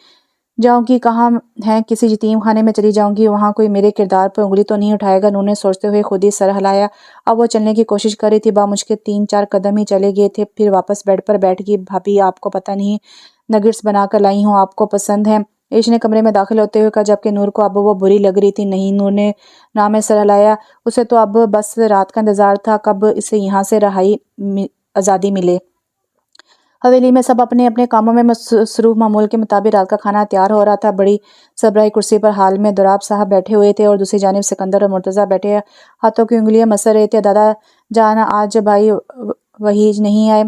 جاؤں گی کہاں ہے؟ کسی یتیم خانے میں چلی جاؤں گی، وہاں کوئی میرے کردار پر انگلی تو نہیں اٹھائے گا، نور نے سوچتے ہوئے خود ہی سر ہلایا۔ اب وہ چلنے کی کوشش کر رہی تھی، بامشکل 3-4 قدم ہی چلے گئے تھے، پھر واپس بیڈ پر بیٹھ گئی۔ بھابی آپ کو پتہ نہیں نگٹس بنا کر لائی ہوں، آپ کو پسند ہے؟ عرش نے کمرے میں داخل ہوتے ہوئے کہا، جبکہ نور کو اب وہ بری لگ رہی تھی۔ نہیں، نور نے نام سر ہلایا، اسے تو اب بس رات کا انتظار تھا، کب اسے یہاں سے رہائی آزادی ملے۔ حویلی میں سب اپنے اپنے کاموں میں مصروف، معمول کے مطابق رات کا کھانا تیار ہو رہا تھا۔ بڑی صبرائی کرسی پر حال میں دوراب صاحب بیٹھے ہوئے تھے اور دوسری جانب سکندر اور مرتضیٰ بیٹھے ہاتھوں کی انگلیاں مسل رہے تھے۔ دادا جان، آج بھائی وحیج نہیں آئے؟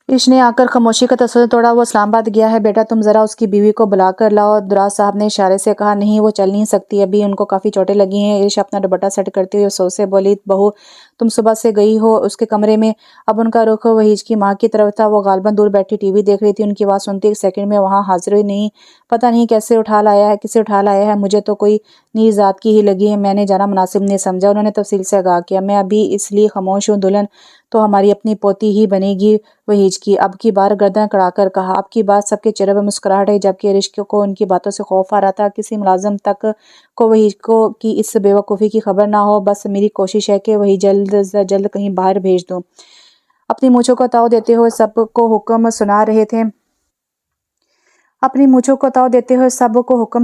عرش نے آ کر خاموشی کا تسلسل توڑا۔ وہ اسلام آباد گیا ہے بیٹا، تم ذرا اس کی بیوی کو بلا کر لاؤ۔ دراز صاحب نے اشارے سے کہا۔ نہیں، وہ چل نہیں سکتی، ابھی ان کو کافی چوٹیں لگی ہیں۔ عرش اپنا دوپٹہ سیٹ کرتے ہوئے افسوس سے بولی، بہو تم صبح سے گئی ہو اس کے کمرے میں؟ اب ان کا رخ وحیج کی ماں کی طرف تھا۔ وہ غالباً دور بیٹھی ٹی وی دیکھ رہی تھی، ان کی آواز سنتے ایک سیکنڈ میں وہاں حاضر ہوئی۔ نہیں، پتہ نہیں کسے اٹھا لایا ہے، مجھے تو کوئی نیز ذات کی ہی لگی ہے، میں نے جانا مناسب نہیں سمجھا۔ انہوں نے تفصیل سے آگاہ کیا۔ میں ابھی اس لیے خاموش ہوں، دلہن تو ہماری اپنی پوتی ہی بنے گی وحیج کی۔ اب کی بار گردن کڑا کر کہا۔ اب کی بار سب کے چہرے پر مسکراہٹ ہے، جبکہ عرش کو ان کی باتوں سے خوف آ رہا تھا۔ کسی ملازم تک کو وحیج کی اس بے وقوفی کی خبر نہ ہو، بس میری کوشش ہے کہ وہی جلد سے جلد کہیں باہر بھیج دوں۔ اپنی مونچھوں کو تاؤ دیتے ہوئے سب کو حکم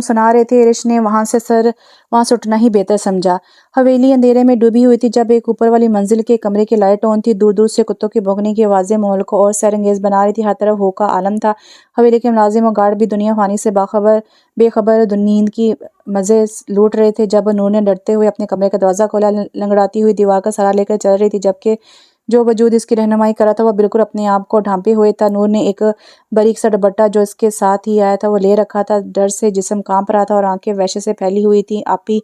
سنا رہے تھے عرش نے وہاں سے اٹھنا ہی بہتر سمجھا۔ حویلی اندھیرے میں ڈوبی ہوئی تھی۔ جب ایک اوپر والی منزل کے کمرے کی لائٹ آن تھی، دور دور سے کتوں کے بھونکنے کی آوازیں ماحول کو اور سیر انگیز بنا رہی تھی۔ ہر طرف ہو کا عالم تھا۔ حویلی کے ملازم و گارڈ بھی دنیا فانی سے بے خبر نیند کی مزے لوٹ رہے تھے۔ جب نور نے ڈرتے ہوئے اپنے کمرے کا دروازہ کھولا، لنگڑاتی ہوئی دیوار کا سہارا لے کر چل رہی تھی، جبکہ جو وجود اس کی رہنمائی کر رہا تھا وہ بالکل اپنے آپ کو ڈھانپے ہوئے تھا۔ نور نے ایک باریک سا دوپٹہ جو اس کے ساتھ ہی آیا تھا وہ لے رکھا تھا۔ ڈر سے جسم کانپ رہا تھا اور آنکھیں وحشت سے پھیلی ہوئی تھیں۔ آپی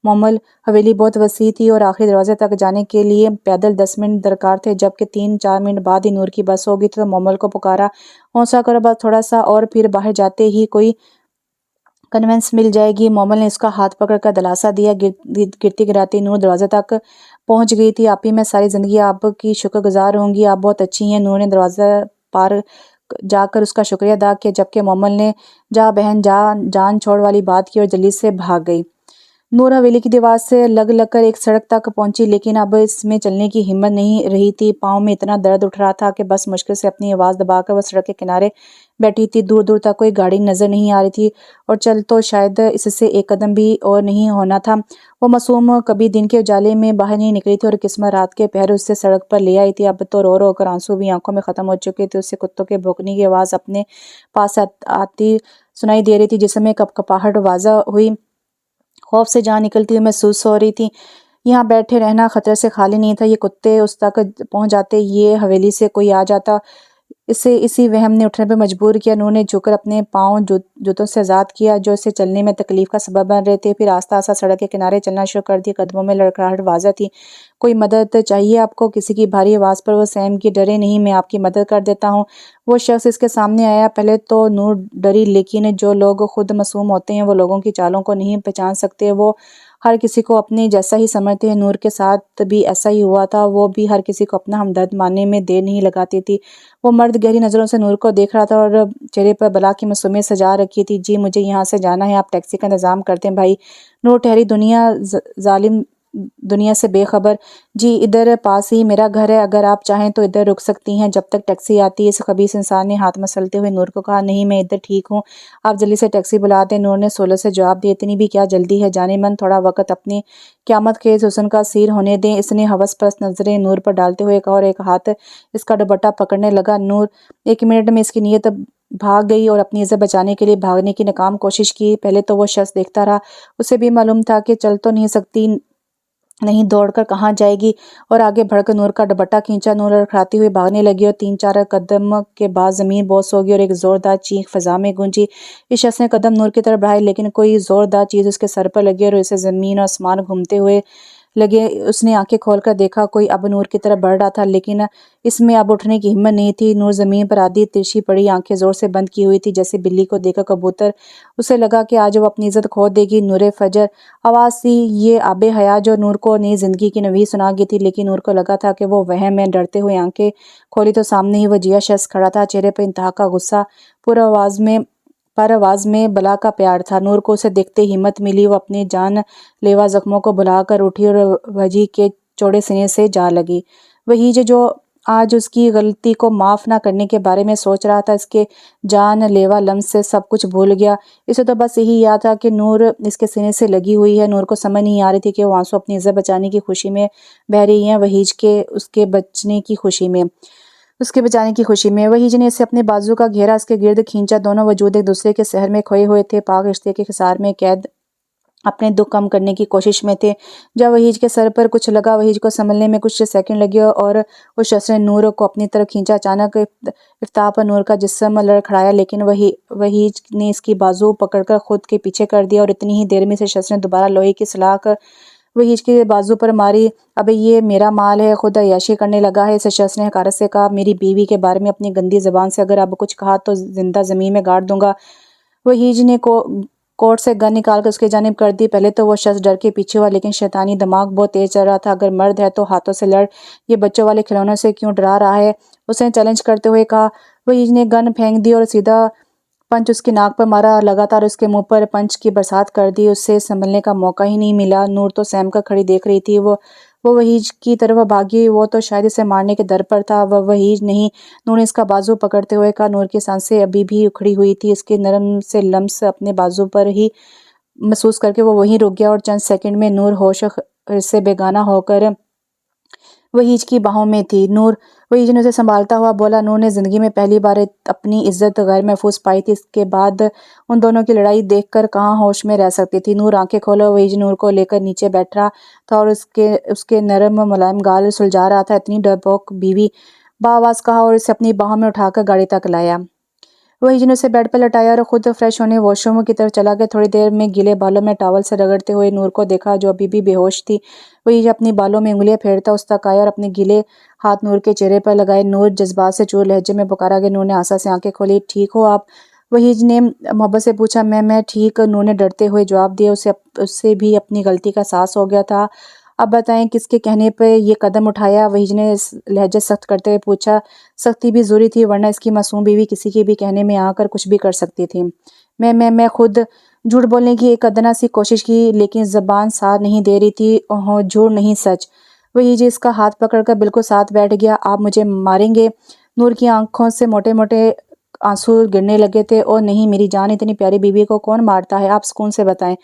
مومل حویلی بہت وسیع تھی اور آخری دروازے تک جانے کے لیے پیدل 10 منٹ درکار تھے۔ جبکہ 3-4 منٹ بعد ہی نور کی بس ہوگی تو مومل کو پکارا، حوصلہ کرو، بس تھوڑا سا اور، پھر باہر جاتے ہی کوئی کنوینس مل جائے گی۔ مومل نے اس کا ہاتھ پکڑ کر دلاسا دیا۔ گرتی گراتی نور دروازے تک پہنچ گئی تھی۔ آپی میں ساری زندگی آپ کی شکر گزار رہوں گی، آپ بہت اچھی ہیں۔ نور نے دروازہ پار جا کر اس کا شکریہ ادا کیا، جبکہ مومل نے جا بہن جان چھوڑ والی بات کی اور جلدی سے بھاگ گئی۔ نور حویلی کی دیوار سے لگ کر ایک سڑک تک پہنچی، لیکن اب اس میں چلنے کی ہمت نہیں رہی تھی۔ پاؤں میں اتنا درد اٹھ رہا تھا کہ بس مشکل سے اپنی آواز دبا کر وہ سڑک کے کنارے بیٹھی تھی۔ دور دور تک کوئی گاڑی نظر نہیں آ رہی تھی اور چل تو شاید اس سے ایک قدم بھی اور نہیں ہونا تھا۔ وہ معصوم کبھی دن کے اجالے میں باہر نہیں نکلی تھی اور قسمت رات کے پہر اسے سڑک پر لے آئی تھی۔ اب تو رو رو کر آنسو بھی آنکھوں میں ختم ہو چکے تھے۔ اسے کتوں کے بھونکنے کی آواز اپنے پاس آتی سنائی دے رہی تھی، جس میں کپکپاہٹ واضح ہوئی، خوف سے جان نکلتی ہوئی محسوس ہو رہی تھی۔ یہاں بیٹھے رہنا خطرے سے خالی نہیں تھا۔ یہ کتے اس تک پہنچ جاتے، یہ حویلی سے کوئی آ جاتا، اسے اسی وہم نے اٹھنے پر مجبور کیا۔ نور نے جھک کر اپنے پاؤں جوتوں سے آزاد کیا جو اسے چلنے میں تکلیف کا سبب بن رہے تھے، پھر آہستہ آہستہ سڑک کے کنارے چلنا شروع کر دیا۔ قدموں میں لڑکھڑاہٹ واضح تھی۔ کوئی مدد چاہیے آپ کو؟ کسی کی بھاری آواز پر وہ سہم کی، ڈرے نہیں، میں آپ کی مدد کر دیتا ہوں۔ وہ شخص اس کے سامنے آیا۔ پہلے تو نور ڈری، لیکن جو لوگ خود معصوم ہوتے ہیں وہ لوگوں کی چالوں کو نہیں پہچان سکتے، وہ ہر کسی کو اپنے جیسا ہی سمجھتے ہیں۔ نور کے ساتھ بھی ایسا ہی ہوا تھا، وہ بھی ہر کسی کو اپنا ہمدرد ماننے میں دیر نہیں لگاتی تھی۔ وہ مرد گہری نظروں سے نور کو دیکھ رہا تھا اور چہرے پر بلا کی معصومیت سجا رکھی تھی۔ جی مجھے یہاں سے جانا ہے، آپ ٹیکسی کا انتظام کر دیں بھائی۔ نور ٹھہری، ظالم دنیا سے بے خبر۔ جی ادھر پاس ہی میرا گھر ہے، اگر آپ چاہیں تو ادھر رک سکتی ہیں جب تک ٹیکسی آتی ہے۔ اس خبیث انسان نے ہاتھ مسلتے ہوئے نور کو کہا، نہیں میں ادھر ٹھیک ہوں، آپ جلدی سے ٹیکسی بلا دیں۔ نور نے سہولت سے جواب دیا، اتنی بھی کیا جلدی ہے جانے من، تھوڑا وقت اپنی قیامت خیز حسن کا اسیر ہونے دیں۔ اس نے ہوس پرست نظریں نور پر ڈالتے ہوئے کہا اور ایک ہاتھ اس کا دوپٹہ پکڑنے لگا۔ نور 1 منٹ میں اس کی نیت بھاگ گئی اور اپنی عزت بچانے کے لیے بھاگنے کی ناکام کوشش کی۔ پہلے تو وہ شخص دیکھتا رہا، اسے بھی معلوم تھا کہ چل تو نہیں سکتی، نہیں دوڑ کر کہاں جائے گی، اور آگے بڑھ کر نور کا دوپٹہ کھینچا۔ نور لڑکھڑاتی ہوئی بھاگنے لگی اور 3-4 قدم کے بعد زمین بوس ہوگی اور ایک زوردار چیخ فضا میں گونجی۔ اس شخص نے قدم نور کی طرف بڑھائے، لیکن کوئی زوردار چیز اس کے سر پر لگی اور اسے زمین اور آسمان گھومتے ہوئے لگے۔ اس نے آنکھیں کھول کر دیکھا، کوئی اب نور کی طرف بڑھ رہا تھا، لیکن اس میں اب اٹھنے کی ہمت نہیں تھی۔ نور زمین پر آدھی ترچھی پڑی آنکھیں زور سے بند کی ہوئی تھی، جیسے بلی کو دیکھ کر کبوتر۔ اسے لگا کہ آج وہ اپنی عزت کھو دے گی۔ نور فجر آواز تھی، یہ آب حیات جو نور کو نئی زندگی کی نوید سنا گئی تھی، لیکن نور کو لگا تھا کہ وہ وہم ہے۔ ڈرتے ہوئے آنکھیں کھولی تو سامنے ہی وہ جیا شخص کھڑا تھا، چہرے پر انتہا کا غصہ، پر آواز میں بلا کا پیار تھا۔ نور کو اسے دیکھتے ہمت ملی، وہ اپنے جان لیوا زخموں کو بھلا کر اٹھی اور وحیج کے چوڑے سینے سے جا لگی۔ وحیج جو آج اس کی غلطی کو معاف نہ کرنے کے بارے میں سوچ رہا تھا۔ اس کے جان لیوا لمس سے سب کچھ بھول گیا۔ اسے تو بس یہی یاد تھا کہ نور اس کے سینے سے لگی ہوئی ہے۔ نور کو سمجھ نہیں آ رہی تھی کہ وہ آنسو اپنی عزت بچانے کی خوشی میں بہہ رہی ہیں، وحیج کے اس کے بچانے کی خوشی میں۔ وحیج نے اسے اپنے بازو کا گھیرا اس کے گرد کھینچا۔ دونوں وجود ایک دوسرے کے سحر میں کھوئے ہوئے تھے، پاک رشتے کے حصار میں قید اپنے دکھ کم کرنے کی کوشش میں تھے۔ جب وحیج کے سر پر کچھ لگا، وحیج کو سنبھلنے میں کچھ سیکنڈ لگے اور اس شخص نے نور کو اپنی طرف کھینچا۔ اچانک افتتاح پر نور کا جسم لڑکھڑایا، لیکن وحیج نے اس کی بازو پکڑ کر خود کے پیچھے کر دیا اور اتنی ہی دیر میں اس شخص نے دوبارہ لوہے کی سلاخ وحیج کے بازو پر ماری۔ ابے یہ میرا مال ہے، خود عیاشی کرنے لگا ہے، اس شخص نے حقارت سے کہا۔ میری بیوی کے بارے میں اپنی گندی زبان سے اگر اب کچھ کہا تو زندہ زمین میں گاڑ دوں گا۔ وحیج نے کوٹ سے گن نکال کر اس کی جانب کر دی۔ پہلے تو وہ شخص ڈر کے پیچھے ہوا، لیکن شیطانی دماغ بہت تیز چل رہا تھا۔ اگر مرد ہے تو ہاتھوں سے لڑ، یہ بچوں والے کھلونوں سے کیوں ڈرا رہا ہے، اس نے چیلنج کرتے ہوئے کہا۔ وحیج نے گن پھینک دی اور سیدھا پنچ اس کی ناک پر مارا، لگاتار اس کے منہ پر پنچ کی برسات کر دی۔ اسے سنبھلنے کا موقع ہی نہیں ملا۔ نور تو سہم کر کھڑی دیکھ رہی تھی۔ وہ وحیج کی طرف بھاگی، وہ تو شاید اسے مارنے کے در پر تھا۔ وہ وحیج نہیں، نور نے اس کا بازو پکڑتے ہوئے کہا۔ نور کی سانسیں ابھی بھی اکھڑی ہوئی تھی، اس کے نرم سے لمس اپنے بازو پر ہی محسوس کر کے وہ وہیں رک گیا اور چند سیکنڈ میں نور ہوش سے بیگانہ ہو کر وحیج کی باہوں میں تھی۔ نور، وحیج نے اسے سنبھالتا ہوا بولا۔ نور نے زندگی میں پہلی بار اپنی عزت غیر محفوظ پائی تھی۔ اس کے بعد ان دونوں کی لڑائی دیکھ کر کہاں ہوش میں رہ سکتی تھی۔ نور آنکھیں کھولا۔ وحیج نور کو لے کر نیچے بیٹھا تھا اور اس کے نرم ملائم گال سلجھا رہا تھا۔ اتنی ڈرپوک بیوی، بآواز کہا اور اسے اپنی باہوں میں اٹھا کر گاڑی تک لایا۔ وحیج نے اسے بیڈ پر لٹایا اور خود فریش ہونے واش روم کی طرف چلا گیا۔ تھوڑی دیر میں گیلے بالوں میں ٹاول سے رگڑتے ہوئے نور کو دیکھا، جو ابھی بھی بے ہوش تھی۔ وحیج اپنی بالوں میں انگلیاں پھیرتا اس تک آیا اور اپنے گیلے ہاتھ نور کے چہرے پر لگائے۔ نور، جذبات سے چور لہجے میں پکارا گیا۔ نور نے آسا سے آنکھیں کھولی۔ ٹھیک ہو آپ؟ وحیج نے محبت سے پوچھا۔ میں ٹھیک، نور نے ڈرتے ہوئے جواب دیا۔ اسے بھی اپنی غلطی کا احساس ہو گیا تھا۔ اب بتائیں، کس کے کہنے پہ یہ قدم اٹھایا؟ وحیج نے لہجہ سخت کرتے ہوئے پوچھا۔ سختی بھی ضروری تھی، ورنہ اس کی معصوم بیوی کسی کے بھی کہنے میں آ کر کچھ بھی کر سکتی تھی۔ میں خود جھوٹ بولنے کی ایک ادنا سی کوشش کی، لیکن زبان ساتھ نہیں دے رہی تھی۔ جھوٹ نہیں، سچ۔ وحیج اس کا ہاتھ پکڑ کر بالکل ساتھ بیٹھ گیا۔ آپ مجھے ماریں گے؟ نور کی آنکھوں سے موٹے موٹے آنسو گرنے لگے تھے۔ او نہیں میری جان، اتنی پیاری بیوی کو کون مارتا ہے، آپ سکون سے بتائیں۔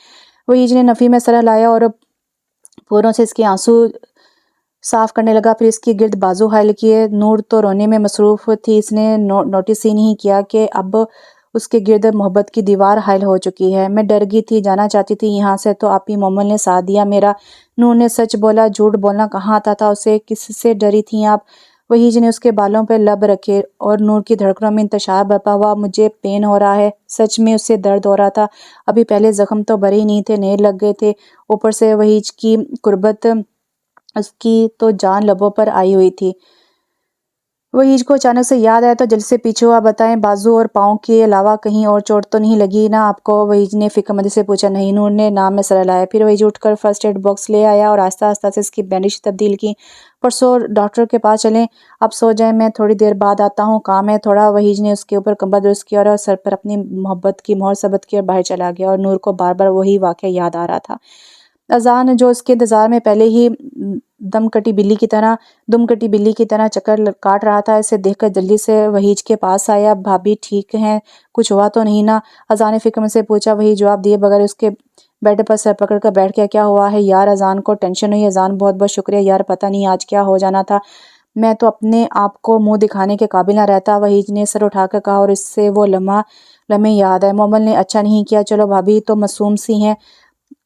وحیج نے نفی میں سر ہلایا اور پوروں سے اس کے آنسو صاف کرنے لگا، پھر اس کی گرد بازو حائل کیے۔ نور تو رونے میں مصروف تھی، اس نے نوٹس ہی نہیں کیا کہ اب اس کے گرد محبت کی دیوار حائل ہو چکی ہے۔ میں ڈر گئی تھی، جانا چاہتی تھی یہاں سے، تو آپ ہی مومل نے ساتھ دیا میرا۔ نور نے سچ بولا، جھوٹ بولنا کہاں آتا تھا اسے۔ کس سے ڈری تھیں آپ؟ وحیج نے اس کے بالوں پہ لب رکھے اور نور کی دھڑکنوں میں انتشار برپا ہوا۔ مجھے پین ہو رہا ہے، سچ میں اسے درد ہو رہا تھا۔ ابھی پہلے زخم تو بھرے ہی نہیں تھے، نئے لگ گئے تھے۔ اوپر سے وحیج کی قربت، اس کی تو جان لبوں پر آئی ہوئی تھی۔ وحیج کو اچانک سے یاد آیا تو جلدی سے پیچھے ہوا۔ بتائیں، بازو اور پاؤں کے علاوہ کہیں اور چوٹ تو نہیں لگی نا آپ کو؟ وحیج نے فکر مندی سے پوچھا۔ نہیں، نور نے نام میں سر ہلایا۔ پھر وحیج اٹھ کر فرسٹ ایڈ باکس لے آیا اور آہستہ آہستہ سے اس کی بینڈیج تبدیل کی۔ پرسوں ڈاکٹر کے پاس چلیں، اب سو جائیں، میں تھوڑی دیر بعد آتا ہوں، کام ہے تھوڑا۔ وحیج نے اس کے اوپر کمبل درست کیا اور سر پر اپنی محبت کی مہر ثبت کی اور باہر چلا گیا، اور نور کو بار بار وہی واقعہ یاد آ رہا تھا۔ اذان، جو اس کے انتظار میں پہلے ہی دم کٹی بلی کی طرح چکر کاٹ رہا تھا، اسے دیکھ کر جلدی سے وحیج کے پاس آیا۔ بھابی ٹھیک ہیں، کچھ ہوا تو نہیں نا؟ اذان نے فکر سے پوچھا۔ وحیج جواب دیے بغیر اس کے بیڈ پر سر پکڑ کر بیٹھ گیا۔ کیا ہوا ہے یار؟ اذان کو ٹینشن ہوئی۔ اذان، بہت بہت شکریہ یار، پتہ نہیں آج کیا ہو جانا تھا، میں تو اپنے آپ کو منہ دکھانے کے قابل نہ رہتا۔ وحیج نے سر اٹھا کر کہا، اور اس سے وہ لمحے یاد ہے۔ مومل نے اچھا نہیں کیا، چلو بھابی تو معصوم سی ہیں،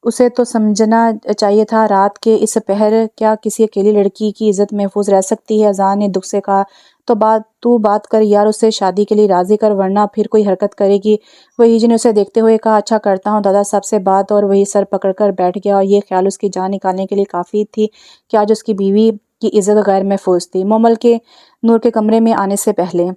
اسے تو سمجھنا چاہیے تھا، رات کے اس پہر کیا کسی اکیلی لڑکی کی عزت محفوظ رہ سکتی ہے؟ اذان نے دکھ سے کہا۔ تو بات کر یار، اسے شادی کے لیے راضی کر، ورنہ پھر کوئی حرکت کرے گی۔ وحیج نے اسے دیکھتے ہوئے کہا، اچھا کرتا ہوں دادا صاحب سے بات، اور وہی سر پکڑ کر بیٹھ گیا، اور یہ خیال اس کی جان نکالنے کے لیے کافی تھی کہ آج اس کی بیوی کی عزت غیر محفوظ تھی۔ مومل کے نور کے کمرے میں آنے سے پہلے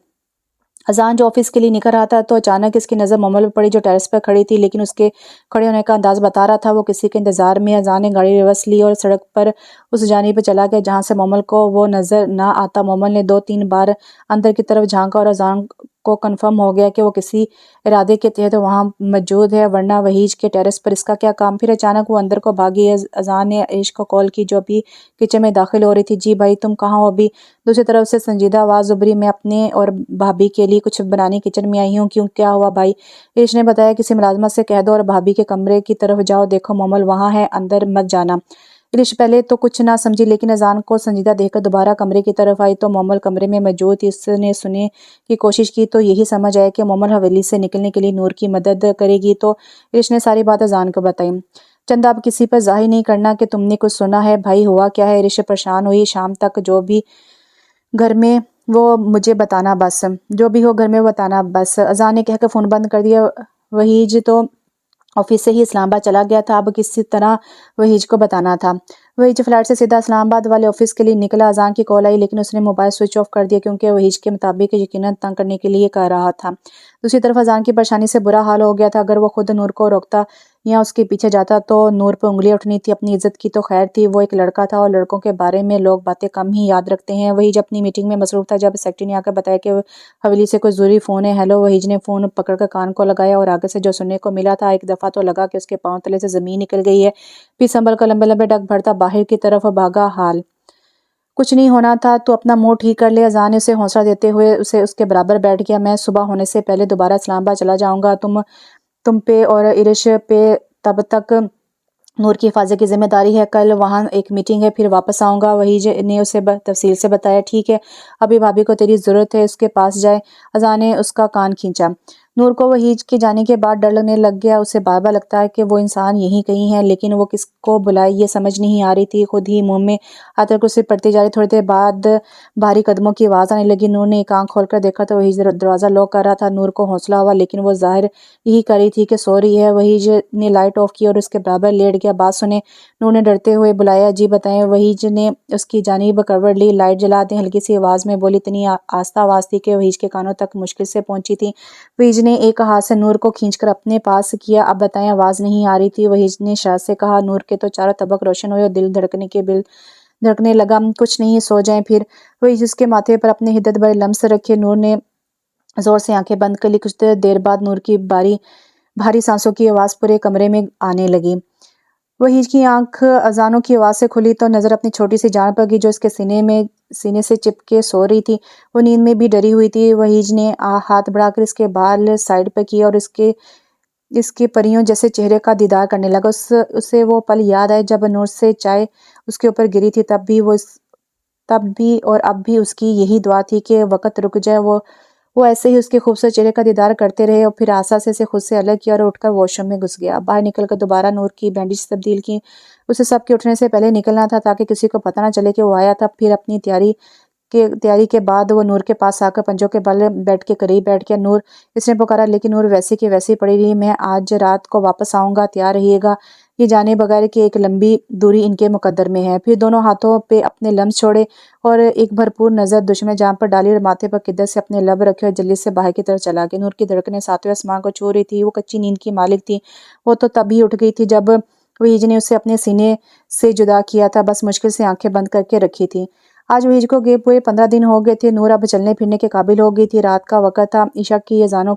اذان جو آفس کے لیے نکل رہا تھا تو اچانک اس کی نظر مومل پر پڑی، جو ٹیرس پر کھڑی تھی، لیکن اس کے کھڑے ہونے کا انداز بتا رہا تھا وہ کسی کے انتظار میں۔ اذان نے گاڑی ریورس لی اور سڑک پر اس جانب چلا گیا جہاں سے مومل کو وہ نظر نہ آتا۔ مومل نے 2-3 بار اندر کی طرف جھانکا اور اذان کو کنفرم ہو گیا کہ وہ کسی ارادے کے تحت وہاں موجود ہے، ورنہ وحیج کے ٹیرس پر اس کا کیا کام۔ پھر اچانک وہ اندر کو بھاگی۔ اذان نے عائشہ کو کال کی جو ابھی کچن میں داخل ہو رہی تھی۔ جی بھائی تم کہاں ہو ابھی؟ دوسری طرف سے سنجیدہ آواز ابھری، میں اپنے اور بھابھی کے لیے کچھ بنانے کچن میں آئی ہوں۔ کیوں، کیا ہوا بھائی؟ عائشہ نے بتایا، کسی ملازمت سے کہہ دو اور بھابھی کے کمرے کی طرف جاؤ، دیکھو مومل وہاں ہے، اندر مت جانا۔ عائشہ پہلے تو کچھ نہ سمجھی، لیکن اذان کو سنجیدہ دیکھ کر دوبارہ کمرے کی طرف آئی تو مومل کمرے میں موجود تھی۔ اس نے سننے کی کوشش کی تو یہی سمجھ آیا کہ مومل حویلی سے نکلنے کے لیے نور کی مدد کرے گی، تو عائشہ نے ساری بات اذان کو بتائی۔ چندہ اب کسی پر ظاہر نہیں کرنا کہ تم نے کچھ سنا ہے بھائی، ہوا کیا ہے؟ عائشہ پریشان ہوئی۔ شام تک جو بھی گھر میں وہ مجھے بتانا بس، جو بھی ہو گھر میں بتانا بس۔ اذان نے کہہ کر فون بند کر دیا۔ وحیج تو آفس سے ہی اسلام آباد چلا گیا تھا، اب کسی طرح وحیج کو بتانا تھا۔ وحیج فلائٹ سے سیدھا اسلام آباد والے آفس کے لیے نکلا۔ اذان کی کال آئی لیکن اس نے موبائل سوئچ آف کر دیا، کیونکہ وحیج کے مطابق یقیناً تنگ کرنے کے لیے کر رہا تھا۔ دوسری طرف اذان کی پریشانی سے برا حال ہو گیا تھا۔ اگر وہ خود نور کو روکتا یا اس کے پیچھے جاتا تو نور پہ انگلیاں اٹھنی تھی۔ اپنی عزت کی تو خیر تھی، وہ ایک لڑکا تھا اور لڑکوں کے بارے میں لوگ باتیں کم ہی یاد رکھتے ہیں۔ وحیج اپنی میٹنگ میں مصروف تھا جب سیکرٹری نے آ کر بتایا کہ حویلی سے کوئی ضروری فون ہے۔ ہیلو، وحیج نے فون پکڑ کر کان کو لگایا اور آگے سے جو سننے کو ملا تھا، ایک دفعہ تو لگا کہ اس کے پاؤں تلے سے زمین نکل گئی ہے۔ پھر سنبھل کر لمبے لمبے ڈگ بھرتا باہر کی طرف بھاگا۔ حال کچھ نہیں ہونا تھا تو اپنا موڈ ٹھیک کر لے۔ اذان نے اسے حوصلہ دیتے ہوئے اس کے برابر بیٹھ گیا۔ میں صبح ہونے سے پہلے دوبارہ اسلام آباد چلا جاؤں گا، تم پہ اور عائشہ پہ تب تک نور کی حفاظت کی ذمہ داری ہے۔ کل وہاں ایک میٹنگ ہے، پھر واپس آؤں گا۔ وحیج نے اسے تفصیل سے بتایا۔ ٹھیک ہے، ابھی بھابھی کو تیری ضرورت ہے، اس کے پاس جائے۔ اذان نے اس کا کان کھینچا۔ نور کو وحیج کے جانے کے بعد ڈر لگنے لگ گیا۔ اسے بار بار لگتا ہے کہ وہ انسان یہیں کہیں ہے، لیکن وہ کس کو بلائے یہ سمجھ نہیں آ رہی تھی۔ خود ہی منہ میں آیت الکرسی پڑھتی جا رہی۔ تھوڑی دیر بعد بھاری قدموں کی آواز آنے لگی۔ نور نے ایک آنکھ کھول کر دیکھا تو وحیج دروازہ لاک کر رہا تھا۔ نور کو حوصلہ ہوا، لیکن وہ ظاہر یہی کر رہی تھی کہ سو رہی ہے۔ وحیج نے لائٹ آف کی اور اس کے برابر لیٹ گیا۔ بات سنیں، نور نے ڈرتے ہوئے بلایا۔ جی بتائیں۔ وحیج نے اس کی جانب کروٹ لی۔ لائٹ جلا دیں، ہلکی سی آواز میں بولی، اتنی آہستہ آواز تھی کہ وحیج کے کانوں تک مشکل سے پہنچی تھی۔ وحیج نے ایک ہاتھ سے نور کو کھینچ کر اپنے پاس کیا۔ اب بتائیں۔ آواز نہیں آ رہی تھی۔ وحیج نے شرارت سے کہا۔ نور کے تو چاروں طبق روشن ہوئے اور دل دھڑکنے لگا۔ کچھ نہیں، سو جائیں پھر۔ وحیج اس کے ماتھے پر اپنے حدت بھرے لمس رکھے۔ نور نے زور سے آنکھیں بند کر لی۔ کچھ دیر بعد نور کی بھاری سانسوں کی آواز پورے کمرے میں آنے لگی۔ وحیج کی آنکھ اذانوں کی آواز سے کھلی تو نظر اپنی چھوٹی سی جان پر گئی جو اس کے سینے سے چپک کے سو رہی تھی۔ وہ نیند میں بھی ڈری ہوئی تھی۔ وحیج نے ہاتھ بڑھا کر اس کے بال سائیڈ پر کیے اور اس کے پریوں جیسے چہرے کا دیدار کرنے لگا۔ اسے وہ پل یاد آئے جب نور سے چائے اس کے اوپر گری تھی۔ تب بھی اور اب بھی اس کی یہی دعا تھی کہ وقت رک جائے۔ وہ ایسے ہی اس کے خوبصورت چہرے کا دیدار کرتے رہے اور پھر آہستہ سے اسے خود سے الگ کیا اور اٹھ کر واش روم میں گھس گیا۔ باہر نکل کر دوبارہ نور کی بینڈیج تبدیل کی۔ اسے سب کے اٹھنے سے پہلے نکلنا تھا تاکہ کسی کو پتہ نہ چلے کہ وہ آیا تھا۔ پھر اپنی تیاری کے بعد وہ نور کے پاس آ کر پنجوں کے بل بیڈ کے قریب بیٹھ گیا۔ نور، اس نے پکارا، لیکن نور ویسی کی ویسی پڑی رہی۔ میں آج رات کو واپس آؤں گا، تیار رہیے گا۔ یہ جانے بغیر کہ ایک لمبی دوری ان کے مقدر میں ہے۔ پھر دونوں ہاتھوں پہ اپنے لمس چھوڑے اور ایک بھرپور نظر دشمن جان پر ڈالی اور ماتھے پر قدرت سے اپنے لب رکھے اور جلدی سے باہر کی طرف چلا گیا۔ نور کی دھڑکنیں ساتویں آسمان کو چھو رہی تھی۔ وہ کچی نیند کی مالک تھی۔ وہ تو تب ہی اٹھ گئی تھی جب وحیج نے اسے اپنے سینے سے جدا کیا تھا، بس مشکل سے آنکھیں بند کر کے رکھی تھی۔ آج وحیج کو گئے پورے 15 دن ہو گئے تھے۔ نور اب چلنے پھرنے کے قابل ہو گئی تھی۔ رات کا وقت تھا۔ عشاء کی اذانوں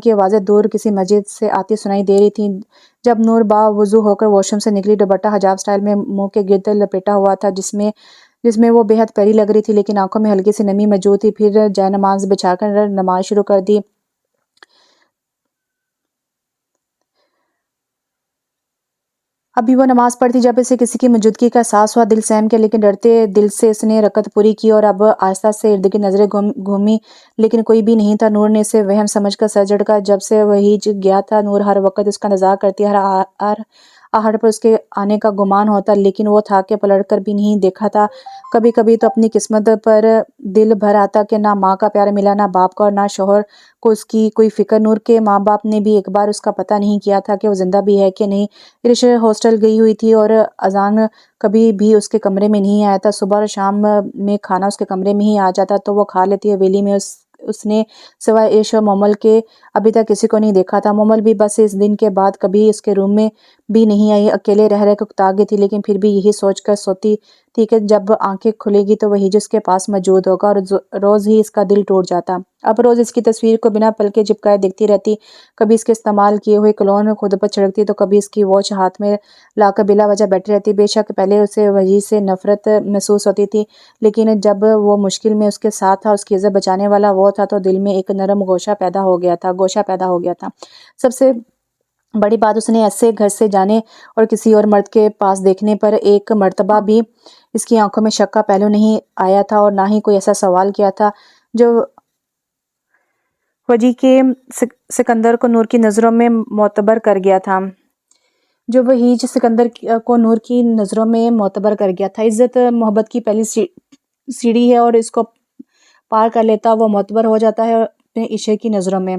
کی آوازیں دور کسی مسجد سے آتی سنائی دے رہی تھیں۔ جب نور باوضو ہو کر واش روم سے نکلی، دوپٹہ حجاب سٹائل میں منہ کے گرد لپیٹا ہوا تھا جس میں وہ بے حد پیاری لگ رہی تھی، لیکن آنکھوں میں ہلکی سی نمی موجود تھی۔ پھر جائے نماز بچھا کر نماز شروع کر دی۔ ابھی وہ نماز پڑھی تھی جب اسے کسی کی موجودگی کا احساس ہوا۔ دل سہم کے لیکن ڈرتے دل سے اس نے رکعت پوری کی اور اب آہستہ سے ارد گرد نظریں گھومی، لیکن کوئی بھی نہیں تھا۔ نور نے اسے وہم سمجھ کر سر جھٹکا۔ جب سے وحیج گیا تھا، نور ہر وقت اس کا انتظار کرتی، ہر آہٹ پر اس کے آنے کا گمان ہوتا، لیکن وہ تھا کہ پلٹ کر بھی نہیں دیکھا تھا۔ کبھی کبھی تو اپنی قسمت پر دل بھر آتا کہ نہ ماں کا پیار ملا، نہ باپ کا، اور نہ شوہر کو اس کی کوئی فکر۔ نور کے ماں باپ نے بھی ایک بار اس کا پتہ نہیں کیا تھا کہ وہ زندہ بھی ہے کہ نہیں۔ عائشہ ہاسٹل گئی ہوئی تھی اور اذان کبھی بھی اس کے کمرے میں نہیں آیا تھا۔ صبح اور شام میں کھانا اس کے کمرے میں ہی آ جاتا تو وہ کھا لیتی۔ حویلی میں اس نے سوائے عائشہ اور مومل کے ابھی تک کسی کو نہیں دیکھا تھا۔ مومل بھی بس اس دن کے بعد کبھی اس کے روم میں بھی نہیں آئی۔ اکیلے رہ کر اکتا گئی تھی، لیکن پھر بھی یہی سوچ کر سوتی تھی کہ جب آنکھیں کھلے گی تو وہی جو اس کے پاس موجود ہوگا، اور روز ہی اس کا دل ٹوٹ جاتا۔ اب روز اس کی تصویر کو بنا پلکے جھپکائے دیکھتی رہتی، کبھی اس کے استعمال کیے ہوئے کلون خود پر چھڑکتی تو کبھی اس کی واچ ہاتھ میں لا کر بلا وجہ بیٹھی رہتی۔ بے شک پہلے اسے وہی سے نفرت محسوس ہوتی تھی، لیکن جب وہ مشکل میں اس کے ساتھ تھا، اس کی عزت بچانے والا وہ تھا، تو دل میں ایک نرم گوشہ پیدا ہو گیا تھا۔ سب سے بڑی بات، اس نے ایسے گھر سے جانے اور کسی اور مرد کے پاس دیکھنے پر ایک مرتبہ بھی اس کی آنکھوں میں شک کا پہلو نہیں آیا تھا، اور نہ ہی کوئی ایسا سوال کیا تھا جو وجی کے سکندر کو نور کی نظروں میں معتبر کر گیا تھا۔ عزت محبت کی پہلی سیڑھی ہے، اور اس کو پار کر لیتا وہ معتبر ہو جاتا ہے اپنے عشق کی نظروں میں۔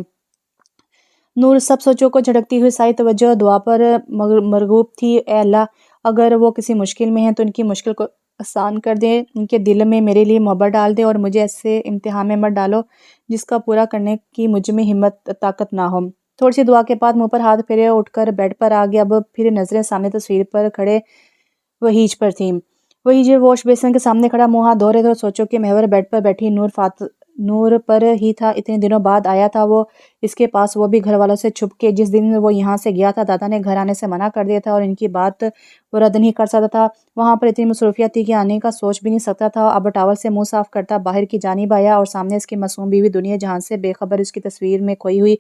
نور سب سوچوں کو جھڑکتی ہوئی ساری توجہ دعا پر مرغوب تھی۔ اے اللہ، اگر وہ کسی مشکل میں ہیں تو ان کی مشکل کو آسان کر دے، ان کے دل میں میرے لیے محبت ڈال دے، اور مجھے ایسے امتحان میں مت ڈالو جس کا پورا کرنے کی مجھ میں ہمت طاقت نہ ہو۔ تھوڑی سی دعا کے بعد منہ پر ہاتھ پھیرے اٹھ کر بیڈ پر آ گیا۔ اب پھر نظریں سامنے تصویر پر کھڑے وحیج پر تھیں۔ وحیج واش بیسن کے سامنے کھڑا منہ ہاتھ دھو رہے تھے، اور سوچو کہ محور بیڈ پر بیٹھی نور پر ہی تھا۔ اتنے دنوں بعد آیا تھا وہ اس کے پاس، وہ بھی گھر والوں سے چھپ کے۔ جس دن وہ یہاں سے گیا تھا، دادا نے گھر آنے سے منع کر دیا تھا، اور ان کی بات وہ رد نہیں کر سکتا تھا۔ وہاں پر اتنی مصروفیت تھی کہ آنے کا سوچ بھی نہیں سکتا تھا۔ اب ٹاول سے منہ صاف کرتا باہر کی جانب آیا، اور سامنے اس کی معصوم بیوی دنیا جہان سے بے خبر اس کی تصویر میں کھوئی ہوئی،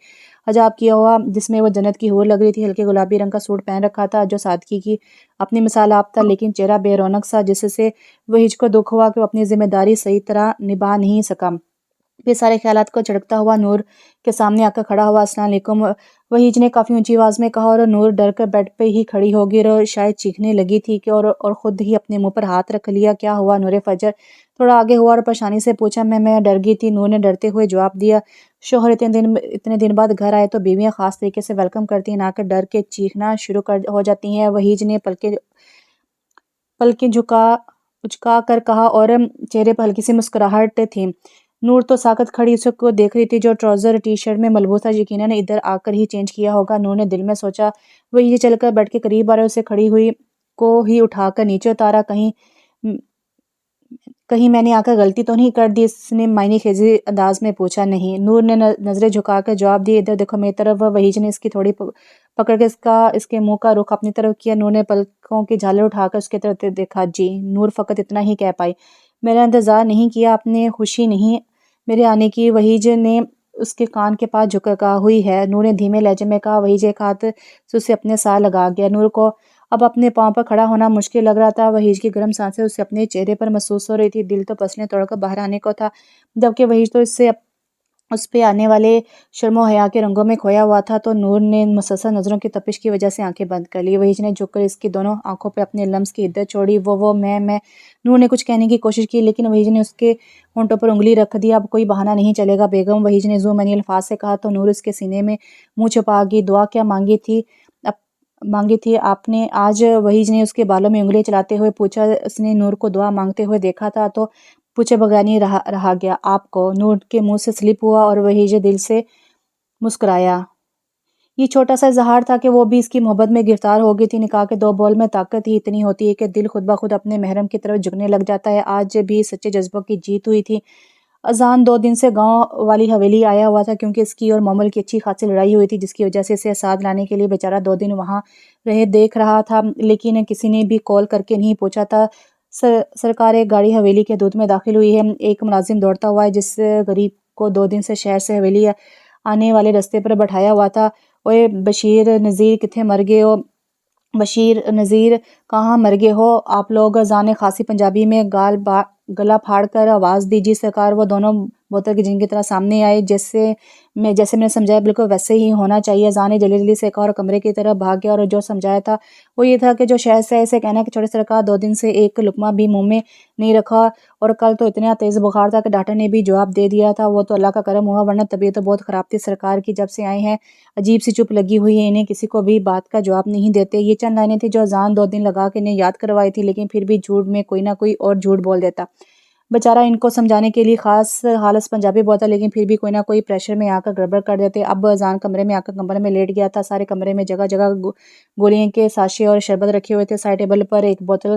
حجاب کیا ہوا، جس میں وہ جنت کی حور لگ رہی تھی۔ ہلکے گلابی رنگ کا سوٹ پہن رکھا تھا جو سادگی کی اپنی مثال آپ تھا، لیکن چہرہ بے رونق سا، جس سے وحیج کو دکھ ہوا کہ وہ اپنی ذمہ داری صحیح طرح نبھا نہیں سکا۔ پھر سارے خیالات کو جھڑکتا ہوا نور کے سامنے آ کر کھڑا ہوا۔ السلام علیکم، وحیج نے کافی اونچی آواز میں کہا، اور نور ڈر کر بیڈ پہ ہی کھڑی ہو گئی، اور شاید چیخنے لگی تھی کہ اور خود ہی اپنے منہ پر ہاتھ رکھ لیا۔ کیا ہوا؟ نور فجر تھوڑا آگے ہوا اور پریشانی سے پوچھا۔ میں ڈر گئی تھی، نور نے ڈرتے ہوئے جواب دیا۔ شوہر اتنے دن بعد گھر آئے تو بیویاں خاص طریقے سے ویلکم کرتی ہیں، نہ کہ ڈر کے چیخنا شروع ہو جاتی ہیں۔ وحیج نے پلکیں اچکا کر کہا، اور چہرے پر ہلکی سی مسکراہٹ تھی۔ نور تو ساکت کھڑی اس کو دیکھ رہی تھی، جو ٹراؤزر ٹی شرٹ میں ملبوس تھا، یقیناً ادھر آ کر ہی چینج کیا ہوگا۔ نور نے دل میں سوچا۔ وحیج چل کر بیڈ کے قریب آ رہے، اسے کھڑی ہوئی کو ہی اٹھا کر نیچے اتارا۔ کہیں میں نے آ کر غلطی تو نہیں کر دی؟ اس نے معنی خیزی انداز میں پوچھا۔ نہیں، نور نے نظریں جھکا کر جواب دیا۔ ادھر دیکھو میری طرف۔ وحیج نے اس کی تھوڑی پکڑ کے اس کے منہ کا رخ اپنی طرف کیا۔ نور نے پلکوں کی جھالر اٹھا کر اس کی طرف دیکھا۔ جی۔ نور فقط اتنا ہی کہہ پائی۔ میرا انتظار نہیں کیا آپ نے؟ خوشی نہیں میرے آنے کی؟ وحیج نے اس کے کان کے پاس جھک کہا۔ ہوئی ہے، نور نے دھیمے لہجے میں کہا۔ وحیج ایک ہاتھ سے اسے اپنے ساتھ لگا گیا۔ نور کو اب اپنے پاؤں پر کھڑا ہونا مشکل لگ رہا تھا۔ وحیج کی گرم سانسیں اسے اپنے چہرے پر محسوس ہو رہی تھی۔ دل تو پسلیاں توڑ کر باہر آنے کو تھا، جبکہ وحیج تو اس پہ آنے والے شرم و حیا کے رنگوں میں کھویا ہوا تھا۔ تو نور نے مسلسل نظروں کی تپش کی وجہ سے آنکھیں بند کر لی۔ وحیج نے جھک کر اس کی دونوں آنکھوں پہ اپنے لمس کی عدت چھوڑی۔ میں نور نے کچھ کہنے کی کوشش کی، لیکن وحیج نے اس کے ہونٹوں پر انگلی رکھ دی۔ اب کوئی بہانہ نہیں چلے گا بیگم، وحیج نے ذو معنی الفاظ سے کہا، تو نور اس کے سینے میں منہ چھپا گئی۔ دعا کیا مانگی تھی آپ نے آج؟ وحیج نے اس کے بالوں میں انگلیاں چلاتے ہوئے پوچھا۔ اس نے نور کو دعا مانگتے ہوئے دیکھا تھا تو پوچھے بغیر نہیں رہا گیا۔ آپ کو؟ نور کے منہ سے سلپ ہوا، اور وحیج دل سے مسکرایا۔ یہ چھوٹا سا اظہار تھا کہ وہ بھی اس کی محبت میں گرفتار ہو گئی تھی۔ نکاح کے دو بول میں طاقت ہی اتنی ہوتی ہے کہ دل خود بخود اپنے محرم کی طرف جھکنے لگ جاتا ہے۔ آج بھی سچے جذبوں کی جیت ہوئی تھی۔ اذان 2 دن سے گاؤں والی حویلی آیا ہوا تھا، کیونکہ اس کی اور مومل کی اچھی خاصی لڑائی ہوئی تھی، جس کی وجہ سے اسے ساتھ لانے کے لیے بیچارہ 2 دن وہاں رہے دیکھ رہا تھا، لیکن کسی نے بھی کال کر کے نہیں پوچھا تھا۔ سرکار ایک گاڑی حویلی کے حدود میں داخل ہوئی ہے۔ ایک ملازم دوڑتا ہوا ہے جس غریب کو 2 دن سے شہر سے حویلی آنے والے رستے پر بٹھایا ہوا تھا۔ اوئے بشیر نذیر کتھے مر گئے ہو؟ بشیر نذیر کہاں مر گئے ہو آپ لوگ؟ اذان نے خاصی پنجابی میں گلا پھاڑ کر آواز دی۔ جی سرکار۔ وہ دونوں بوتل کے جن کی طرح سامنے آئے، جیسے میں نے سمجھایا بالکل ویسے ہی ہونا چاہیے۔ اذان نے جلدی سے کہا اور کمرے کی طرف بھاگ گیا، اور جو سمجھایا تھا وہ یہ تھا کہ جو شہر سے اسے کہنا کہ چھوٹے سرکار 2 دن سے ایک لقمہ بھی منہ میں نہیں رکھا، اور کل تو اتنا تیز بخار تھا کہ ڈاکٹر نے بھی جواب دے دیا تھا۔ وہ تو اللہ کا کرم ہوا، ورنہ طبیعت تو بہت خراب تھی سرکار کی۔ جب سے آئے ہیں عجیب سی چپ لگی ہوئی ہے، انہیں کسی کو بھی بات کا جواب نہیں دیتے۔ یہ چند لائنیں تھیں جو اذان 2 دن لگا کے انہیں یاد کروائی تھی، لیکن پھر بھی جھوٹ میں کوئی نہ کوئی اور جھوٹ بول دیتا۔ بیچارہ ان کو سمجھانے کے لیے خالص پنجابی بولتا، لیکن پھر بھی کوئی نہ کوئی پریشر میں آ کر گڑبڑ کر دیتے۔ اب اذان کمرے میں آ کر کمرے میں لیٹ گیا تھا۔ سارے کمرے میں جگہ جگہ گولیاں کے ساشے اور شربت رکھے ہوئے تھے۔ سائڈ ٹیبل پر ایک بوتل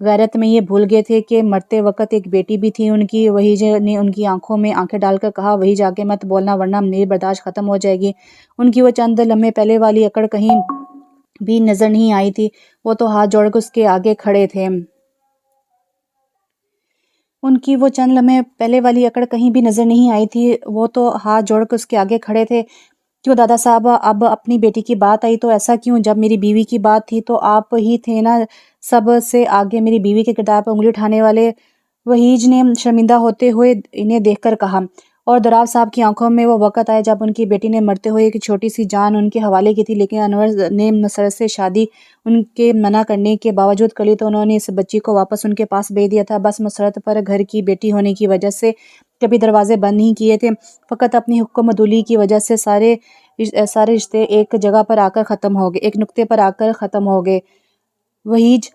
غیرت میں یہ بھول گئے تھے کہ مرتے وقت ایک بیٹی بھی تھی ان کی۔ وحیج نے ان کی آنکھوں میں آنکھیں ڈال کر کہا، وحیج آگے مت بولنا ورنہ میری برداشت ختم ہو جائے گی۔ ان کی وہ چند لمحے پہلے والی اکڑ کہیں بھی نظر نہیں آئی تھی۔ وہ تو ہاتھ جوڑ کر اس کے آگے کھڑے تھے۔ ان کی وہ چند لمحے پہلے والی اکڑ کہیں بھی نظر نہیں آئی تھی۔ وہ تو ہاتھ جوڑ کر اس کے آگے کھڑے تھے۔ کیوں دادا صاحب، اب اپنی بیٹی کی بات آئی تو ایسا کیوں؟ جب میری بیوی کی بات تھی تو آپ ہی تھے نا سب سے آگے میری بیوی کے کردار پر انگلی اٹھانے والے۔ وحیج نے شرمندہ ہوتے ہوئے انہیں دیکھ کر کہا۔ اور دراو صاحب کی آنکھوں میں وہ وقت آیا جب ان کی بیٹی نے مرتے ہوئے ایک چھوٹی سی جان ان کے حوالے کی تھی، لیکن انور نے مسرت سے شادی ان کے منع کرنے کے باوجود کر لی تو انہوں نے اس بچی کو واپس ان کے پاس بھیج دیا تھا، بس مسرت پر۔ گھر کی بیٹی ہونے کی وجہ سے کبھی دروازے بند نہیں کیے تھے، فقط اپنی حکم عدولی کی وجہ سے سارے رشتے ایک جگہ پر آ کر ختم ہو گئے، ایک نقطے پر آ کر ختم ہو گئے۔ وحیج،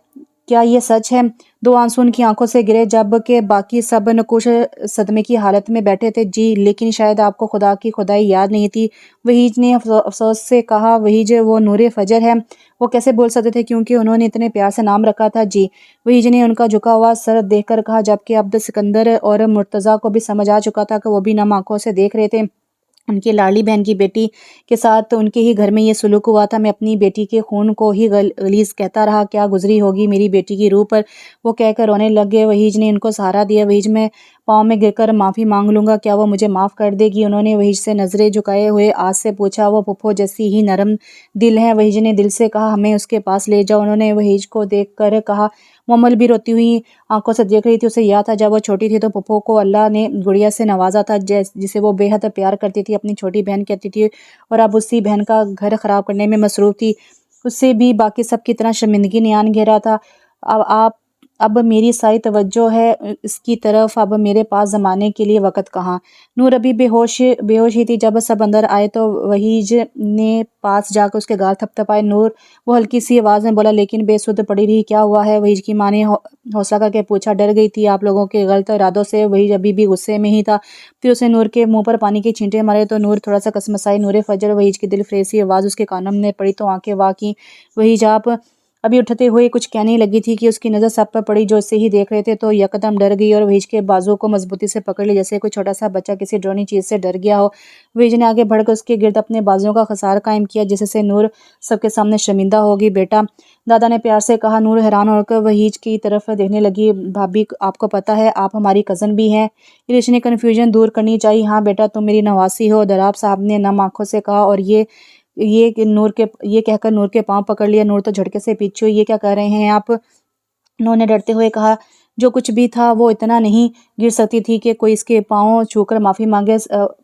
کیا یہ سچ ہے؟ دو آنسو ان کی آنکھوں سے گرے جب کہ باقی سب نکوش صدمے کی حالت میں بیٹھے تھے۔ جی، لیکن شاید آپ کو خدا کی خدائی یاد نہیں تھی، وحیج نے افسوس سے کہا۔ وحیج، وہ نور فجر ہے، وہ کیسے بول سکتے تھے کیونکہ انہوں نے اتنے پیار سے نام رکھا تھا۔ جی، وحیج نے ان کا جھکا ہوا سر دیکھ کر کہا، جبکہ اب سکندر اور مرتضیٰ کو بھی سمجھ آ چکا تھا کہ وہ بھی نم آنکھوں سے دیکھ رہے تھے۔ ان کی لاڈلی بہن کی بیٹی کے ساتھ ان کے ہی گھر میں یہ سلوک ہوا تھا۔ میں اپنی بیٹی کے خون کو ہی غلیظ کہتا رہا، کیا گزری ہوگی میری بیٹی کی روح پر، وہ کہہ کر رونے لگے۔ وحیج نے ان کو سہارا دیا۔ وحیج، میں پاؤں میں گر کر معافی مانگ لوں گا، کیا وہ مجھے معاف کر دے گی؟ انہوں نے وحیج سے نظریں جھکائے ہوئے آج سے پوچھا۔ وہ پھپھو جیسی ہی نرم دل ہے، وحیج نے دل سے کہا، ہمیں اس کے پاس لے جاؤ۔ انہوں نے وحیج کو دیکھ کر کہا۔ مومل بھی روتی ہوئی آنکھوں سے دیکھ رہی تھی۔ اسے یاد تھا جب وہ چھوٹی تھی تو پھپھو کو اللہ نے گڑیا سے نوازا تھا جسے وہ بے حد پیار کرتی تھی، اپنی چھوٹی بہن کہتی تھی، اور اب اسی بہن کا گھر خراب کرنے میں مصروف تھی۔ اس سے بھی باقی سب کی طرح شرمندگی نے آن گھیرا تھا۔ اب میری ساری توجہ ہے اس کی طرف، اب میرے پاس زمانے کے لیے وقت کہاں؟ نور ابھی بے ہوش ہی تھی جب سب اندر آئے تو وحیج نے پاس جا کر اس کے گال تھپ تھپائے۔ نور، وہ ہلکی سی آواز میں بولا، لیکن بے سدھ پڑی رہی۔ کیا ہوا ہے؟ وحیج کی ماں نے حوصلہ کر کے پوچھا۔ ڈر گئی تھی آپ لوگوں کے غلط ارادوں سے۔ وحیج ابھی بھی غصے میں ہی تھا۔ پھر اس نے نور کے منہ پر پانی کے چھینٹے مارے تو نور تھوڑا سا کسمسائی۔ نور فجر، وحیج کی دل فریب آواز اس کے کانوں میں پڑی تو آنکھیں واہ کیں۔ وحیج، آپ؟ ابھی اٹھتے ہوئے کچھ کہنے لگی تھی کہ اس کی نظر سب پر پڑی جو اسے ہی دیکھ رہے تھے، تو یکدم ڈر گئی اور وحیج کے بازو کو مضبوطی سے پکڑ لیا، جیسے کوئی چھوٹا سا بچہ کسی ڈراؤنی چیز سے ڈر گیا ہو۔ وحیج نے آگے بڑھ کر اس کے گرد اپنے بازوؤں کا حصار قائم کیا، جس سے نور سب کے سامنے شرمندہ ہوگی۔ بیٹا، دادا نے پیار سے کہا۔ نور حیران ہو کر وحیج کی طرف دیکھنے لگی۔ بھابھی، آپ کو پتہ ہے آپ ہماری کزن بھی ہیں؟ ریش نے کنفیوژن دور کرنی چاہی۔ ہاں بیٹا، تم میری نواسی ہو، دراو صاحب نے نم آنکھوں سے کہا، اور یہ کہہ کر نور کے پاؤں پکڑ لیا۔ نور تو جھٹکے سے پیچھے ہوئی۔ یہ کیا کر رہے ہیں آپ؟ نور نے ڈرتے ہوئے کہا۔ جو کچھ بھی تھا وہ اتنا نہیں گر سکتی تھی کہ کوئی اس کے پاؤں چھو کر معافی مانگے۔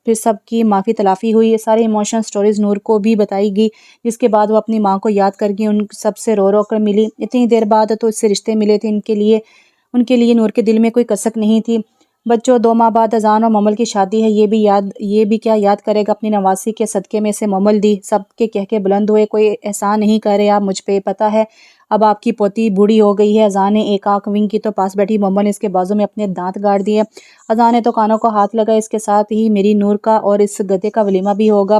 پھر سب کی معافی تلافی ہوئی۔ ساری ایموشنل سٹوریز نور کو بھی بتائی گئی، جس کے بعد وہ اپنی ماں کو یاد کر کے ان سب سے رو رو کر ملی۔ اتنی دیر بعد تو اس سے رشتے ملے تھے۔ ان کے لیے نور کے دل میں کوئی کسک نہیں تھی۔ بچوں، 2 ماہ بعد اذان اور مومل کی شادی ہے، یہ بھی کیا یاد کرے گا اپنی نواسی کے صدقے میں اسے مومل دی؟ سب کے کہکے بلند ہوئے۔ کوئی احسان نہیں کر رہے آپ مجھ پہ، پتہ ہے اب آپ کی پوتی بوڑھی ہو گئی ہے۔ اذان نے ایک آنکھ ونک کی تو پاس بیٹھی مومل نے اس کے بازو میں اپنے دانت گاڑ دیے۔ اذان نے تو کانوں کو ہاتھ لگائے، اس کے ساتھ ہی میری نور کا اور اس گدھے کا ولیمہ بھی ہوگا۔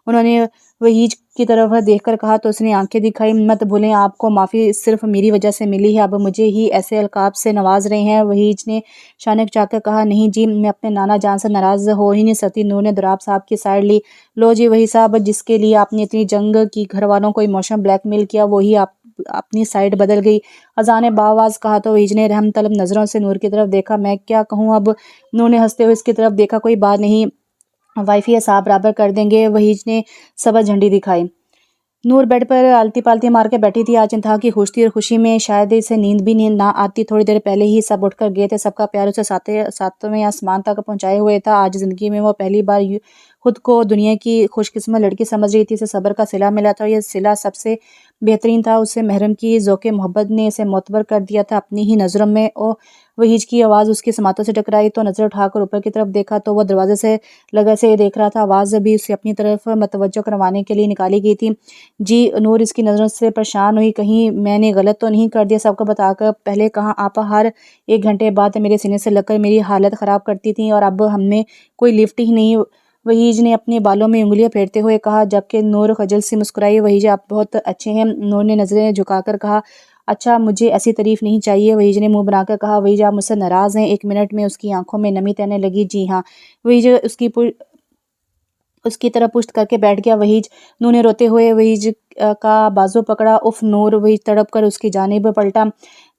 انہوں نے وحیج کی طرف دیکھ کر کہا تو اس نے آنکھیں دکھائی۔ مت بھولیں آپ کو معافی صرف میری وجہ سے ملی ہے، اب مجھے ہی ایسے القاب سے نواز رہے ہیں۔ وحیج نے شانے کھچا کر کہا، نہیں جی، میں اپنے نانا جان سے ناراض ہو ہی نہیں سکتی۔ نور نے دراو صاحب کی سائیڈ لی۔ لو جی وحیج صاحب، جس کے لیے آپ نے اتنی جنگ کی، گھر والوں کو ایموشنل بلیک میل کیا، وہی اپنی سائیڈ بدل گئی۔ اذان نے باآواز کہا تو وحیج نے رحم طلب نظروں سے نور کی طرف دیکھا۔ میں کیا کہوں اب؟ نور نے ہنستے ہوئے اس کی طرف دیکھا۔ کوئی بات نہیں، وائفی اعصاب برابر کر دیں گے۔ وحیج نے سبز جھنڈی دکھائی۔ نور بیڈ پر آلتی پالتی مار کے بیٹھی تھی۔ آج انتہا کی خوش تھی اور خوشی میں شاید اسے نیند بھی نہ آتی۔ تھوڑی دیر پہلے ہی سب اٹھ کر گئے تھے، سب کا پیار اسے ساتویں آسمان تک پہنچائے ہوئے تھا۔ آج زندگی میں وہ پہلی بار خود کو دنیا کی خوش قسمت لڑکی سمجھ رہی تھی۔ اسے صبر کا صلہ ملا تھا اور یہ صلہ سب سے بہترین تھا۔ اسے محرم کی ذوق محبت نے اسے معتبر کر دیا تھا اپنی ہی نظروں میں۔ وحیج کی آواز اس کی سماعتوں سے ٹکرائی تو نظر اٹھا کر اوپر کی طرف دیکھا تو وہ دروازے سے لگا سے دیکھ رہا تھا۔ آواز بھی اسے اپنی طرف متوجہ کروانے کے لیے نکالی گئی تھی۔ جی؟ نور اس کی نظروں سے پریشان ہوئی، کہیں میں نے غلط تو نہیں کر دیا؟ سب کو بتا کر پہلے کہاں آپ ہر 1 گھنٹے بعد میرے سینے سے لگ کر میری حالت خراب کرتی تھیں اور اب ہمیں کوئی لفٹ ہی نہیں۔ وحیج نے اپنے بالوں میں انگلیاں پھیرتے ہوئے کہا، جبکہ نور خجل سے مسکرائی۔ وحیج، آپ بہت اچھے ہیں، نور نے نظریں جھکا کر کہا۔ اچھا مجھے ایسی تعریف نہیں چاہیے، وحیج نے منہ بنا کر کہا۔ وحیج آپ مجھ سے ناراض ہیں؟ 1 منٹ میں اس کی آنکھوں میں نمی تیرنے لگی۔ جی ہاں۔ وحیج اس کی طرف پشت کر کے بیٹھ گیا۔ وحیج نور نے روتے ہوئے وحیج کا بازو پکڑا۔ اف نور! وحیج تڑپ کر اس کی جانب پلٹا۔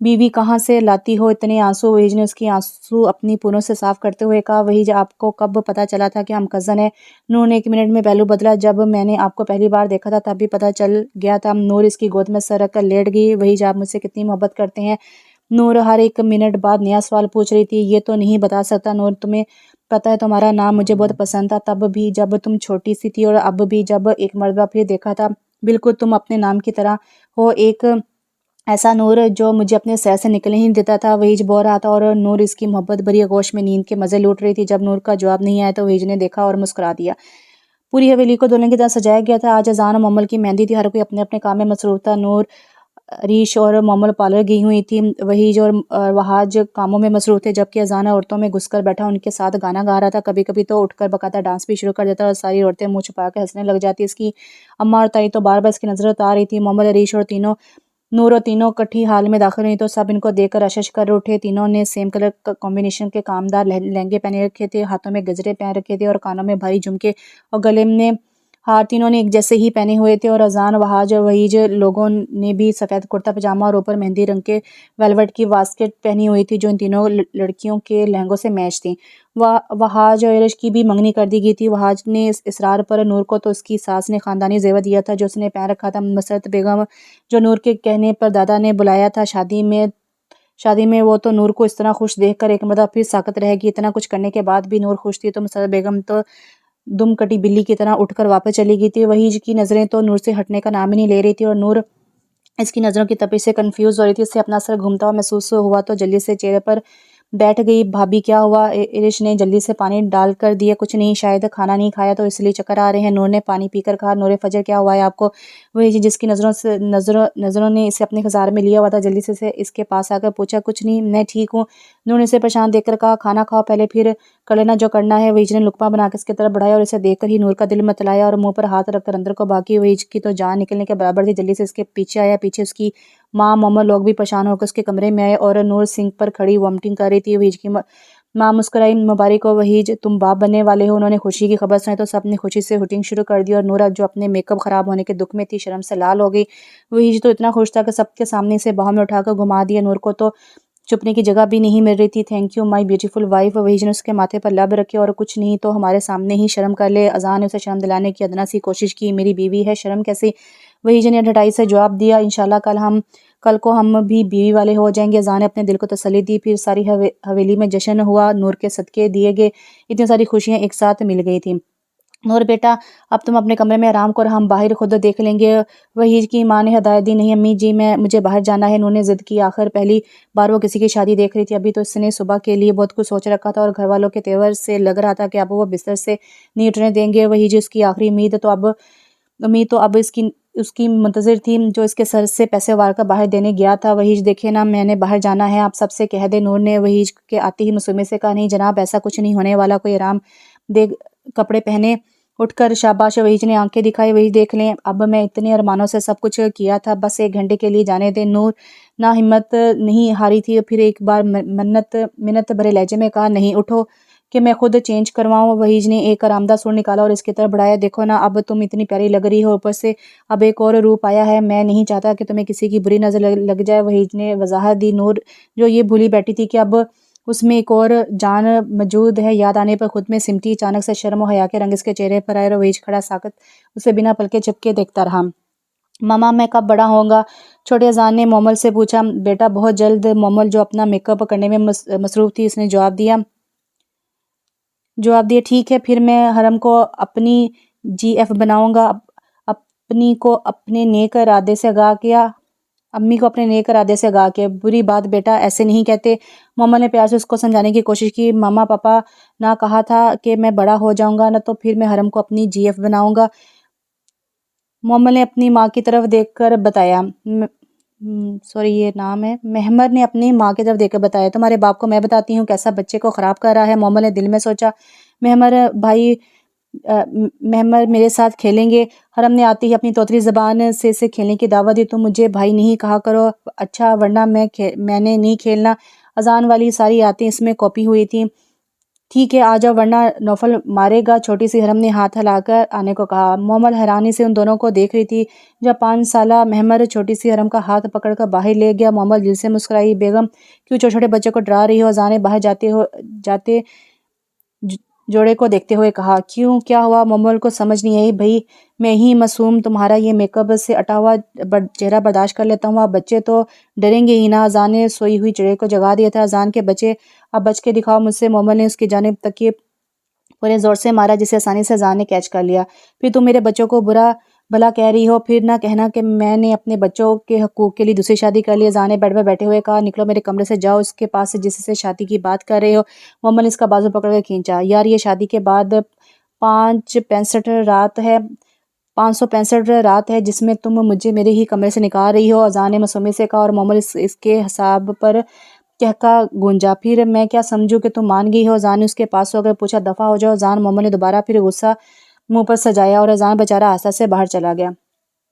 بیوی کہاں سے لاتی ہو اتنے آنسو؟ وحیج نے اس کی آنسو اپنی پھولوں سے صاف کرتے ہوئے کہا۔ وحیج آپ کو کب پتہ چلا تھا کہ ہم کزن ہیں؟ نور نے 1 منٹ میں پہلو بدلا۔ جب میں نے آپ کو پہلی بار دیکھا تھا تب بھی پتہ چل گیا تھا۔ نور اس کی گود میں سر رکھ کر لیٹ گئی۔ وحیج آپ مجھ سے کتنی محبت کرتے ہیں؟ نور ہر 1 منٹ بعد نیا سوال پوچھ رہی تھی۔ یہ تو نہیں بتا سکتا نور، تمہیں پتہ ہے تمہارا نام مجھے بہت پسند تھا، تب بھی جب تم چھوٹی سی تھی اور اب بھی جب ایک مرتبہ پھر دیکھا تھا، بالکل تم اپنے نام کی طرح ہو، ایک ایسا نور جو مجھے اپنے سر سے نکلنے ہی نہیں دیتا تھا۔ وحیج بول رہا تھا اور نور اس کی محبت بھری آغوش میں نیند کے مزے لوٹ رہی تھی۔ جب نور کا جواب نہیں آیا تو وحیج نے دیکھا اور مسکرا دیا۔ پوری حویلی کو دلہن کی طرح سجایا گیا تھا۔ آج اذان و مومل کی مہندی تھی، ہر کوئی اپنے اپنے کام میں مصروف تھا۔ نور، عریش اور مومل پارلر گئی ہوئی تھی، وحیج اور وہاج کاموں میں مصروف تھے، جبکہ اذان عورتوں میں گھس کر بیٹھا ان کے ساتھ گانا گا رہا تھا۔ کبھی کبھی تو اٹھ کر باقاعدہ ڈانس بھی شروع کر دیتا اور ساری عورتیں منہ چھپا کے ہنسنے لگ جاتی۔ اس کی اماں اور تائی تو بار بار اس کی نظر اتار رہی تھی۔ مومل، عریش اور نور تینوں کٹھی ہال میں داخل ہوئی تو سب ان کو دیکھ کر اشش کر اٹھے۔ تینوں نے سیم کلر کمبینیشن کے کامدار لہنگے پہنے رکھے تھے، ہاتھوں میں گجرے پہن رکھے تھے اور کانوں میں بھاری جھمکے اور گلے میں ہار تینوں نے ایک جیسے ہی پہنے ہوئے تھے۔ اور اذان، وہاج اور وحیج لوگوں نے بھی سفید کرتا پجامہ اور اوپر مہندی رنگ کے ویلوٹ کی واسکٹ پہنی ہوئی تھی جو ان تینوں لڑکیوں کے لہنگوں سے میچ تھی۔ وہاج اور عریش کی بھی منگنی کر دی گئی تھی۔ وہاج نے اصرار پر نور کو تو اس کی ساس نے خاندانی زیور دیا تھا جو اس نے پہن رکھا تھا۔ مسرت بیگم جو نور کے کہنے پر دادا نے بلایا تھا شادی میں، وہ تو نور کو اس طرح خوش دیکھ کر ایک مرتبہ پھر ساکت رہ گئی۔ اتنا کچھ کرنے کے بعد بھی نور خوش تھی تو مسرت بیگم تو دم کٹی بلی کی طرح اٹھ کر واپس چلی گئی تھی۔ وحیج کی نظریں تو نور سے ہٹنے کا نام ہی نہیں لے رہی تھی اور نور اس کی نظروں کی تپش سے کنفیوز ہو رہی تھی۔ اس سے اپنا سر گھومتا ہوا محسوس ہوا تو جلدی سے چہرے پر بیٹھ گئی۔ بھابی کیا ہوا؟ عریش نے جلدی سے پانی ڈال کر دیا۔ کچھ نہیں، شاید کھانا نہیں کھایا تو اس لیے چکر آ رہے ہیں۔ نور نے پانی پی کر کہا۔ نور فجر کیا ہوا ہے آپ کو؟ وحیج جس کی نظروں نے اسے اپنے خزار میں لیا ہوا تھا جلدی سے اس کے پاس آ کر پوچھا۔ کچھ نہیں، میں ٹھیک ہوں۔ نور نے اسے پریشان دیکھ کر کہا۔ کھانا کھاؤ پہلے، پھر کر لینا جو کرنا ہے۔ وحیج نے لقمہ بنا کے اس کی طرف بڑھایا اور اسے دیکھ کر ہی نور کا دل متلایا اور منہ پر ہاتھ رکھ کر اندر کو بھاگی۔ وحیج کی تو جان نکلنے کے برابر تھی، جلدی سے اس کے پیچھے آیا۔ پیچھے اس کی ماں، مومل لوگ بھی پریشان ہو کر اس کے کمرے میں آئے اور نور سنک پر کھڑی وامٹنگ کر رہی تھی۔ وحیج کی ماں مسکرائی۔ مبارک ہو وحیج، تم باپ بننے والے ہو۔ انہوں نے خوشی کی خبر سنائی تو سب نے خوشی سے ہوٹنگ شروع کر دی اور نور جو اپنے میک اپ خراب ہونے کے دکھ میں تھی شرم سے لال ہو گئی۔ وحیج تو اتنا خوش تھا کہ سب کے سامنے اسے باہوں میں اٹھا کر گھما دیا۔ نور کو تو چھپنے کی جگہ بھی نہیں مل رہی تھی۔ Thank you my beautiful wife. Wahij نے اس کے ماتھے پر لب رکھے اور کچھ نہیں تو ہمارے سامنے ہی شرم کر لے۔ اذان نے اسے شرم دلانے کی ادنا سی کوشش کی۔ میری بیوی ہے، شرم کیسی؟ وحیج نے ڈھٹائی سے جواب دیا۔ انشاءاللہ کل کو ہم بھی بیوی والے ہو جائیں گے۔ اذان نے اپنے دل کو تسلی دی۔ پھر ساری حویلی میں جشن ہوا، نور کے صدقے دیے گئے، اتنی ساری خوشیاں ایک ساتھ مل گئی تھیں۔ نور بیٹا، اب تم اپنے کمرے میں آرام کرو، ہم باہر خود دیکھ لیں گے۔ وحیج کی ماں نے ہدایت دی۔ نہیں امی جی، مجھے باہر جانا ہے۔ نور نے ضد کی، آخر پہلی بار وہ کسی کی شادی دیکھ رہی تھی۔ ابھی تو اس نے صبح کے لیے بہت کچھ سوچ رکھا تھا اور گھر والوں کے تیور سے لگ رہا تھا کہ اب وہ بستر سے نہیں اٹھنے دیں گے۔ وحیج اس کی آخری امید تو اب اس کی منتظر تھی جو اس کے سر سے پیسے وار کر باہر دینے گیا تھا۔ وحیج دیکھے نا، میں نے باہر جانا ہے، آپ سب سے کہہ دیں۔ نور نے وحیج کے آتے ہی معصومیت سے کہا۔ نہیں جناب، ایسا کچھ نہیں ہونے والا، کوئی آرام دہ کپڑے پہنے اٹھ کر۔ شاباش۔ وحیج نے آنکھیں دکھائی۔ وحیج دیکھ لیں، اب میں اتنے ارمانوں سے سب کچھ کیا تھا، بس 1 گھنٹے کے لیے جانے دیں۔ نور نہ ہمت نہیں ہاری تھی، پھر ایک بار منت بھرے لہجے میں کہا۔ نہیں، اٹھو کہ میں خود چینج کرواؤں۔ وحیج نے ایک آرامدہ سوٹ نکالا اور اس کی طرف بڑھایا۔ دیکھو نا، اب تم اتنی پیاری لگ رہی ہو، اوپر سے اب ایک اور روپ آیا ہے، میں نہیں چاہتا کہ تمہیں کسی کی بری نظر لگ جائے۔ وحیج نے وضاحت دی۔ نور جو یہ بھولی بیٹھی تھی کہ اب اس میں ایک اور جان موجود ہے، یاد آنے پر خود میں سمٹی۔ اچانک سے شرم و حیا کے رنگ اس کے چہرے پر آئے اور وحیج کھڑا ساکت اسے بنا پلکے جھپکے دیکھتا رہا۔ ماما، میں کب بڑا ہوں گا؟ چھوٹے اذان نے مومل سے پوچھا۔ بیٹا بہت جلد۔ مومل جو اپنا میک اپ کرنے میں مصروف تھی، اس نے جواب دیا۔ ٹھیک ہے، پھر میں حرم کو اپنی جی ایف بناؤں گا۔ امی کو اپنے نیک ارادے سے آگاہ کیا۔ بری بات بیٹا، ایسے نہیں کہتے۔ مومل نے پیار سے اس کو سمجھانے کی کوشش کی۔ ماما، پاپا نہ کہا تھا کہ میں بڑا ہو جاؤں گا، نہ تو پھر میں حرم کو اپنی جی ایف بناؤں گا، مومل نے اپنی ماں کی طرف دیکھ کر بتایا۔ یہ نام ہے محمر نے اپنی ماں کی طرف دیکھ کر بتایا۔ تمہارے باپ کو میں بتاتی ہوں کیسا بچے کو خراب کر رہا ہے، مومل نے دل میں سوچا۔ محمر بھائی محمر میرے ساتھ کھیلیں گے؟ حرم نے آتے ہی اپنی توتری زبان سے اسے کھیلنے کی دعوت دی۔ تم مجھے بھائی نہیں کہا کرو اچھا، ورنہ میں نے نہیں کھیلنا۔ اذان والی ساری آیتیں اس میں کاپی ہوئی تھیں۔ ٹھیک ہے آ جاؤ ورنہ نوفل مارے گا۔ چھوٹی سی حرم نے ہاتھ ہلا کر آنے کو کہا۔ مومل حیرانی سے ان دونوں کو دیکھ رہی تھی۔ جب 5 سالہ محمر چھوٹی سی حرم کا ہاتھ پکڑ کر باہر لے گیا، مومل دل سے مسکرائی۔ بیگم کیوں چھوٹے چھوٹے بچے کو ڈرا رہی ہو؟ اذان نے باہر جاتے جوڑے کو دیکھتے ہوئے کہا۔ کیوں کیا ہوا؟ مومل کو سمجھ نہیں آئی۔ بھئی میں ہی معصوم تمہارا یہ میک اپ سے اٹا ہوا چہرہ برداشت کر لیتا ہوں، آپ بچے تو ڈریں گے ہی نا۔ اذان نے سوئی ہوئی چڑے کو جگا دیا تھا۔ اذان کے بچے اب بچ کے دکھاؤ مجھ سے۔ مومل نے اس کی جانب تکیے پورے زور سے مارا جسے آسانی سے اذان نے کیچ کر لیا۔ پھر تم میرے بچوں کو برا بھلا کہہ رہی ہو، پھر نہ کہنا کہ میں نے اپنے بچوں کے حقوق کے لیے دوسری شادی کر لی۔ اذان نے بیڈ پر بیٹھے ہوئے کہا۔ نکلو میرے کمرے سے، جاؤ اس کے پاس سے جس سے شادی کی بات کر رہے ہو۔ مومل نے اس کا بازو پکڑ کر کھینچا۔ یار یہ شادی کے بعد 565 رات ہے جس میں تم مجھے میرے ہی کمرے سے نکال رہی ہو، اذان نے معصومی سے کہا، اور مومل اس کے حساب پر کہکا گونجا۔ پھر میں کیا سمجھوں کہ تم مان گئی ہو؟ اذان نے اس کے پاس ہو کر پوچھا۔ دفع ہو جاؤ اذان، مومل نے دوبارہ پھر غصہ منہ پر سجایا، اور اذان بیچارہ آہستہ سے باہر چلا گیا۔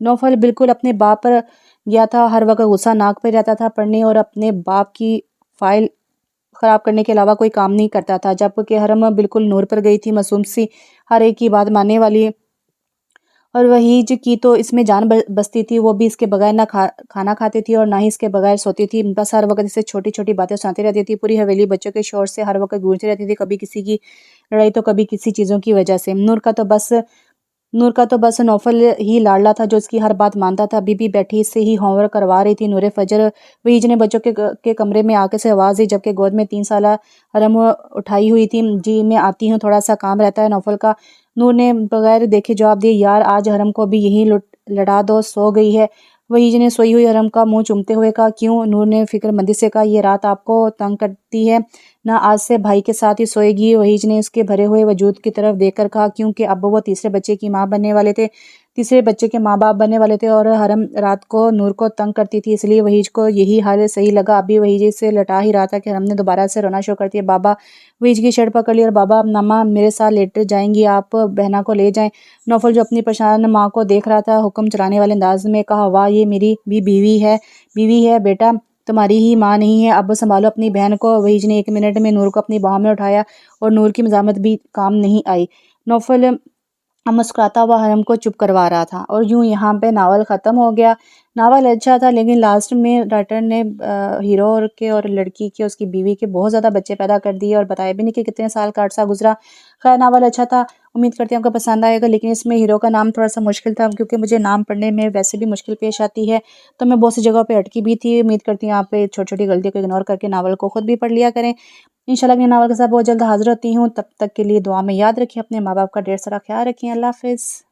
نوفل بالکل اپنے باپ پر گیا تھا، ہر وقت غصہ ناک پہ رہتا تھا، پڑھنے اور اپنے باپ کی فائل خراب کرنے کے علاوہ کوئی کام نہیں کرتا تھا۔ جب کہ حرم بالکل نور پر گئی تھی، معصوم سی، ہر ایک کی بات ماننے والی، اور وحیج کی تو اس میں جان بستی تھی۔ وہ بھی اس کے بغیر نہ کھانا کھاتی تھی اور نہ ہی اس کے بغیر سوتی تھی، بس ہر وقت اسے چھوٹی چھوٹی باتیں سناتی رہتی تھی۔ پوری حویلی بچوں کے شور سے ہر وقت گونجتی رہتی تھی، کبھی کسی کی لڑائی تو کبھی کسی چیزوں کی وجہ سے۔ نور کا تو بس نوفل ہی لاڈلا تھا جو اس کی ہر بات مانتا تھا۔ بی بی بیٹھی سے ہی ہوم ورک کروا رہی تھی۔ نور فجر وحیج نے بچوں کے کمرے میں آ کے سے آواز دی، جبکہ گود میں 3 سالہ حرم اٹھائی ہوئی تھی۔ جی میں آتی ہوں، تھوڑا سا کام رہتا ہے نوفل کا۔ نور نے بغیر دیکھے جواب دیا۔ یار آج حرم کو بھی یہیں لڑا دو، سو گئی ہے۔ وحیج نے سوئی ہوئی حرم کا منہ چومتے ہوئے کہا۔ کیوں؟ نور نے فکر مندی سے کہا۔ یہ رات آپ کو تنگ کرتی ہے نا، آج سے بھائی کے ساتھ ہی سوئے گی۔ وحیج نے اس کے بھرے ہوئے وجود کی طرف دیکھ کر کہا۔ کیونکہ اب وہ تیسرے بچے کے ماں بننے والے تھے اور حرم رات کو نور کو تنگ کرتی تھی، اس لیے وحیج کو یہی حل صحیح لگا۔ ابھی وحیج سے لٹا ہی رہا تھا کہ حرم نے دوبارہ سے رونا شروع کر دیا۔ بابا وحیج کی شرٹ پکڑ لی اور بابا ماما میرے ساتھ لیٹ جائیں گی، آپ بہنا کو لے جائیں۔ نوفل جو اپنی پریشان ماں کو دیکھ رہا تھا، حکم چلانے والے انداز میں کہا۔ واہ یہ میری بھی بیوی ہے بیٹا، تمہاری ہی ماں نہیں ہے، اب سنبھالو اپنی بہن کو۔ وحیج نے 1 منٹ میں نور کو اپنی باہوں میں اٹھایا اور نور کی مزاحمت بھی کام نہیں آئی۔ نوفل مسکراتا ہوا حرم کو چپ کروا رہا تھا، اور یوں یہاں پہ ناول ختم ہو گیا۔ ناول اچھا تھا لیکن لاسٹ میں رائٹر نے ہیرو کے اور لڑکی کے، اس کی بیوی کے بہت زیادہ بچے پیدا کر دیے اور بتایا بھی نہیں کہ کتنے سال کا عرصہ گزرا۔ خیر ناول اچھا تھا، امید کرتے ہیں آپ کو پسند آئے گا، لیکن اس میں ہیرو کا نام تھوڑا سا مشکل تھا کیونکہ مجھے نام پڑھنے میں ویسے بھی مشکل پیش آتی ہے، تو میں بہت سی جگہوں پہ اٹکی بھی تھی۔ امید کرتی ہوں آپ چھوٹی چھوٹی غلطیوں کو اگنور کر کے ناول کو خود بھی پڑھ لیا کریں۔ انشاءاللہ اگلے ناول کے ساتھ بہت جلد حاضر ہوتی ہوں، تب تک کے لیے دعا میں یاد رکھیں، اپنے ماں باپ کا ڈھیر سارا خیال رکھیں۔ اللہ حافظ۔